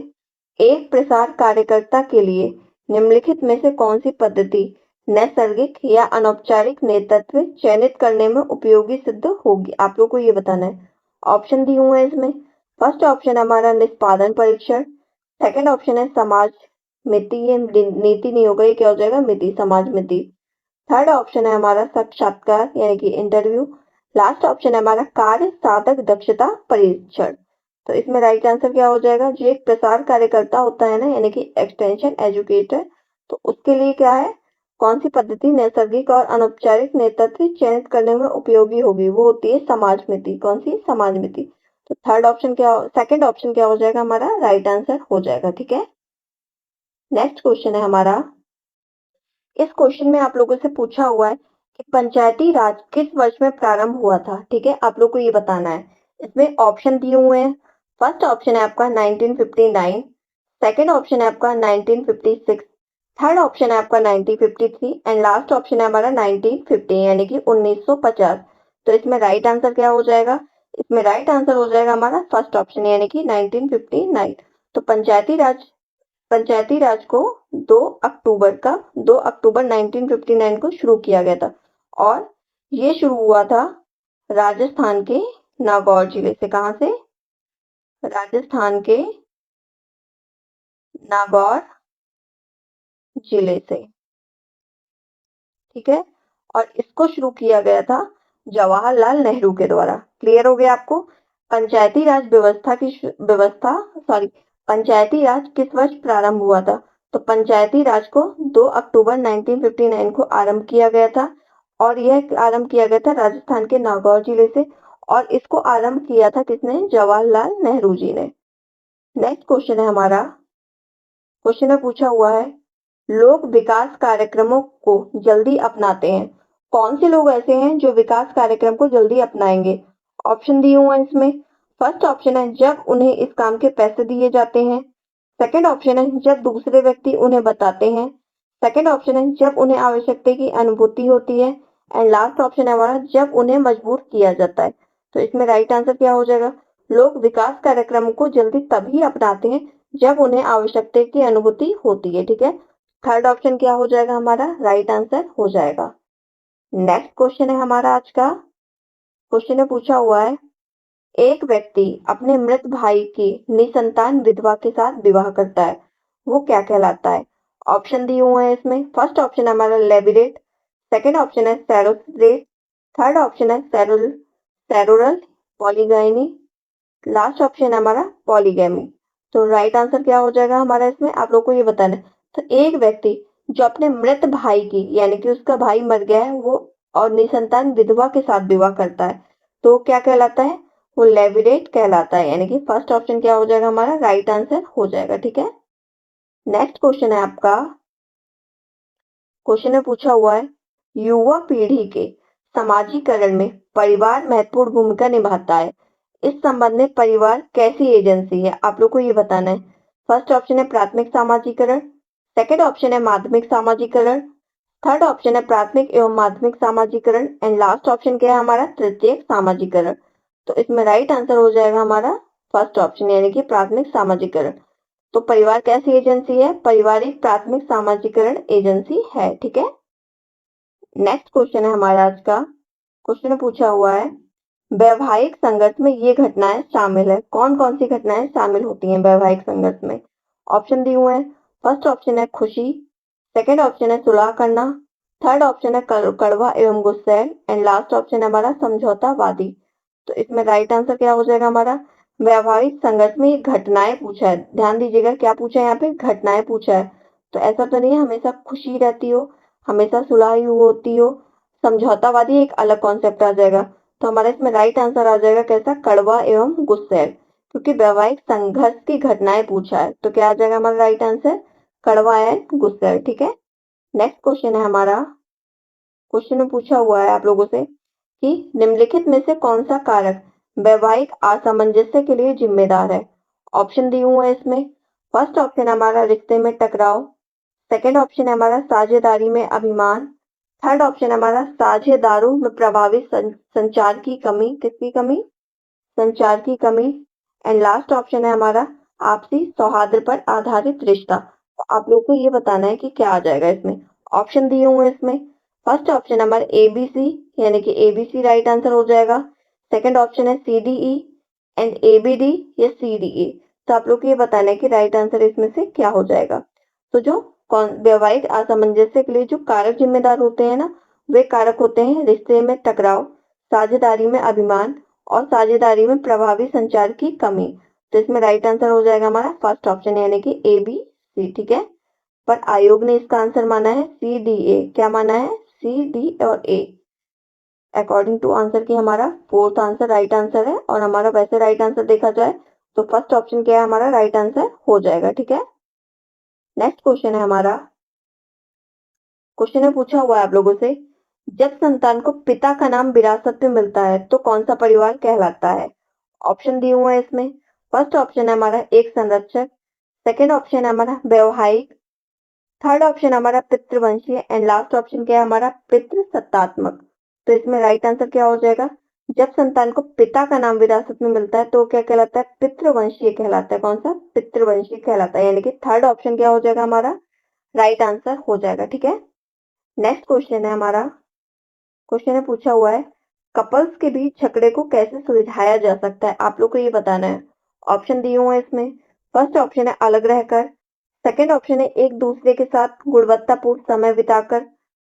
एक प्रसार कार्यकर्ता के लिए निम्नलिखित में से कौन सी पद्धति नैसर्गिक या अनौपचारिक नेतृत्व चयनित करने में उपयोगी सिद्ध होगी? आप लोग को ये बताना है। ऑप्शन दिए हुए हैं इसमें। फर्स्ट ऑप्शन हमारा निष्पादन परीक्षण, सेकंड ऑप्शन है समाज मिति, ये नीति नहीं होगा, ये क्या हो जाएगा? मिति, समाज मिति। थर्ड ऑप्शन है हमारा साक्षात्कार यानी कि इंटरव्यू। लास्ट ऑप्शन है हमारा कार्य साधक दक्षता परीक्षण। तो इसमें राइट आंसर क्या हो जाएगा? जो एक प्रसार कार्यकर्ता होता है ना, यानी कि एक्सटेंशन एजुकेटर, तो उसके लिए क्या है, कौन सी पद्धति नैसर्गिक और अनौपचारिक नेतृत्व चयनित करने में उपयोगी होगी? वो होती है समाज मिति। कौन सी? समाज मिति। तो थर्ड ऑप्शन क्या, सेकंड ऑप्शन क्या हो जाएगा हमारा? राइट आंसर हो जाएगा। ठीक है। नेक्स्ट क्वेश्चन है हमारा, इस क्वेश्चन में आप लोगों से पूछा हुआ है कि पंचायती राज किस वर्ष में प्रारंभ हुआ था? ठीक है। आप लोग को ये बताना है। इसमें ऑप्शन दिए हुए हैं। फर्स्ट ऑप्शन है आपका 1959, सेकंड ऑप्शन है आपका 1956, थर्ड ऑप्शन है आपका 1953 एंड लास्ट ऑप्शन है हमारा 1950 यानी कि 1950। तो इसमें राइट आंसर क्या हो जाएगा? इसमें राइट आंसर हो जाएगा हमारा फर्स्ट ऑप्शन यानी कि 1959। तो पंचायती राज को 2 अक्टूबर 1959 को शुरू किया गया था और ये शुरू हुआ था राजस्थान के नागौर जिले से। कहां से? राजस्थान के नागौर जिले से, ठीक है। और इसको शुरू किया गया था जवाहरलाल नेहरू के द्वारा। क्लियर हो गया आपको? पंचायती राज पंचायती राज किस वर्ष प्रारंभ हुआ था? तो पंचायती राज को 2 अक्टूबर 1959 को आरंभ किया गया था और यह आरंभ किया गया था राजस्थान के नागौर जिले से और इसको आरंभ किया था किसने? जवाहरलाल नेहरू जी ने। नेक्स्ट क्वेश्चन है हमारा, क्वेश्चन में पूछा हुआ है लोग विकास कार्यक्रमों को जल्दी अपनाते हैं। कौन से लोग ऐसे हैं जो विकास कार्यक्रम को जल्दी अपनाएंगे? ऑप्शन दिए हुए हैं इसमें। फर्स्ट ऑप्शन है जब उन्हें इस काम के पैसे दिए जाते हैं। सेकंड ऑप्शन है जब दूसरे व्यक्ति उन्हें बताते हैं। सेकंड ऑप्शन है जब उन्हें आवश्यकता की अनुभूति होती है एंड लास्ट ऑप्शन है हमारा जब उन्हें मजबूर किया जाता है। तो इसमें राइट आंसर क्या हो जाएगा? लोग विकास कार्यक्रम को जल्दी तभी अपनाते हैं जब उन्हें आवश्यकता की अनुभूति होती है, ठीक है। थर्ड ऑप्शन क्या हो जाएगा हमारा? राइट आंसर हो जाएगा। नेक्स्ट क्वेश्चन है हमारा आज का। क्वेश्चन में पूछा हुआ है एक व्यक्ति अपने मृत भाई की निसंतान विधवा के साथ विवाह करता है, वो क्या कहलाता है? ऑप्शन दिए हुए हैं इसमें। फर्स्ट ऑप्शन है हमारा लेविरेट, सेकंड ऑप्शन है सैरोरेट, थर्ड ऑप्शन है सैरोरल पॉलीगाइनी, लास्ट ऑप्शन है हमारा पॉलीगैमी। तो राइट आंसर क्या हो जाएगा हमारा इसमें? आप लोग को ये बताना है। तो एक व्यक्ति जो अपने मृत भाई की यानी कि उसका भाई मर गया है वो और निसंतान विधवा के साथ विवाह करता है तो क्या कहलाता है? वो लेविरेट कहलाता है यानी कि फर्स्ट ऑप्शन क्या हो जाएगा हमारा? राइट आंसर हो जाएगा, ठीक है। नेक्स्ट क्वेश्चन है आपका। क्वेश्चन में पूछा हुआ है युवा पीढ़ी के समाजीकरण में परिवार महत्वपूर्ण भूमिका निभाता है। इस संबंध में परिवार कैसी एजेंसी है? आप लोग को ये बताना है। फर्स्ट ऑप्शन है प्राथमिक सामाजिकरण, सेकंड ऑप्शन है माध्यमिक सामाजिकरण, थर्ड ऑप्शन है प्राथमिक एवं माध्यमिक सामाजिकरण एंड लास्ट ऑप्शन क्या है हमारा? तृतीयक सामाजिकरण। तो इसमें राइट आंसर हो जाएगा हमारा फर्स्ट ऑप्शन यानी कि प्राथमिक सामाजिकरण। तो परिवार कैसी एजेंसी है? परिवार एक प्राथमिक सामाजिकरण एजेंसी है, ठीक है। नेक्स्ट क्वेश्चन है हमारा आज का। क्वेश्चन में पूछा हुआ है वैवाहिक संघर्ष में ये घटनाएं शामिल है। कौन कौन सी घटनाएं शामिल होती हैं वैवाहिक संघर्ष में? ऑप्शन दिए हुए हैं। फर्स्ट ऑप्शन है खुशी, सेकंड ऑप्शन है सुलह करना, थर्ड ऑप्शन है कड़वा एवं गुस्सैल एंड लास्ट ऑप्शन है हमारा समझौतावादी। तो इसमें राइट आंसर क्या हो जाएगा हमारा? वैवाहिक संघर्ष में ये घटनाएं पूछा है, ध्यान दीजिएगा क्या पूछा है यहाँ पे? घटनाएं पूछा है। तो ऐसा तो नहीं है हमेशा खुशी रहती हो, हमेशा सुलह ही होती हो। समझौतावादी एक अलग कॉन्सेप्ट आ जाएगा। तो हमारा इसमें राइट आंसर आ जाएगा कैसा? कड़वा एवं गुस्सैल, क्योंकि वैवाहिक संघर्ष की घटनाएं पूछा है। तो क्या आ जाएगा हमारा राइट आंसर? कड़वा एंड गुस्सैल, ठीक है। नेक्स्ट क्वेश्चन है हमारा। क्वेश्चन में पूछा हुआ है आप लोगों से कि निम्नलिखित में से कौन सा कारक वैवाहिक असामंजस्य के लिए जिम्मेदार है? ऑप्शन दिए हुए हैं इसमें। फर्स्ट ऑप्शन हमारा रिश्ते में टकराव, सेकंड ऑप्शन है हमारा साझेदारी में अभिमान, थर्ड ऑप्शन है हमारा साझेदारों में प्रभावी संचार की कमी। किसकी कमी? संचार की कमी एंड लास्ट ऑप्शन है हमारा आपसी सौहार्द पर आधारित रिश्ता। तो आप लोग को ये बताना है कि क्या आ जाएगा इसमें। ऑप्शन दिए हुए हैं इसमें। फर्स्ट ऑप्शन हमारा एबीसी यानी कि एबीसी राइट आंसर हो जाएगा। सेकंड ऑप्शन है सीडीई एंड एबीडी या सीडीई। तो आप लोग को ये बताना है कि राइट आंसर इसमें से क्या हो जाएगा। तो जो वैवाहिक असामंजस्य के लिए जो कारक जिम्मेदार होते हैं ना, वे कारक होते हैं रिश्ते में टकराव, साझेदारी में अभिमान और साझेदारी में प्रभावी संचार की कमी। तो इसमें राइट आंसर हो जाएगा हमारा फर्स्ट ऑप्शन यानी कि ए बी सी, ठीक है। पर आयोग ने इसका आंसर माना है सी डी ए। क्या माना है? सी डी और ए। अकॉर्डिंग टू आंसर की हमारा फोर्थ आंसर राइट आंसर है और हमारा वैसे राइट आंसर देखा जाए तो फर्स्ट ऑप्शन क्या है हमारा? राइट आंसर हो जाएगा, ठीक है। नेक्स्ट क्वेश्चन है हमारा। क्वेश्चन में पूछा हुआ है आप लोगों से जब संतान को पिता का नाम विरासत में मिलता है तो कौन सा परिवार कहलाता है? ऑप्शन दिए हुए हैं इसमें। फर्स्ट ऑप्शन है हमारा एक संरक्षक, सेकंड ऑप्शन है हमारा वैवाहिक, थर्ड ऑप्शन हमारा पितृवंशीय एंड लास्ट ऑप्शन क्या है हमारा पितृसत्तात्मक। तो इसमें राइट आंसर क्या हो जाएगा, जब संतान को पिता का नाम विरासत में मिलता है तो क्या कहलाता है, पितृवंशीय कहलाता है। कौन सा, पितृवंशीय कहलाता है, यानी कि थर्ड ऑप्शन क्या हो जाएगा हमारा राइट आंसर हो जाएगा। ठीक है, नेक्स्ट क्वेश्चन है हमारा, क्वेश्चन है पूछा हुआ है कपल्स के बीच झगड़े को कैसे सुलझाया जा सकता है, आप लोग को ये बताना है। ऑप्शन दिए हुए हैं इसमें, फर्स्ट ऑप्शन है अलग रहकर, सेकंड ऑप्शन है एक दूसरे के साथ गुणवत्तापूर्ण समय बिताकर,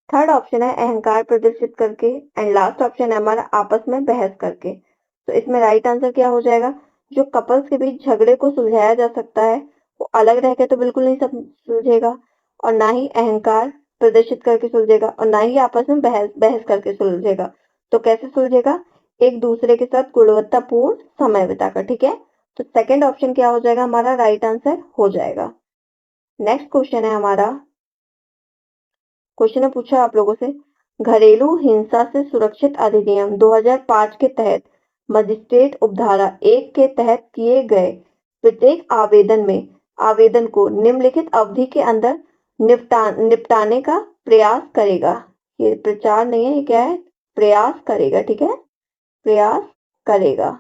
थर्ड ऑप्शन है अहंकार प्रदर्शित करके एंड लास्ट ऑप्शन है हमारा आपस में बहस करके। तो इसमें राइट आंसर क्या हो जाएगा, जो कपल्स के बीच झगड़े को सुलझाया जा सकता है वो अलग रह के तो बिल्कुल नहीं सुलझेगा, और ना ही अहंकार प्रदर्शित करके सुलझेगा, और ना ही आपस में बहस बहस करके सुलझेगा। तो कैसे सुलझेगा, एक दूसरे के साथ गुणवत्तापूर्ण समय बिताकर। ठीक है, तो सेकंड ऑप्शन क्या हो जाएगा हमारा राइट आंसर हो जाएगा। नेक्स्ट क्वेश्चन है हमारा, क्वेश्चन है पूछा आप लोगों से घरेलू हिंसा से सुरक्षित अधिनियम 2005 के तहत मजिस्ट्रेट उपधारा 1 के तहत किए गए प्रत्येक आवेदन में आवेदन को निम्नलिखित अवधि के अंदर निपटाने का प्रयास करेगा। ये प्रचार नहीं है, ये क्या है, प्रयास करेगा। ठीक है, प्रयास करेगा।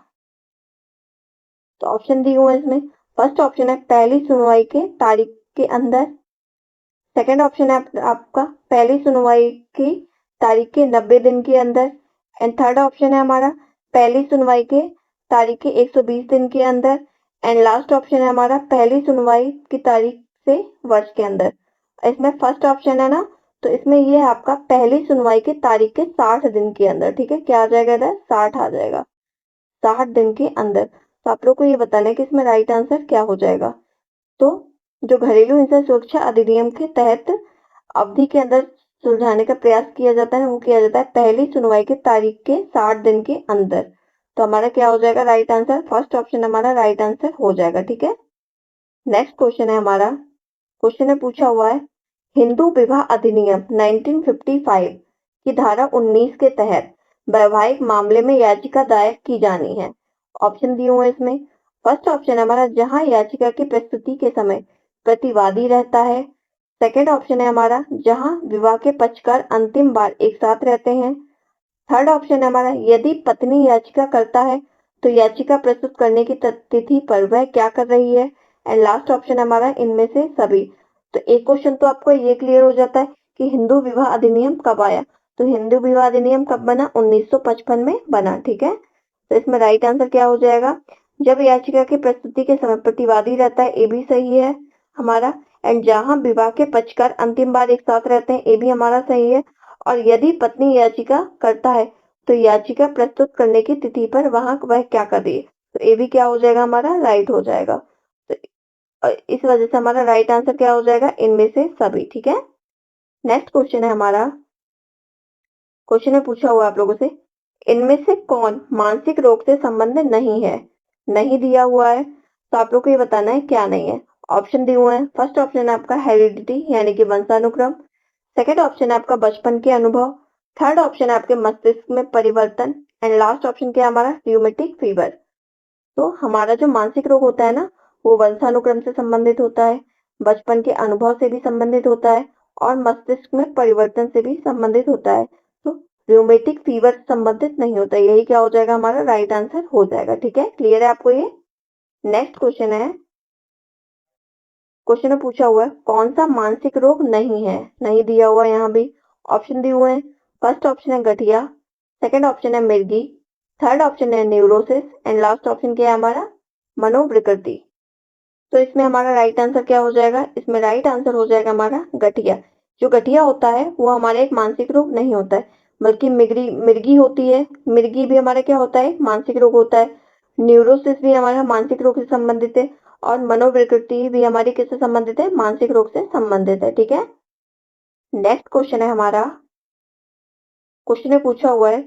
तो ऑप्शन दिए हुए हैं इसमें, फर्स्ट ऑप्शन है पहली सुनवाई के तारीख के अंदर, सेकंड ऑप्शन है आपका पहली सुनवाई की तारीख के 90 दिन के अंदर, एंड थर्ड ऑप्शन है हमारा पहली सुनवाई के तारीख के 120 दिन के अंदर, एंड लास्ट ऑप्शन है हमारा पहली सुनवाई की तारीख से वर्ष के अंदर। इसमें फर्स्ट ऑप्शन है ना, तो इसमें ये है आपका पहली सुनवाई की तारीख के 60 दिन के अंदर। ठीक है, क्या आ जाएगा इधर, 60 आ जाएगा, 60 दिन के अंदर। तो आप लोग को ये बताना है कि इसमें राइट आंसर क्या हो जाएगा। तो जो घरेलू हिंसा सुरक्षा अधिनियम के तहत अवधि के अंदर सुलझाने का प्रयास किया जाता है वो किया जाता है पहली सुनवाई की तारीख के 60 दिन के अंदर। तो हमारा क्या हो जाएगा राइट आंसर, फर्स्ट ऑप्शन हमारा राइट आंसर हो जाएगा। ठीक है, नेक्स्ट क्वेश्चन है हमारा, क्वेश्चन है पूछा हुआ है हिंदू विवाह अधिनियम 1955 की धारा 19 के तहत वैवाहिक मामले में याचिका दायर की जानी है। ऑप्शन दिए हुए हैं इसमें, फर्स्ट ऑप्शन हमारा जहां याचिका की प्रस्तुति के समय प्रतिवादी रहता है, सेकंड ऑप्शन है हमारा जहां विवाह के पक्षकार अंतिम बार एक साथ रहते हैं, थर्ड ऑप्शन है हमारा यदि पत्नी याचिका करता है तो याचिका प्रस्तुत करने की तिथि पर वह क्या कर रही है, एंड लास्ट ऑप्शन हमारा इनमें से सभी। तो एक क्वेश्चन तो आपको ये क्लियर हो जाता है कि हिंदू विवाह अधिनियम कब आया। तो हिंदू विवाह अधिनियम कब बना, 1955 में बना। ठीक है, तो इसमें राइट आंसर क्या हो जाएगा, जब याचिका की प्रस्तुति के समय प्रतिवादी रहता है, ये भी सही है हमारा, एंड जहां विवाह के पक्षकार अंतिम बार एक साथ रहते हैं, ये भी हमारा सही है, और यदि पत्नी याचिका करता है तो याचिका प्रस्तुत करने की तिथि पर वहां वह क्या कर रही है, तो ये भी क्या हो जाएगा हमारा राइट हो जाएगा। तो इस वजह से हमारा राइट आंसर क्या हो जाएगा, इनमें से सभी। ठीक है, नेक्स्ट क्वेश्चन है हमारा, क्वेश्चन में पूछा हुआ आप लोगों से इनमें से कौन मानसिक रोग से संबंधित नहीं है, नहीं दिया हुआ है, तो आप लोग को ये बताना है क्या नहीं है। ऑप्शन दिए हुए हैं, फर्स्ट ऑप्शन है आपका हेरिडिटी यानी कि वंशानुक्रम, सेकंड ऑप्शन है आपका बचपन के अनुभव, थर्ड ऑप्शन है आपके मस्तिष्क में परिवर्तन, एंड लास्ट ऑप्शन क्या है हमारा र्यूमेटिक फीवर। तो हमारा जो मानसिक रोग होता है ना वो वंशानुक्रम से संबंधित होता है, बचपन के अनुभव से भी संबंधित होता है, और मस्तिष्क में परिवर्तन से भी संबंधित होता है। तो र्यूमेटिक फीवर से संबंधित नहीं होता, यही क्या हो जाएगा हमारा राइट आंसर हो जाएगा। ठीक है, क्लियर है आपको ये। नेक्स्ट क्वेश्चन है, क्वेश्चन में पूछा हुआ है कौन सा मानसिक रोग नहीं है, नहीं दिया हुआ है यहाँ भी। ऑप्शन दिए हुए हैं, फर्स्ट ऑप्शन है गठिया, सेकंड ऑप्शन है मिर्गी, थर्ड ऑप्शन है न्यूरोसिस, एंड लास्ट ऑप्शन क्या है हमारा मनोविकृति। तो इसमें हमारा राइट आंसर क्या हो जाएगा, इसमें राइट आंसर हो जाएगा हमारा गठिया। जो गठिया होता है वो हमारा एक मानसिक रोग नहीं होता है, बल्कि मिर्गी मिर्गी होती है, मिर्गी भी हमारा क्या होता है, मानसिक रोग होता है। न्यूरोसिस भी हमारा मानसिक रोग से संबंधित है, और मनोविकृति भी हमारी किससे संबंधित है, मानसिक रोग से संबंधित है। ठीक है, नेक्स्ट क्वेश्चन है हमारा, क्वेश्चन में पूछा हुआ है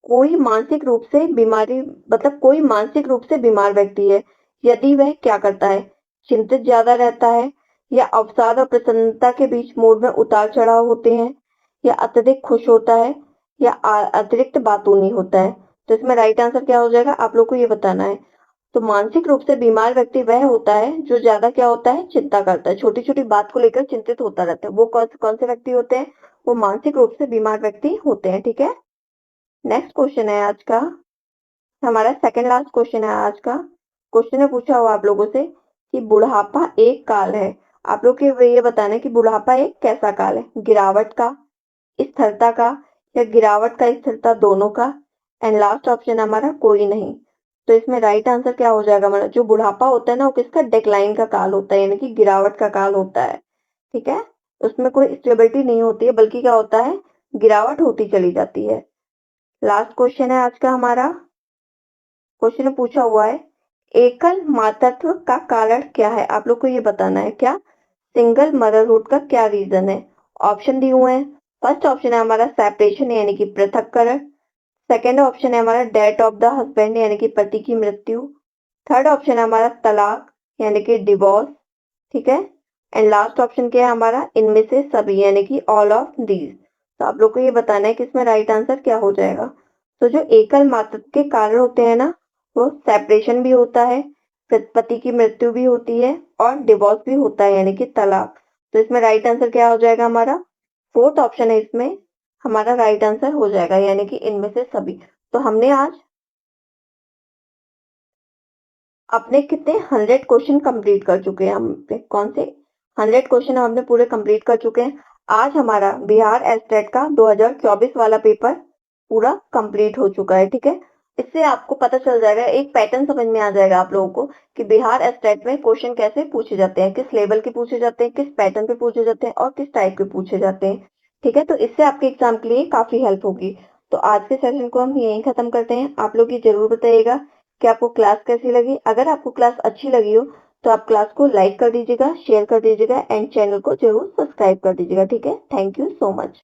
कोई मानसिक रूप से बीमारी मतलब कोई मानसिक रूप से बीमार व्यक्ति है यदि वह क्या करता है, चिंतित ज्यादा रहता है, या अवसाद और प्रसन्नता के बीच मूड में उतार चढ़ाव होते हैं, या अत्यधिक खुश होता है, या अतिरिक्त बातूनी होता है। तो इसमें राइट आंसर क्या हो जाएगा, आप लोग को ये बताना है। तो मानसिक रूप से बीमार व्यक्ति वह होता है जो ज्यादा क्या होता है, चिंता करता है, छोटी छोटी बात को लेकर चिंतित होता रहता है। वो कौन से व्यक्ति होते हैं, वो मानसिक रूप से बीमार व्यक्ति होते हैं। ठीक है, नेक्स्ट क्वेश्चन है आज का, हमारा सेकंड लास्ट क्वेश्चन है आज का। क्वेश्चन में पूछा हुआ आप लोगों से कि बुढ़ापा एक काल है। आप लोग को ये बताना है कि बुढ़ापा एक कैसा काल है, गिरावट का, स्थिरता का, या गिरावट का स्थिरता दोनों का। एंड लास्ट ऑप्शन हमारा कोई नहीं। तो इसमें राइट आंसर क्या हो जाएगा हमारा, जो बुढ़ापा होता है ना वो किसका, डिक्लाइन का काल होता है, यानी कि गिरावट का काल होता है। ठीक है, उसमें कोई स्टेबिलिटी नहीं होती है, बल्कि क्या होता है, गिरावट होती चली जाती है। लास्ट क्वेश्चन है आज का हमारा। क्वेश्चन में पूछा हुआ है एकल मातृत्व का कारण क्या है। आप लोग को ये बताना है क्या, सिंगल मदरहुड का क्या रीजन है। ऑप्शन दिए हुए हैं। फर्स्ट ऑप्शन है हमारा सेपरेशन यानी कि पृथक्करण। सेकेंड ऑप्शन है हमारा डेथ ऑफ द हस्बैंड यानी कि पति की मृत्यु। थर्ड ऑप्शन है हमारा तलाक यानी कि डिवोर्स। ठीक है, एंड लास्ट ऑप्शन क्या है हमारा, इनमें से सभी यानी कि ऑल ऑफ दीज। तो आप लोग को ये बताना है कि इसमें राइट आंसर क्या हो जाएगा। तो जो एकल मातृत्व के कारण होते हैं ना, वो सेपरेशन भी होता है, पति की मृत्यु भी होती है, और डिवोर्स भी होता है यानी कि तलाक। तो इसमें राइट आंसर क्या हो जाएगा हमारा, फोर्थ ऑप्शन है इसमें हमारा राइट आंसर हो जाएगा, यानी कि इनमें से सभी। तो हमने आज अपने कितने 100 क्वेश्चन कंप्लीट कर चुके हैं। हम कौन से 100 क्वेश्चन हम अपने पूरे कंप्लीट कर चुके हैं। आज हमारा बिहार एस्टेट का 2024 वाला पेपर पूरा कंप्लीट हो चुका है। ठीक है, इससे आपको पता चल जाएगा, एक पैटर्न समझ में आ जाएगा आप लोगों को कि बिहार एस्टेट में क्वेश्चन कैसे पूछे जाते हैं, किस लेवल के पूछे जाते हैं, किस पैटर्न पे पूछे जाते हैं, और किस टाइप के पूछे जाते हैं। ठीक है, तो इससे आपके एग्जाम के लिए काफी हेल्प होगी। तो आज के सेशन को हम यहीं खत्म करते हैं। आप लोग ये जरूर बताइएगा कि आपको क्लास कैसी लगी। अगर आपको क्लास अच्छी लगी हो तो आप क्लास को लाइक कर दीजिएगा, शेयर कर दीजिएगा, एंड चैनल को जरूर सब्सक्राइब कर दीजिएगा। ठीक है, थैंक यू सो मच।